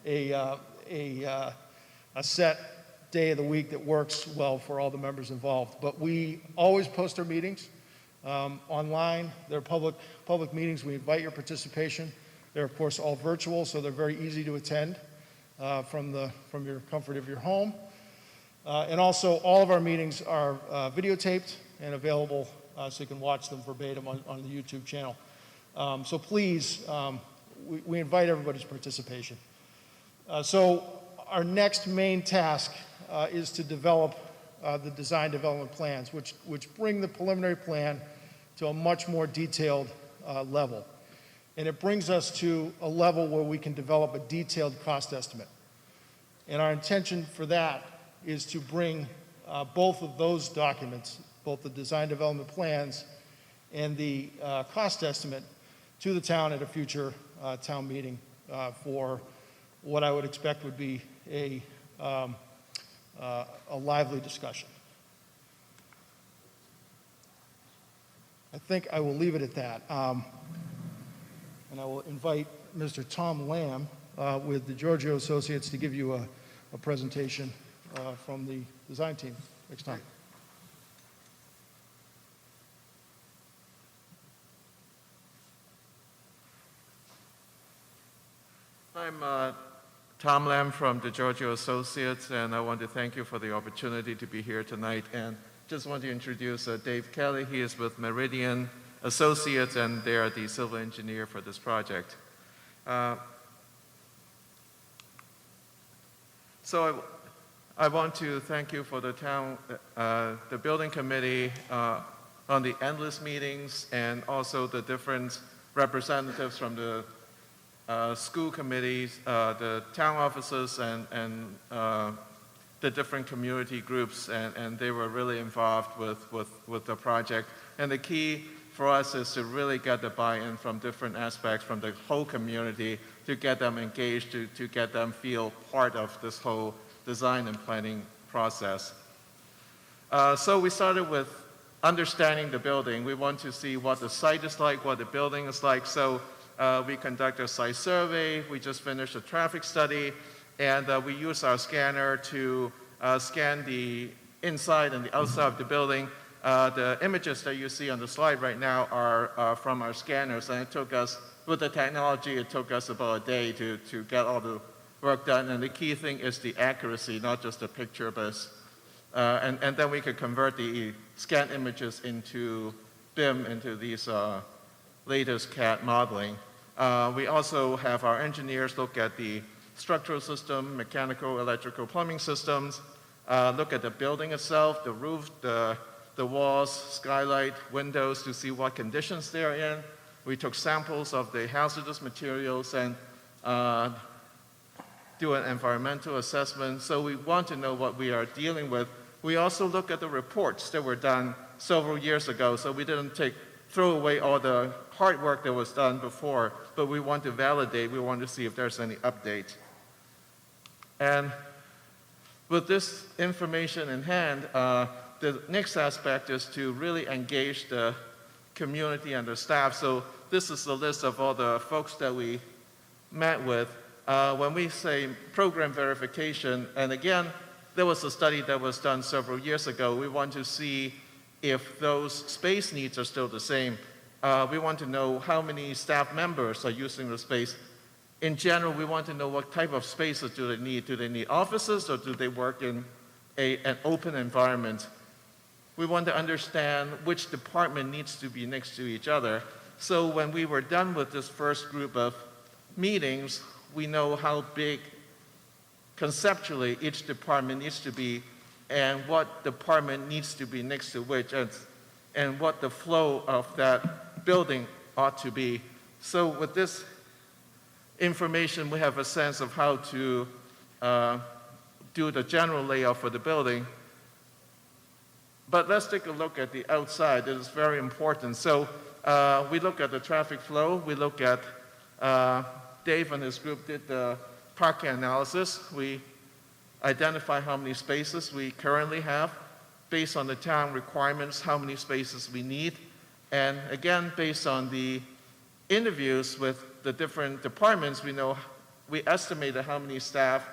a set day of the week that works well for all the members involved. But we always post our meetings online. They're public meetings. We invite your participation. They're, of course, all virtual, so they're very easy to attend from your comfort of your home. And also, all of our meetings are videotaped and available so you can watch them verbatim on the YouTube channel. So please, we invite everybody's participation. So our next main task is to develop the design development plans, which bring the preliminary plan to a much more detailed level. And it brings us to a level where we can develop a detailed cost estimate. And our intention for that is to bring both of those documents, both the design development plans and the cost estimate, to the town at a future town meeting for what I would expect would be a lively discussion. I think I will leave it at that. And I will invite Mr. Tom Lamb with the Giorgio Associates to give you a presentation from the design team next time. I'm Tom Lamb from the Giorgio Associates, and I want to thank you for the opportunity to be here tonight. And just want to introduce Dave Kelly. He is with Meridian Associates, and they are the civil engineer for this project. So I want to thank you for the town, the building committee on the endless meetings, and also the different representatives from the school committees, the town offices, and the different community groups, and they were really involved with the project. And the key for us is to really get the buy-in from different aspects from the whole community to get them engaged, to get them feel part of this whole design and planning process. So we started with understanding the building. We want to see what the site is like, what the building is like. So we conduct a site survey. We just finished a traffic study, and we use our scanner to scan the inside and the outside of the building. The images that you see on the slide right now are from our scanners, and it took us, with the technology, it took us about a day to get all the work done. And the key thing is the accuracy, not just the picture, but and then we could convert the scanned images into BIM, into these latest CAD modeling. We also have our engineers look at the structural system, mechanical, electrical, plumbing systems, look at the building itself, the roof, the walls, skylight, windows, to see what conditions they're in. We took samples of the hazardous materials and do an environmental assessment. So we want to know what we are dealing with. We also look at the reports that were done several years ago, so we didn't throw away all the hard work that was done before, but we want to validate, we want to see if there's any update. And with this information in hand, the next aspect is to really engage the community and the staff. So this is the list of all the folks that we met with. When we say program verification, and again, there was a study that was done several years ago. We want to see if those space needs are still the same. We want to know how many staff members are using the space. in general, we want to know what type of spaces do they need. Do they need offices or do they work in an open environment? We want to understand which department needs to be next to each other. So when we were done with this first group of meetings, we know how big conceptually each department needs to be and what department needs to be next to which and what the flow of that building ought to be. So with this information, we have a sense of how to do the general layout for the building. But let's take a look at the outside. It is very important. So we look at the traffic flow. We look at, Dave and his group did the parking analysis. We identify how many spaces we currently have based on the town requirements, how many spaces we need. And again, based on the interviews with the different departments, we estimated how many staff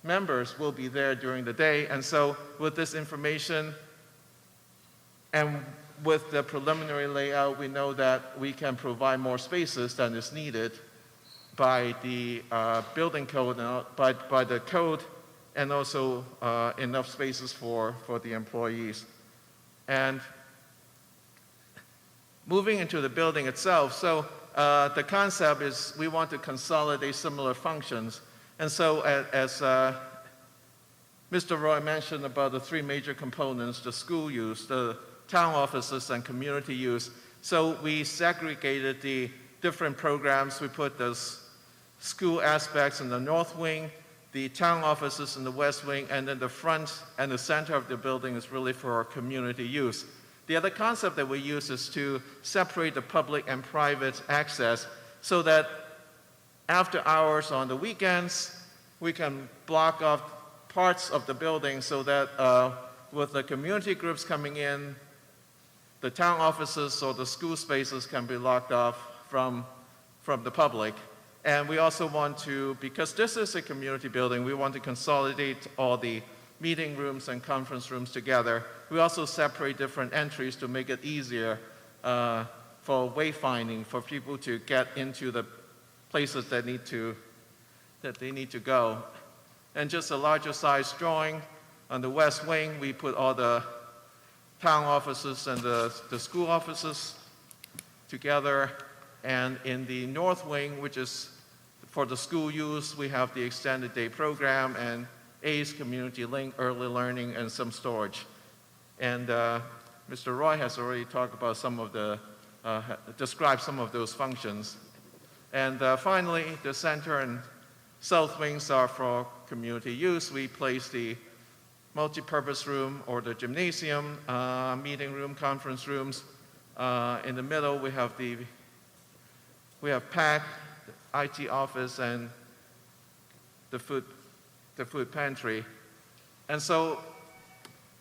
members will be there during the day. And so with this information and with the preliminary layout, we know that we can provide more spaces than is needed by the building code, by the code, and also enough spaces for the employees. And moving into the building itself, so the concept is we want to consolidate similar functions. And so as Mr. Roy mentioned about the three major components, the school use, the town offices, and community use. So we segregated the different programs. We put those school aspects in the north wing, the town offices in the west wing, and then the front and the center of the building is really for our community use. The other concept that we use is to separate the public and private access so that after hours on the weekends, we can block off parts of the building so that with the community groups coming in, the town offices or the school spaces can be locked off from the public. And we also want to, because this is a community building, we want to consolidate all the meeting rooms and conference rooms together. We also separate different entries to make it easier for wayfinding, for people to get into the places that they need to go. And just a larger size drawing. On the west wing, we put all the town offices and the school offices together. And in the north wing, which is for the school use, we have the extended day program and ACE, community link, early learning, and some storage. And Mr. Roy has already talked about some of the, described some of those functions. And finally, the center and south wings are for community use. We place the multi-purpose room or the gymnasium, meeting room, conference rooms. In the middle, we have PAC, the IT office, and the food pantry. And so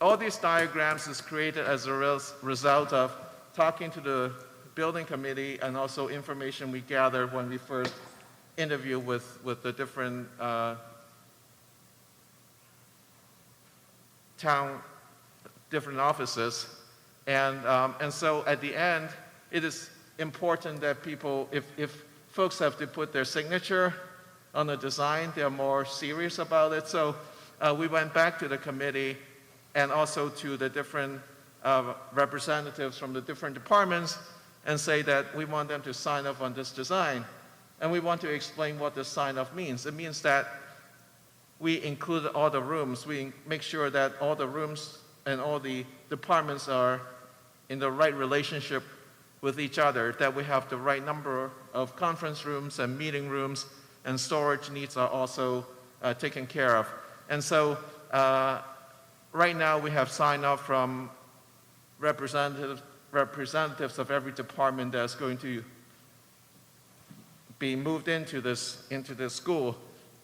all these diagrams is created as a result of talking to the building committee and also information we gathered when we first interviewed with the different different offices. And so at the end, it is important that people, if folks have to put their signature on the design, they're more serious about it. So we went back to the committee and also to the different representatives from the different departments and say that we want them to sign off on this design. And we want to explain what this sign off means. It means that we include all the rooms. We make sure that all the rooms and all the departments are in the right relationship with each other, that we have the right number of conference rooms and meeting rooms, and storage needs are also taken care of. And so right now we have signed off from representatives of every department that's going to be moved into this school.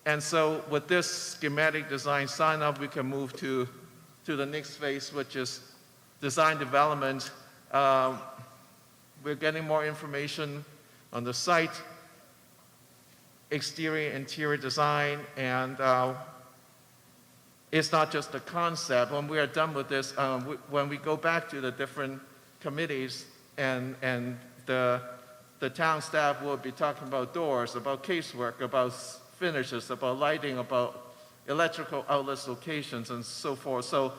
And so with this schematic design sign up, we can move to the next phase, which is design development. We're getting more information on the site, exterior, interior design, and it's not just a concept. When we are done with this, when we go back to the different committees and the the town staff will be talking about doors, about casework, about finishes, about lighting, about electrical outlets locations, and so forth. So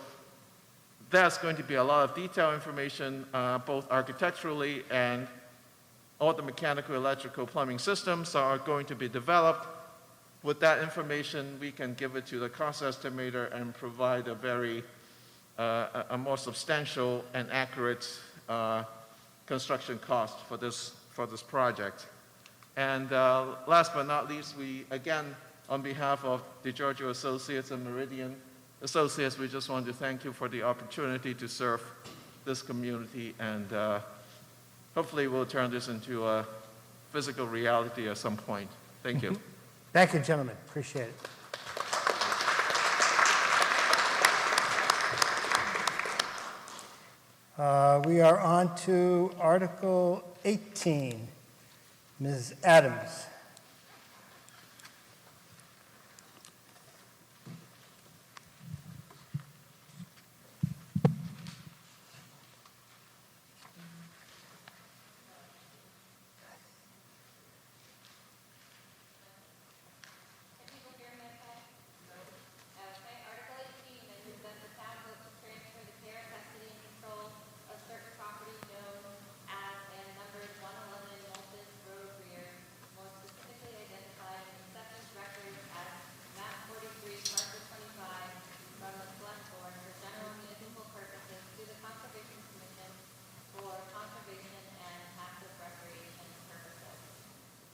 that's going to be a lot of detailed information, both architecturally and all the mechanical, electrical, plumbing systems are going to be developed. With that information, we can give it to the cost estimator and provide a very, a more substantial and accurate construction cost for this project. And last but not least, we, again, on behalf of DeGiorgio Associates and Meridian Associates, we just want to thank you for the opportunity to serve this community, and hopefully we'll turn this into a physical reality at some point. Thank you. Thank you, gentlemen. Appreciate it. We are on to Article 18. Ms. Adams.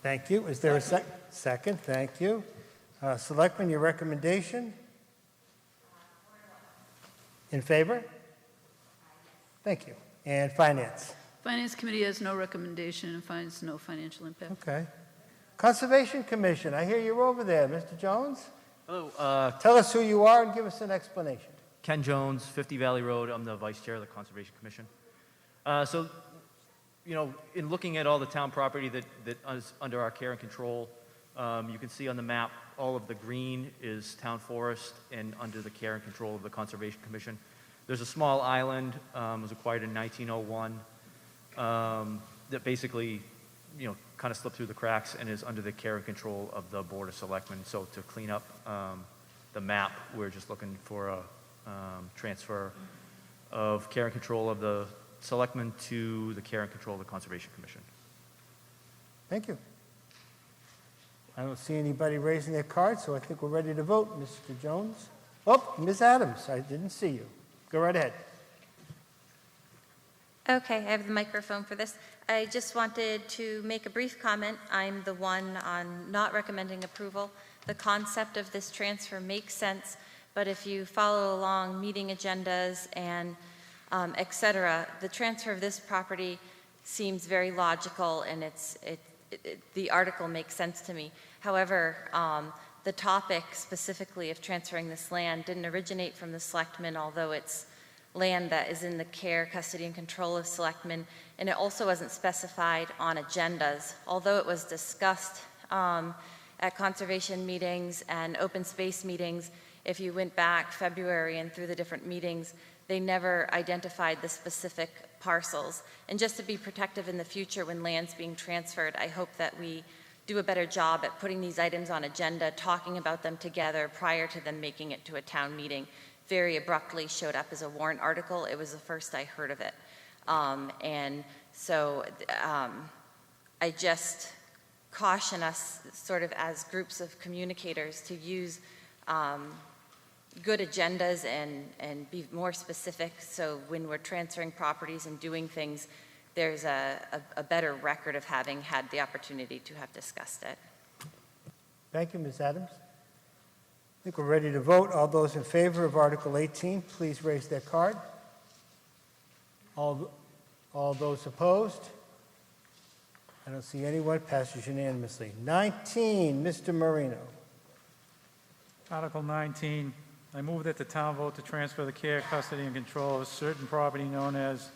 Thank you. Is there a second? Thank you. Selectman, your recommendation? In favor? Thank you. And Finance? Finance Committee has no recommendation and finds no financial impact. Okay. Conservation Commission, I hear you're over there. Mr. Jones? Hello. Tell us who you are and give us an explanation. Ken Jones, 50 Valley Road. I'm the Vice Chair of the Conservation Commission. So, you know, in looking at all the town property that is under our care and control, you can see on the map all of the green is town forest and under the care and control of the Conservation Commission. There's a small island, was acquired in 1901, that basically, you know, kind of slipped through the cracks and is under the care and control of the Board of Selectmen. So to clean up the map, we're just looking for a transfer of care and control of the Selectmen to the care and control of the Conservation Commission. Thank you. I don't see anybody raising their card, so I think we're ready to vote. Mr. Jones? Oh, Ms. Adams, I didn't see you. Go right ahead. Okay, I have the microphone for this. I just wanted to make a brief comment. I'm the one on not recommending approval. The concept of this transfer makes sense, but if you follow along meeting agendas and et cetera, the transfer of this property seems very logical, and the article makes sense to me. However, the topic specifically of transferring this land didn't originate from the selectmen, although it's land that is in the care, custody, and control of selectmen, and it also wasn't specified on agendas. Although it was discussed at conservation meetings and open space meetings, if you went back February and through the different meetings, they never identified the specific parcels. And just to be protective in the future when land's being transferred, I hope that we do a better job at putting these items on agenda, talking about them together prior to them making it to a town meeting. Very abruptly showed up as a warrant article. It was the first I heard of it. And so I just caution us sort of as groups of communicators to use good agendas and be more specific, so when we're transferring properties and doing things, there's a better record of having had the opportunity to have discussed it. Thank you, Ms. Adams. I think we're ready to vote. All those in favor of Article 18, please raise their card. All those opposed? I don't see anyone. Passes unanimously. 19, Mr. Marino. Article 19, I move that the town vote to transfer the care, custody, and control of certain property known as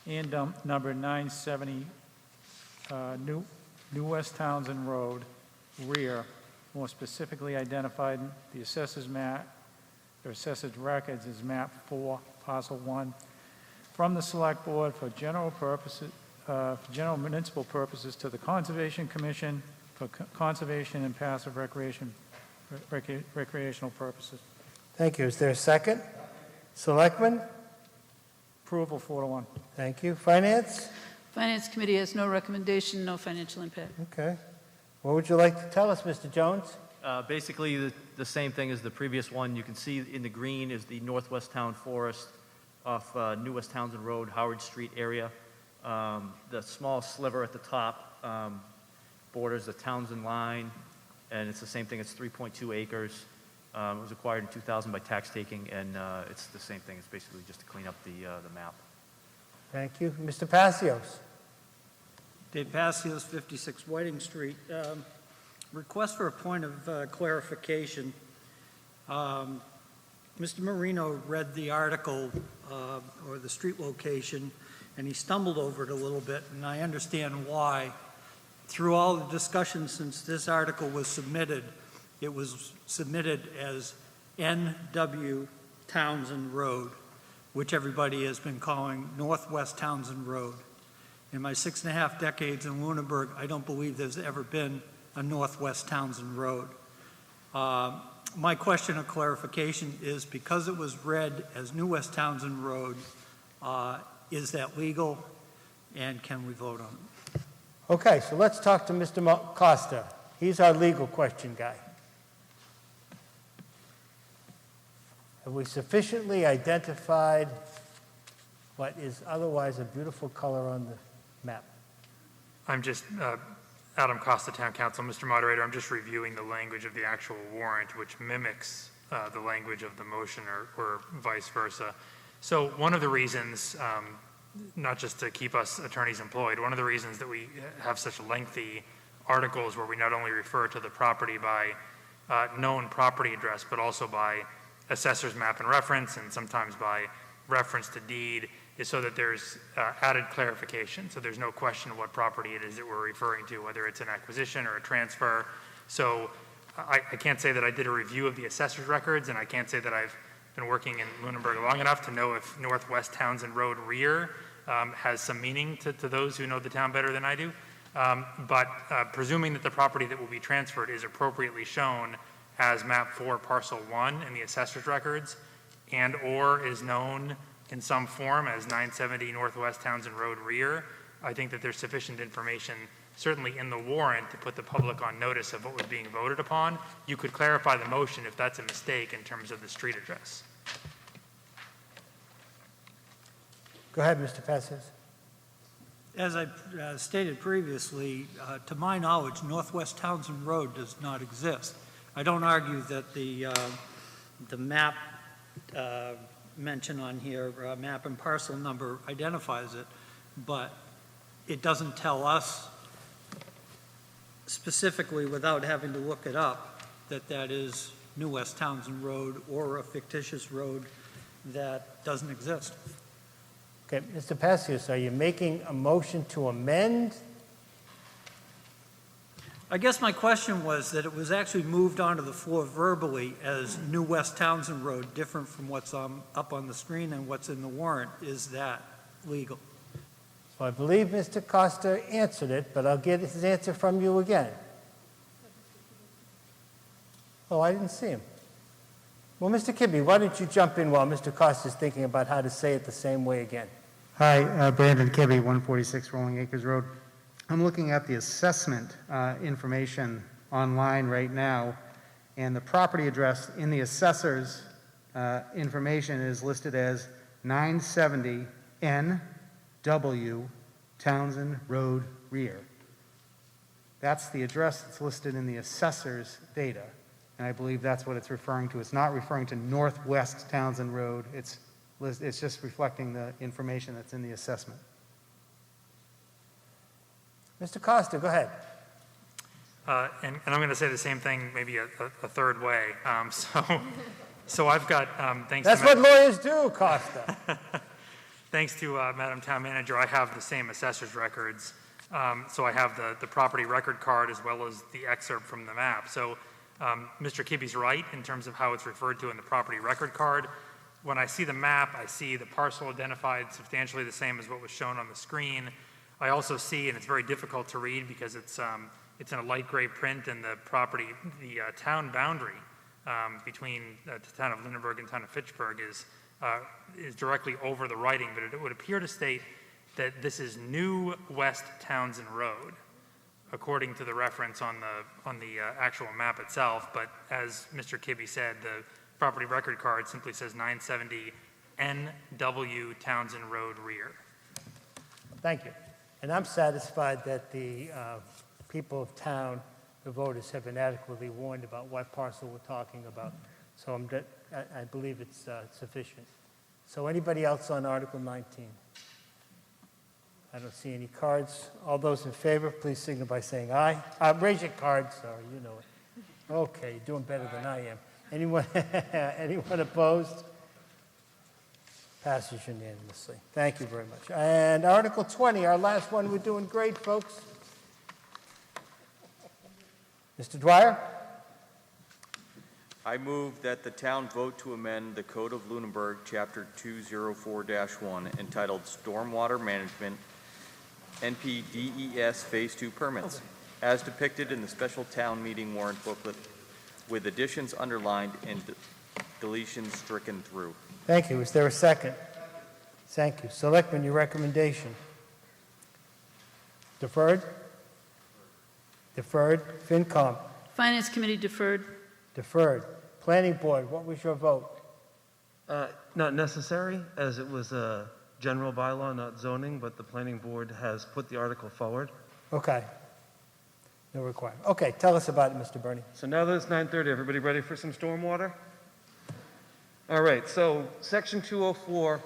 and number 970 New West Townsend Road, rear, more specifically identified in the assessor's map, or assessor's records as map 4, parcel 1, from the select board for general purposes, for general municipal purposes to the Conservation Commission for conservation and passive recreational purposes. Thank you. Is there a second? Selectmen? Approval 4-1. Thank you. Finance? Finance Committee has no recommendation, no financial impact. Okay. What would you like to tell us, Mr. Jones? Basically, the same thing as the previous one. You can see in the green is the Northwest Town Forest off New West Townsend Road, Howard Street area. The small sliver at the top borders the Townsend line, and it's the same thing. It's 3.2 acres. It was acquired in 2000 by tax taking, and it's the same thing. It's basically just to clean up the map. Thank you. Mr. Passios? Dave Passios, 56 Whiting Street. Request for a point of clarification. Mr. Marino read the article or the street location, and he stumbled over it a little bit, and I understand why. Through all the discussion since this article was submitted, it was submitted as N.W. Townsend Road, which everybody has been calling Northwest Townsend Road. In my 6.5 decades in Lunenburg, I don't believe there's ever been a Northwest Townsend Road. My question of clarification is, because it was read as New West Townsend Road, is that legal, and can we vote on it? Okay, so let's talk to Mr. Costa. He's our legal question guy. Have we sufficiently identified what is otherwise a beautiful color on the map? I'm just, Adam Costa, Town Council. Mr. Moderator, I'm just reviewing the language of the actual warrant, which mimics the language of the motion or vice versa. So one of the reasons, not just to keep us attorneys employed, one of the reasons that we have such lengthy articles where we not only refer to the property by known property address, but also by assessor's map and reference, and sometimes by reference to deed, is so that there's added clarification. So there's no question of what property it is that we're referring to, whether it's an acquisition or a transfer. So I can't say that I did a review of the assessor's records, and I can't say that I've been working in Lunenburg long enough to know if Northwest Townsend Road rear has some meaning to those who know the town better than I do. But presuming that the property that will be transferred is appropriately shown as map 4 parcel 1 in the assessor's records, and or is known in some form as 970 Northwest Townsend Road rear, I think that there's sufficient information, certainly in the warrant, to put the public on notice of what was being voted upon. You could clarify the motion if that's a mistake in terms of the street address. Go ahead, Mr. Passios. As I stated previously, to my knowledge, Northwest Townsend Road does not exist. I don't argue that the map mentioned on here, map and parcel number identifies it, but it doesn't tell us specifically, without having to look it up, that that is New West Townsend Road or a fictitious road that doesn't exist. Okay, Mr. Passios, are you making a motion to amend? I guess my question was that it was actually moved onto the floor verbally as New West Townsend Road, different from what's up on the screen and what's in the warrant. Is that legal? So I believe Mr. Costa answered it, but I'll get his answer from you again. Oh, I didn't see him. Well, Mr. Kibbe, why don't you jump in while Mr. Costa is thinking about how to say it the same way again? Hi, Brandon Kibbe, 146 Rolling Acres Road. I'm looking at the assessment information online right now, and the property address in the assessor's information is listed as 970 N.W. Townsend Road rear. That's the address that's listed in the assessor's data, and I believe that's what it's referring to. It's not referring to Northwest Townsend Road. It's just reflecting the information that's in the assessment. Mr. Costa, go ahead. And I'm going to say the same thing, maybe a third way. So I've got, thanks That's to what lawyers do, Costa. Thanks to Madam Town Manager, I have the same assessor's records. So I have the property record card as well as the excerpt from the map. So Mr. Kibbe's right in terms of how it's referred to in the property record card. When I see the map, I see the parcel identified substantially the same as what was shown on the screen. I also see, and it's very difficult to read because it's in a light gray print, and the property, the town boundary between the town of Lunenburg and town of Fitchburg is directly over the writing, but it would appear to state that this is New West Townsend Road, according to the reference on the actual map itself. But as Mr. Kibbe said, the property record card simply says 970 NW Townsend Road rear. Thank you. And I'm satisfied that the people of town, the voters, have been adequately warned about what parcel we're talking about. So I believe it's sufficient. So anybody else on Article 19? I don't see any cards. All those in favor, please signal by saying aye. Raise your card, sorry, you know it. Okay, you're doing better than I am. Anyone opposed? Passes unanimously. Thank you very much. And Article 20, our last one. We're doing great, folks. Mr. Dwyer? I move that the town vote to amend the Code of Lunenburg, Chapter 204-1, entitled Stormwater Management, NPDES Phase 2 Permits, as depicted in the special town meeting warrant booklet, with additions underlined and deletions stricken through. Thank you. Is there a second? Thank you. Selectmen, your recommendation. Deferred? Deferred. FinCom? Finance Committee deferred. Deferred. Planning Board, what was your vote? Not necessary, as it was a general bylaw, not zoning, but the planning board has put the article forward. Okay. No requirement. Okay, tell us about it, Mr. Bernie. So now that it's 9:30, everybody ready for some stormwater? All right, so Section 204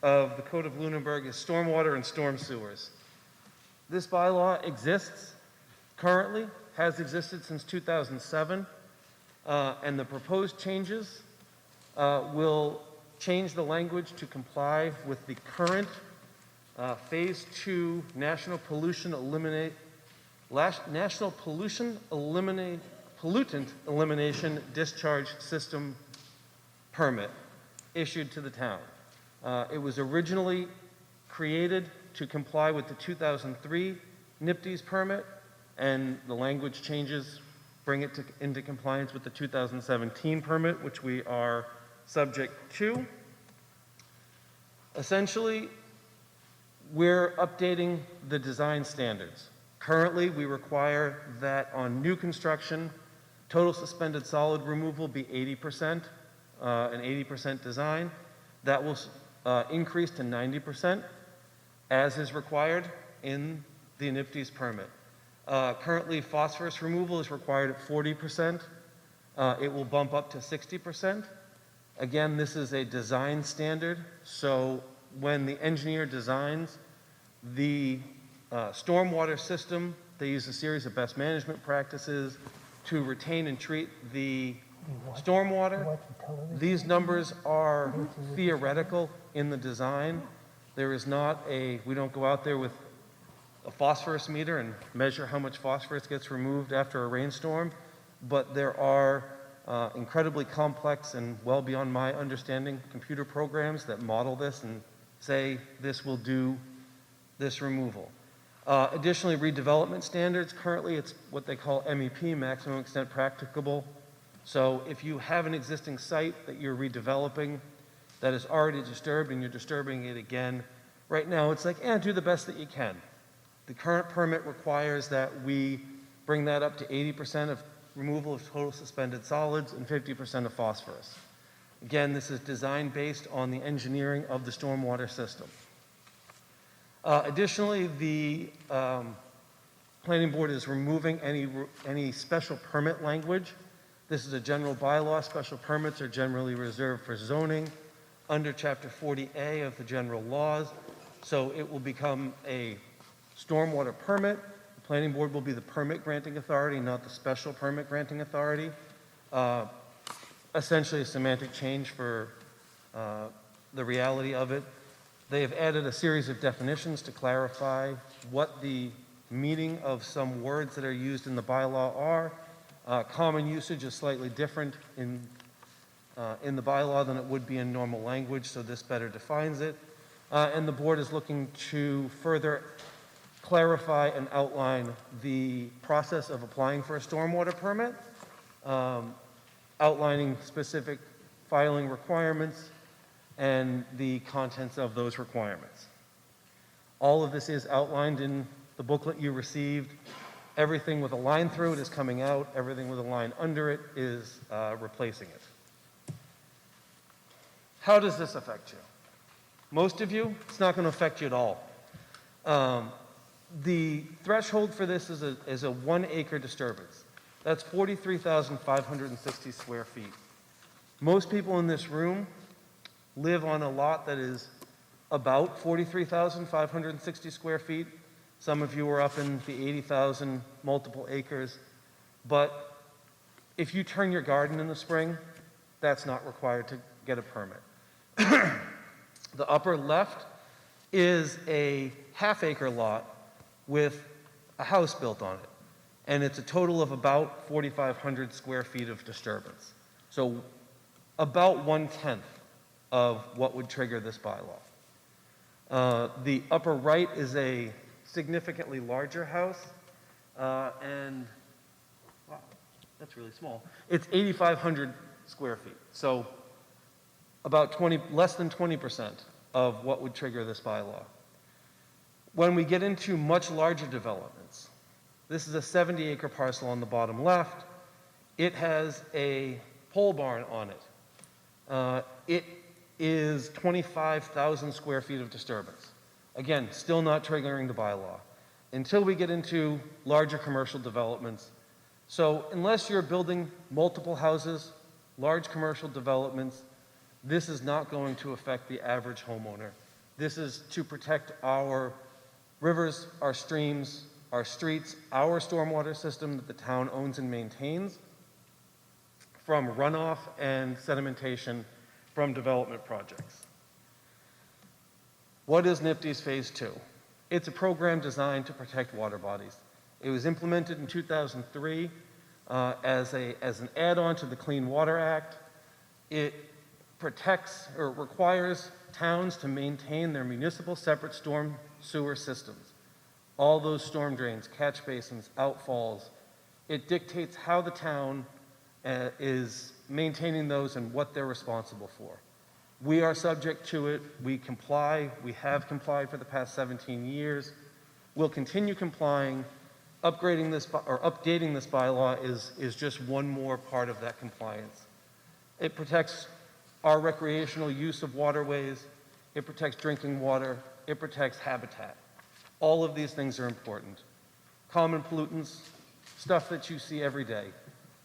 of the Code of Lunenburg is stormwater and storm sewers. This bylaw exists currently, has existed since 2007, and the proposed changes will change the language to comply with the current Phase 2 National Pollutant Elimination Discharge System permit issued to the town. It was originally created to comply with the 2003 NPDES permit, and the language changes bring it into compliance with the 2017 permit, which we are subject to. Essentially, we're updating the design standards. Currently, we require that on new construction, total suspended solid removal be 80%, an 80% design. That will increase to 90%, as is required in the NPDES permit. Currently, phosphorus removal is required at 40%. It will bump up to 60%. Again, this is a design standard, so when the engineer designs the stormwater system, they use a series of best management practices to retain and treat the stormwater. These numbers are theoretical in the design. There is not we don't go out there with a phosphorus meter and measure how much phosphorus gets removed after a rainstorm, but there are incredibly complex and well beyond my understanding computer programs that model this and say this will do this removal. Additionally, redevelopment standards, currently it's what they call MEP, maximum extent practicable. So if you have an existing site that you're redeveloping that is already disturbed and you're disturbing it again, right now it's like, do the best that you can. The current permit requires that we bring that up to 80% of removal of total suspended solids and 50% of phosphorus. Again, this is designed based on the engineering of the stormwater system. Additionally, the planning board is removing any special permit language. This is a general bylaw. Special permits are generally reserved for zoning under Chapter 40A of the general laws. So it will become a stormwater permit. The planning board will be the permit granting authority, not the special permit granting authority. Essentially a semantic change for the reality of it. They have added a series of definitions to clarify what the meaning of some words that are used in the bylaw are. Common usage is slightly different in the bylaw than it would be in normal language, so this better defines it. And the board is looking to further clarify and outline the process of applying for a stormwater permit, outlining specific filing requirements and the contents of those requirements. All of this is outlined in the booklet you received. Everything with a line through it is coming out. Everything with a line under it is replacing it. How does this affect you? Most of you, it's not going to affect you at all. The threshold for this is a 1 acre disturbance. That's 43,560 square feet. Most people in this room live on a lot that is about 43,560 square feet. Some of you are up in the 80,000 multiple acres. But if you turn your garden in the spring, that's not required to get a permit. The upper left is a half-acre lot with a house built on it, and it's a total of about 4,500 square feet of disturbance. So about 1/10 of what would trigger this bylaw. The upper right is a significantly larger house, and wow, that's really small. It's 8,500 square feet, so about less than 20% of what would trigger this bylaw. When we get into much larger developments, this is a 70-acre parcel on the bottom left. It has a pole barn on it. It is 25,000 square feet of disturbance. Again, still not triggering the bylaw until we get into larger commercial developments. So unless you're building multiple houses, large commercial developments, this is not going to affect the average homeowner. This is to protect our rivers, our streams, our streets, our stormwater system that the town owns and maintains from runoff and sedimentation from development projects. What is NIPD's Phase 2? It's a program designed to protect water bodies. It was implemented in 2003 as an add-on to the Clean Water Act. It protects or requires towns to maintain their municipal separate storm sewer systems. All those storm drains, catch basins, outfalls. It dictates how the town is maintaining those and what they're responsible for. We are subject to it. We comply. We have complied for the past 17 years. We'll continue complying. Updating this bylaw is just one more part of that compliance. It protects our recreational use of waterways. It protects drinking water. It protects habitat. All of these things are important. Common pollutants, stuff that you see every day.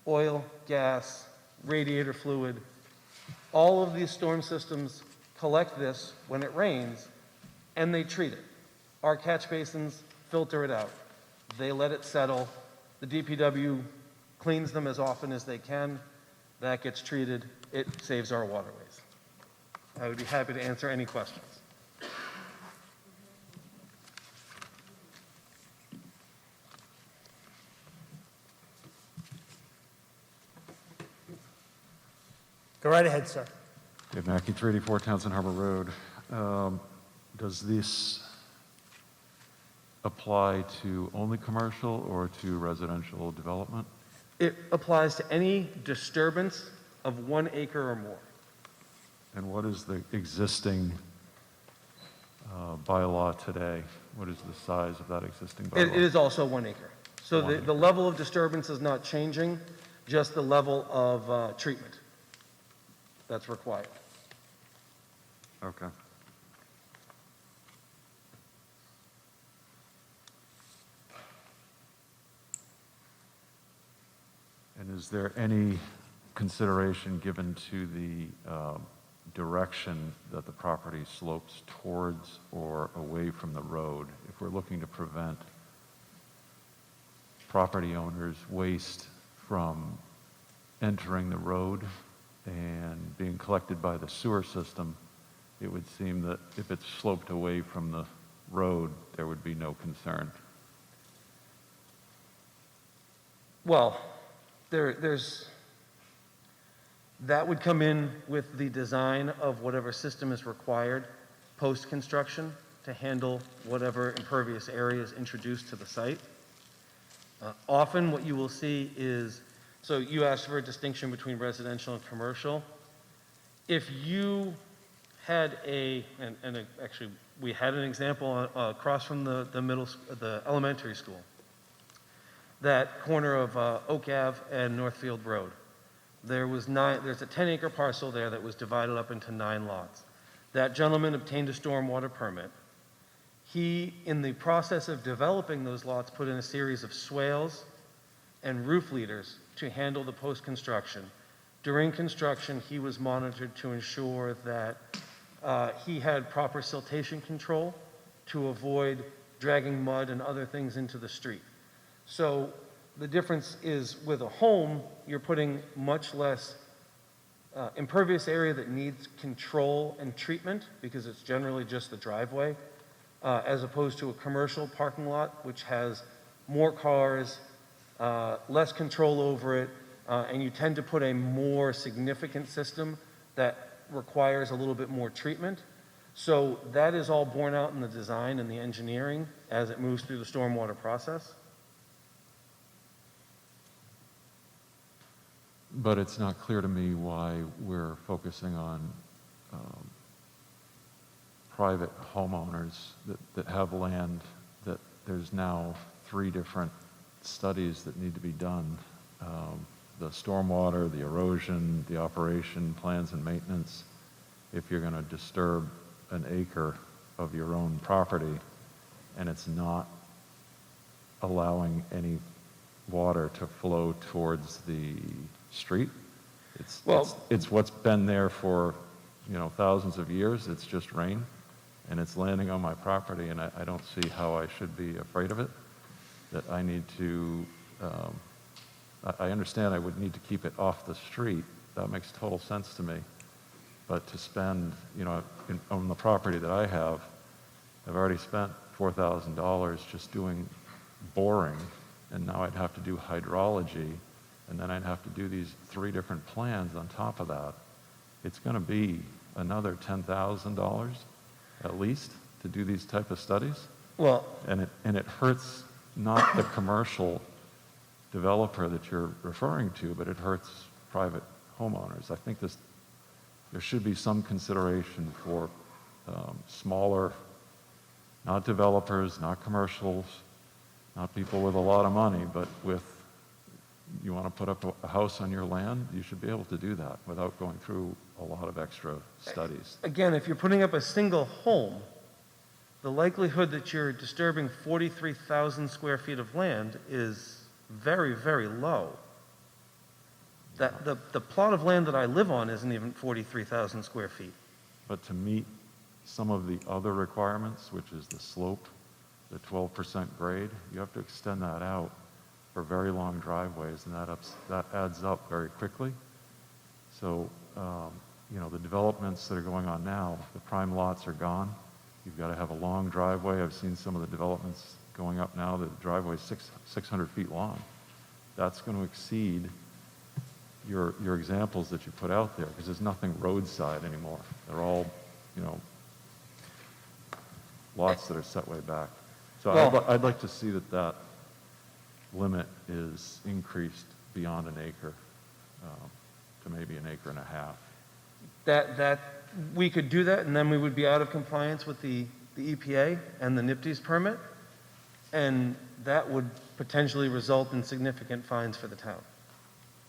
Oil, gas, radiator fluid. All of these storm systems collect this when it rains, and they treat it. Our catch basins filter it out. They let it settle. The DPW cleans them as often as they can. That gets treated. It saves our waterways. I would be happy to answer any questions. Go right ahead, sir. Dave Mackey, 384 Townsend Harbor Road. Does this apply to only commercial or to residential development? It applies to any disturbance of 1 acre or more. And what is the existing bylaw today? What is the size of that existing bylaw? It is also 1 acre. So the level of disturbance is not changing, just the level of treatment that's required. Okay. And is there any consideration given to the direction that the property slopes towards or away from the road? If we're looking to prevent property owners' waste from entering the road and being collected by the sewer system, it would seem that if it's sloped away from the road, there would be no concern. Well, there's that would come in with the design of whatever system is required post-construction to handle whatever impervious area is introduced to the site. Often what you will see is, so you asked for a distinction between residential and commercial. If you had actually we had an example across from the elementary school, that corner of Oak Ave and Northfield Road. There's a 10-acre parcel there that was divided up into 9 lots. That gentleman obtained a stormwater permit. He, in the process of developing those lots, put in a series of swales and roof leaders to handle the post-construction. During construction, he was monitored to ensure that he had proper siltation control to avoid dragging mud and other things into the street. So the difference is with a home, you're putting much less impervious area that needs control and treatment because it's generally just the driveway, as opposed to a commercial parking lot, which has more cars, less control over it, and you tend to put a more significant system that requires a little bit more treatment. So that is all borne out in the design and the engineering as it moves through the stormwater process. But it's not clear to me why we're focusing on private homeowners that have land that there's now 3 different studies that need to be done. The stormwater, the erosion, the operation, plans and maintenance. If you're going to disturb an acre of your own property and it's not allowing any water to flow towards the street, it's what's been there for thousands of years. It's just rain and it's landing on my property, and I don't see how I should be afraid of it. That I need to I understand I would need to keep it off the street. That makes total sense to me. But to spend, on the property that I have, I've already spent $4,000 just doing boring, and now I'd have to do hydrology, and then I'd have to do these 3 different plans on top of that. It's going to be another $10,000 at least to do these type of studies. Well, and it hurts not the commercial developer that you're referring to, but it hurts private homeowners. I think there should be some consideration for smaller, not developers, not commercials, not people with a lot of money, but you want to put up a house on your land, you should be able to do that without going through a lot of extra studies. Again, if you're putting up a single home, the likelihood that you're disturbing 43,000 square feet of land is very, very low. The plot of land that I live on isn't even 43,000 square feet. But to meet some of the other requirements, which is the slope, the 12% grade, you have to extend that out for very long driveways, and that adds up very quickly. So, the developments that are going on now, the prime lots are gone. You've got to have a long driveway. I've seen some of the developments going up now, the driveway is 600 feet long. That's going to exceed your examples that you put out there, because there's nothing roadside anymore. They're all, lots that are set way back. So I'd like to see that limit is increased beyond an acre to maybe an acre and a half. That we could do that, and then we would be out of compliance with the EPA and the NIPD's permit, and that would potentially result in significant fines for the town.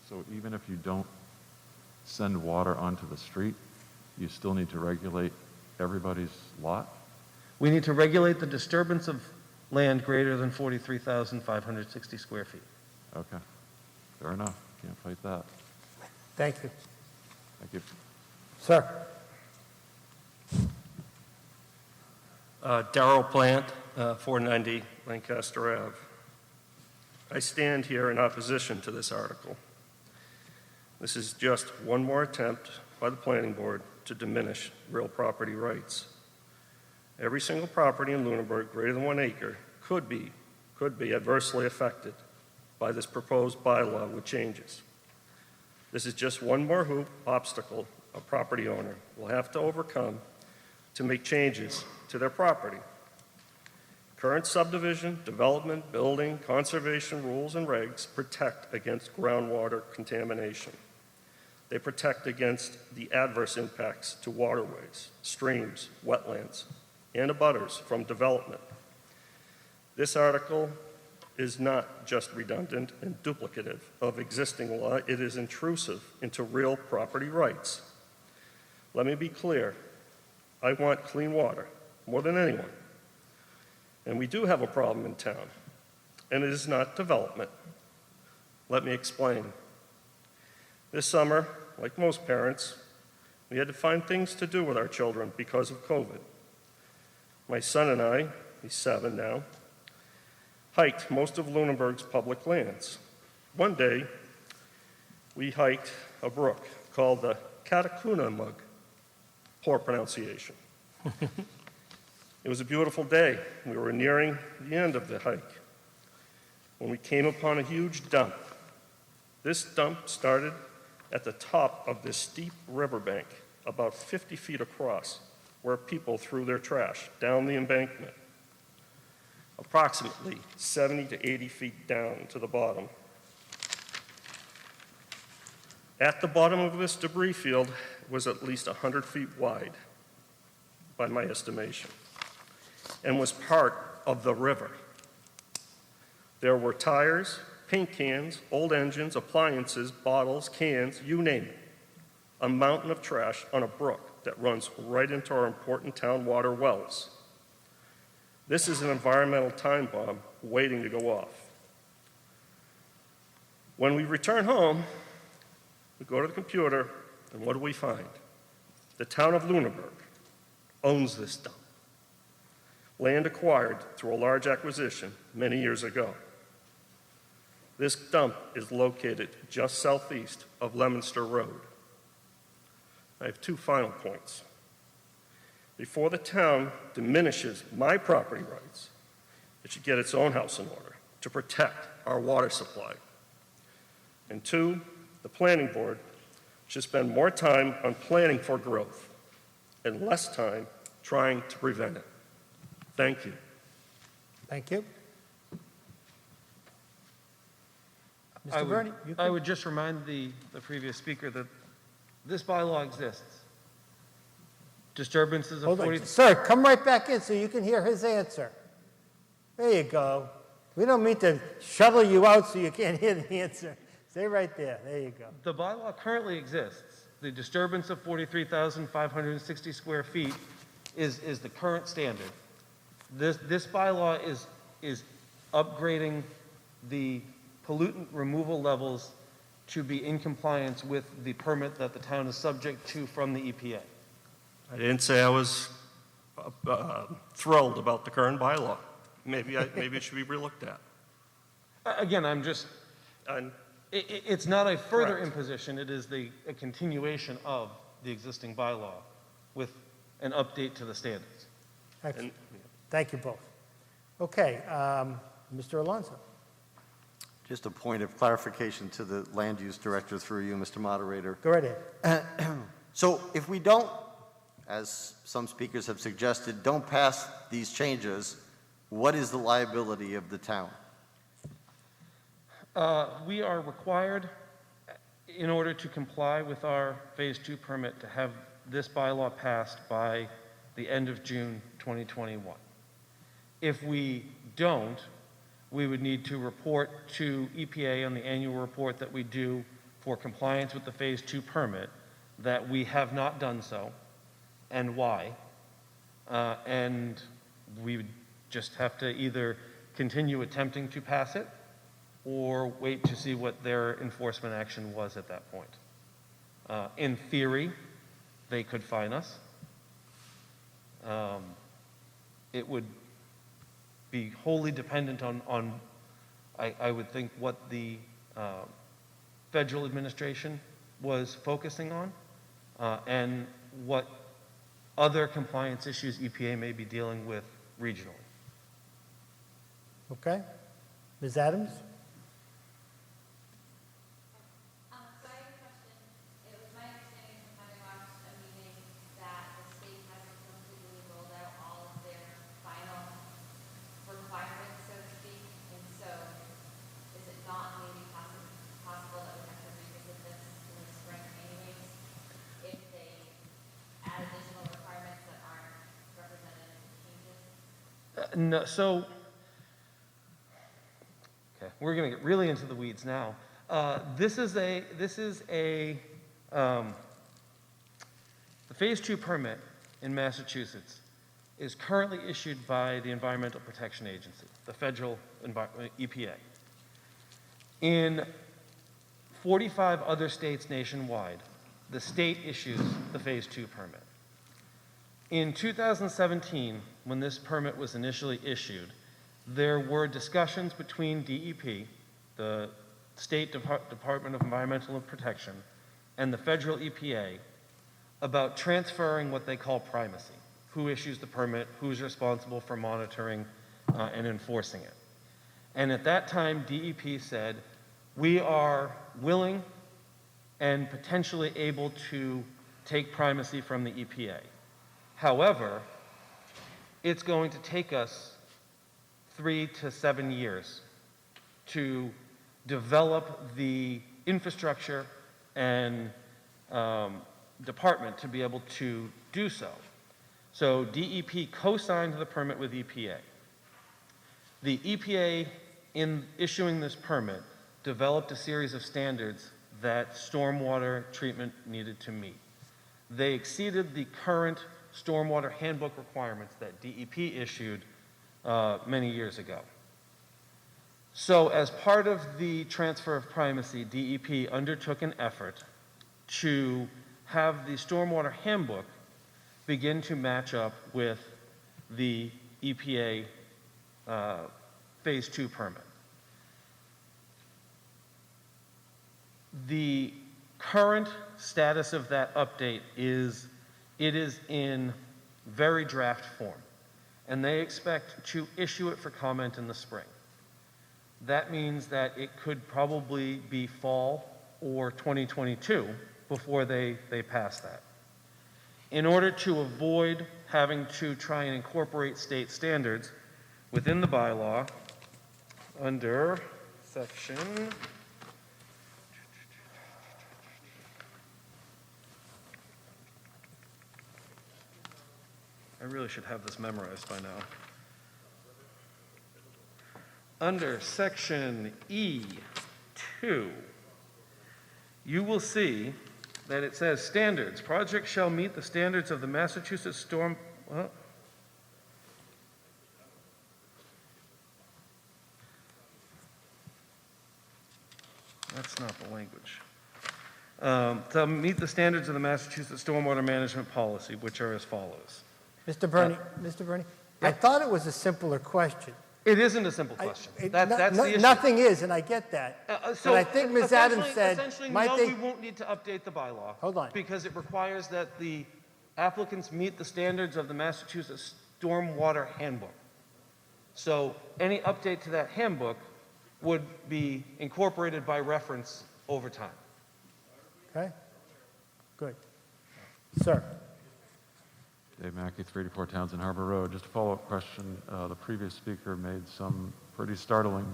So even if you don't send water onto the street, you still need to regulate everybody's lot? We need to regulate the disturbance of land greater than 43,560 square feet. Okay, fair enough. Can't fight that. Thank you. Thank you. Sir. Darrell Plant, 490 Lancaster Ave. I stand here in opposition to this article. This is just one more attempt by the planning board to diminish real property rights. Every single property in Lunenburg greater than 1 acre could be adversely affected by this proposed bylaw with changes. This is just one more obstacle a property owner will have to overcome to make changes to their property. Current subdivision, development, building, conservation rules and regs protect against groundwater contamination. They protect against the adverse impacts to waterways, streams, wetlands, and abutters from development. This article is not just redundant and duplicative of existing law, it is intrusive into real property rights. Let me be clear, I want clean water more than anyone. And we do have a problem in town, and it is not development. Let me explain. This summer, like most parents, we had to find things to do with our children because of COVID. My son and I, he's 7 now, hiked most of Lunenburg's public lands. One day, we hiked a brook called the Lunenburg. Poor pronunciation. It was a beautiful day. We were nearing the end of the hike when we came upon a huge dump. This dump started at the top of this steep riverbank, about 50 feet across, where people threw their trash down the embankment, approximately 70 to 80 feet down to the bottom. At the bottom of this debris field was at least 100 feet wide, by my estimation, and was part of the river. There were tires, paint cans, old engines, appliances, bottles, cans, you name it. A mountain of trash on a brook that runs right into our important town water wells. This is an environmental time bomb waiting to go off. When we return home, we go to the computer, and what do we find? The town of Lunenburg owns this dump. Land acquired through a large acquisition many years ago. This dump is located just southeast of Leominster Road. I have 2 final points. Before the town diminishes my property rights, it should get its own house in order to protect our water supply. And 2, the planning board should spend more time on planning for growth and less time trying to prevent it. Thank you. Thank you. I Mr. would- Bernie, you I can- would just remind the previous speaker that this bylaw exists. Disturbances of Hold 40... on. Sir, come right back in so you can hear his answer. There you go. We don't mean to shovel you out so you can't hear the answer. Stay right there. There you go. The bylaw currently exists. The disturbance of 43,560 square feet is the current standard. This bylaw is upgrading the pollutant removal levels to be in compliance with the permit that the town is subject to from the EPA. I didn't say I was thrilled about the current bylaw. Maybe it should be relooked at. Again, I'm just, it's not a further Correct. imposition, it is a continuation of the existing bylaw with an update to the standards. Excellent. Thank you both. Okay, Mr. Alonso. Just a point of clarification to the land use director through you, Mr. Moderator. Go right ahead. So if we don't, as some speakers have suggested, don't pass these changes, what is the liability of the town? We are required, in order to comply with our Phase 2 permit, to have this bylaw passed by the end of June 2021. If we don't, we would need to report to EPA on the annual report that we do for compliance with the Phase 2 permit that we have not done so, and why. And we would just have to either continue attempting to pass it or wait to see what their enforcement action was at that point. In theory, they could fine us. It would be wholly dependent on I would think, what the federal administration was focusing on and what other compliance issues EPA may be dealing with regionally. Okay. Ms. Adams? It was my understanding from having watched a meeting that the state hasn't completely No, so, okay, we're going to get really into the weeds now. The Phase 2 permit in Massachusetts is currently issued by the Environmental Protection Agency, the federal EPA. In 45 other states nationwide, the state issues the Phase 2 permit. In 2017, when this permit was initially issued, there were discussions between DEP, the State Department of Environmental Protection, and the federal EPA about transferring what they call primacy. Who issues the permit, who's responsible for monitoring and enforcing it. And at that time, DEP said, we are willing and potentially able to take primacy from the EPA. However, it's going to take us 3 to 7 years to develop the infrastructure and department to be able to do so. So DEP co-signed the permit with EPA. The EPA, in issuing this permit, developed a series of standards that stormwater treatment needed to meet. They exceeded the current stormwater handbook requirements that DEP issued many years ago. So as part of the transfer of primacy, DEP undertook an effort to have the stormwater handbook begin to match up with the EPA Phase 2 permit. The current status of that update is it is in very draft form, and they expect to issue it for comment in the spring. That means that it could probably be fall or 2022 before they pass that. In order to avoid having to try and incorporate state standards within the bylaw, under section I really should have this memorized by now. Under section E2, you will see that it says standards. Projects shall meet the standards of the Massachusetts Storm... Well, that's not the language. To meet the standards of the Massachusetts Stormwater Management Policy, which are as follows. Mr. Bernie, I thought it was a simpler question. It isn't a simple question. That's the issue. Nothing is, and I get that. So but I think Ms. Adams said, essentially, my no, thing... we won't need to update the bylaw. Hold on. Because it requires that the applicants meet the standards of the Massachusetts Stormwater Handbook. So any update to that handbook would be incorporated by reference over time. Okay, good. Sir. Dave Mackey, 384 Townsend Harbor Road. Just a follow-up question. The previous speaker made some pretty startling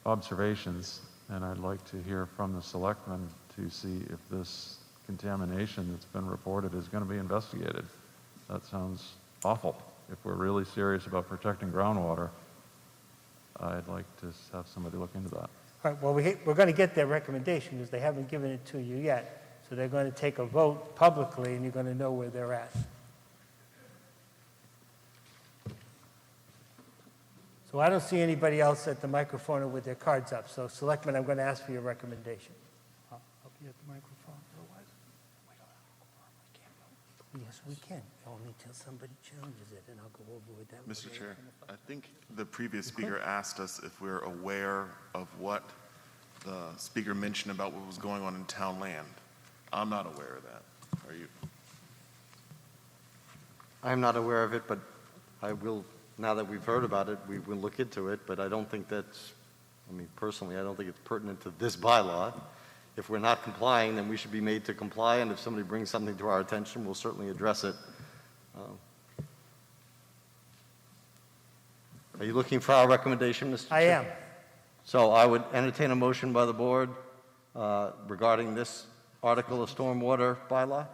observations, and I'd like to hear from the selectmen to see if this contamination that's been reported is going to be investigated. That sounds awful. If we're really serious about protecting groundwater, I'd like to have somebody look into that. All right, well, we're going to get their recommendation because they haven't given it to you yet. So they're going to take a vote publicly, and you're going to know where they're at. So I don't see anybody else at the microphone or with their cards up. So, Selectman, I'm going to ask for your recommendation. I'll be at the microphone, otherwise we don't have a quorum. We can't vote. Yes, we can. Only until somebody challenges it, and I'll go over with that. Mr. Chair, I think the previous speaker asked us if we're aware of what the speaker mentioned about what was going on in town land. I'm not aware of that. Are you? I'm not aware of it, but I will, now that we've heard about it, we will look into it, but I don't think that's, I mean, personally, I don't think it's pertinent to this bylaw. If we're not complying, then we should be made to comply, and if somebody brings something to our attention, we'll certainly address it. Are you looking for our recommendation, Mr. Chair? I am. So I would entertain a motion by the board regarding this article of stormwater bylaw.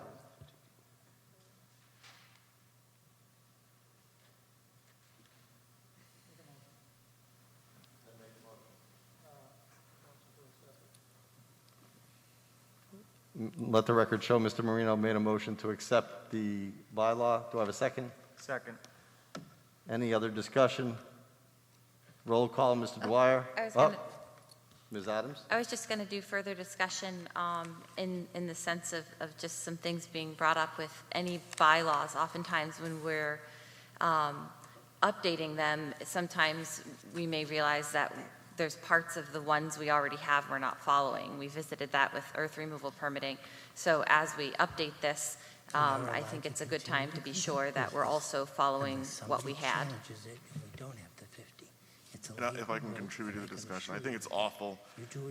Let the record show Mr. Marino made a motion to accept the bylaw. Do I have a second? Second. Any other discussion? Roll call, Mr. Dwyer. Ms. Adams? I was just going to do further discussion in the sense of just some things being brought up with any bylaws. Oftentimes when we're updating them, sometimes we may realize that there's parts of the ones we already have we're not following. We visited that with earth removal permitting. So as we update this, I think it's a good time to be sure that we're also following what we had. If I can contribute to the discussion, I think it's awful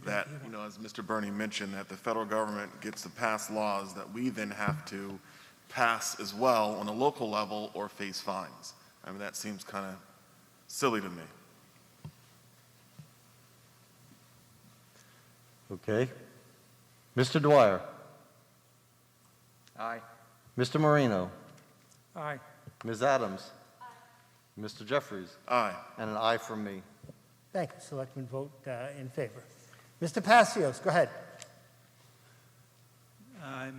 that, as Mr. Burney mentioned, that the federal government gets to pass laws that we then have to pass as well on a local level or face fines. I mean, that seems kind of silly to me. Okay. Mr. Dwyer? Aye. Mr. Marino? Aye. Ms. Adams? Mr. Jeffries? Aye. And an aye from me. Thank you. Selectmen vote in favor. Mr. Passios, go ahead.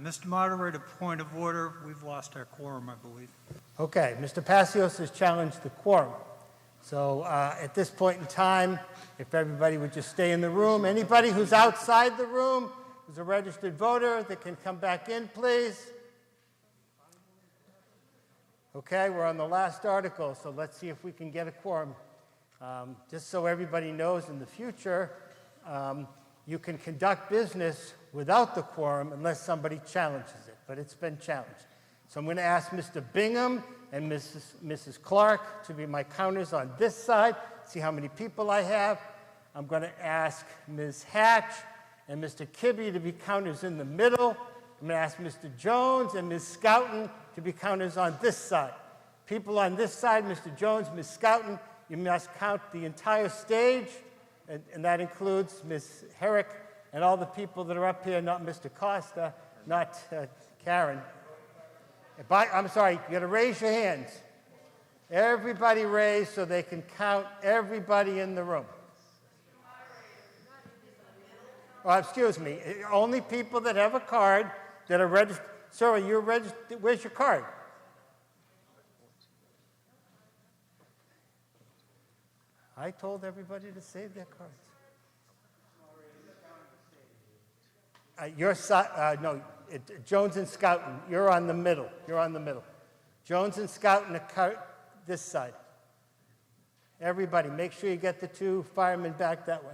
Mr. Moderator, point of order. We've lost our quorum, I believe. Okay, Mr. Passios has challenged the quorum. So at this point in time, if everybody would just stay in the room. Anybody who's outside the room, who's a registered voter, that can come back in, please. Okay, we're on the last article, so let's see if we can get a quorum. Just so everybody knows in the future, you can conduct business without the quorum unless somebody challenges it, but it's been challenged. So I'm going to ask Mr. Bingham and Mrs. Clark to be my counters on this side, see how many people I have. I'm going to ask Ms. Hatch and Mr. Kibbe to be counters in the middle. I'm going to ask Mr. Jones and Ms. Scouten to be counters on this side. People on this side, Mr. Jones, Ms. Scouten, you must count the entire stage, and that includes Ms. Herrick and all the people that are up here, not Mr. Costa, not Karen. I'm sorry, you got to raise your hands. Everybody raise so they can count everybody in the room. Oh, excuse me, only people that have a card that are registered. Sir, you're registered. Where's your card? I told everybody to save their cards. Your side, no, Jones and Scouten, you're on the middle. You're on the middle. Jones and Scouten are this side. Everybody, make sure you get the two firemen back that way.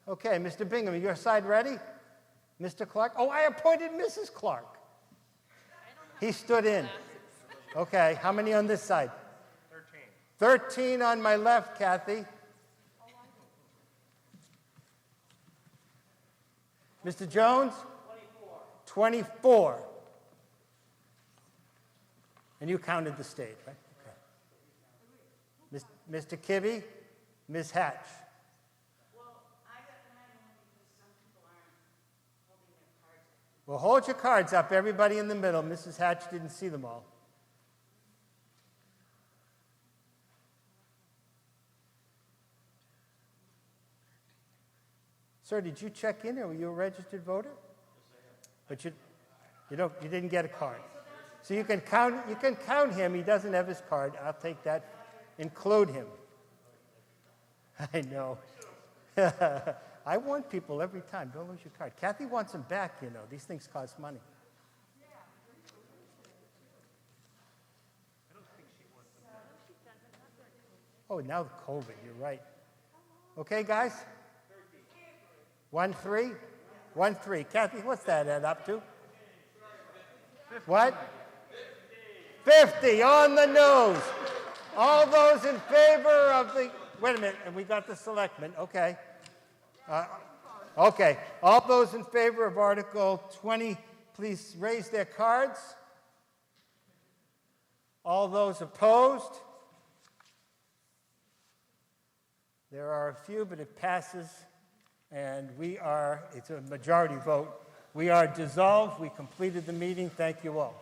Okay, Mr. Bingham, your side ready? Mr. Clark? Oh, I appointed Mrs. Clark. He stood in. Okay, how many on this side? 13 on my left, Kathy. Mr. Jones? 24. And you counted the stage, right? Okay. Mr. Kibbe? Ms. Hatch? Well, hold your cards up, everybody in the middle. Mrs. Hatch didn't see them all. Sir, did you check in, or were you a registered voter? But you didn't get a card. So you can count him. He doesn't have his card. I'll take that. Include him. I know. I warn people every time, don't lose your card. Kathy wants them back, you know. These things cost money. Oh, now the COVID, you're right. Okay, guys? 1-3? 1-3. Kathy, what's that add up to? What? 50 on the nose. All those in favor of the, wait a minute, and we got the selectmen, okay. Okay, all those in favor of Article 20, please raise their cards. All those opposed? There are a few, but it passes, and it's a majority vote. We are dissolved. We completed the meeting. Thank you all.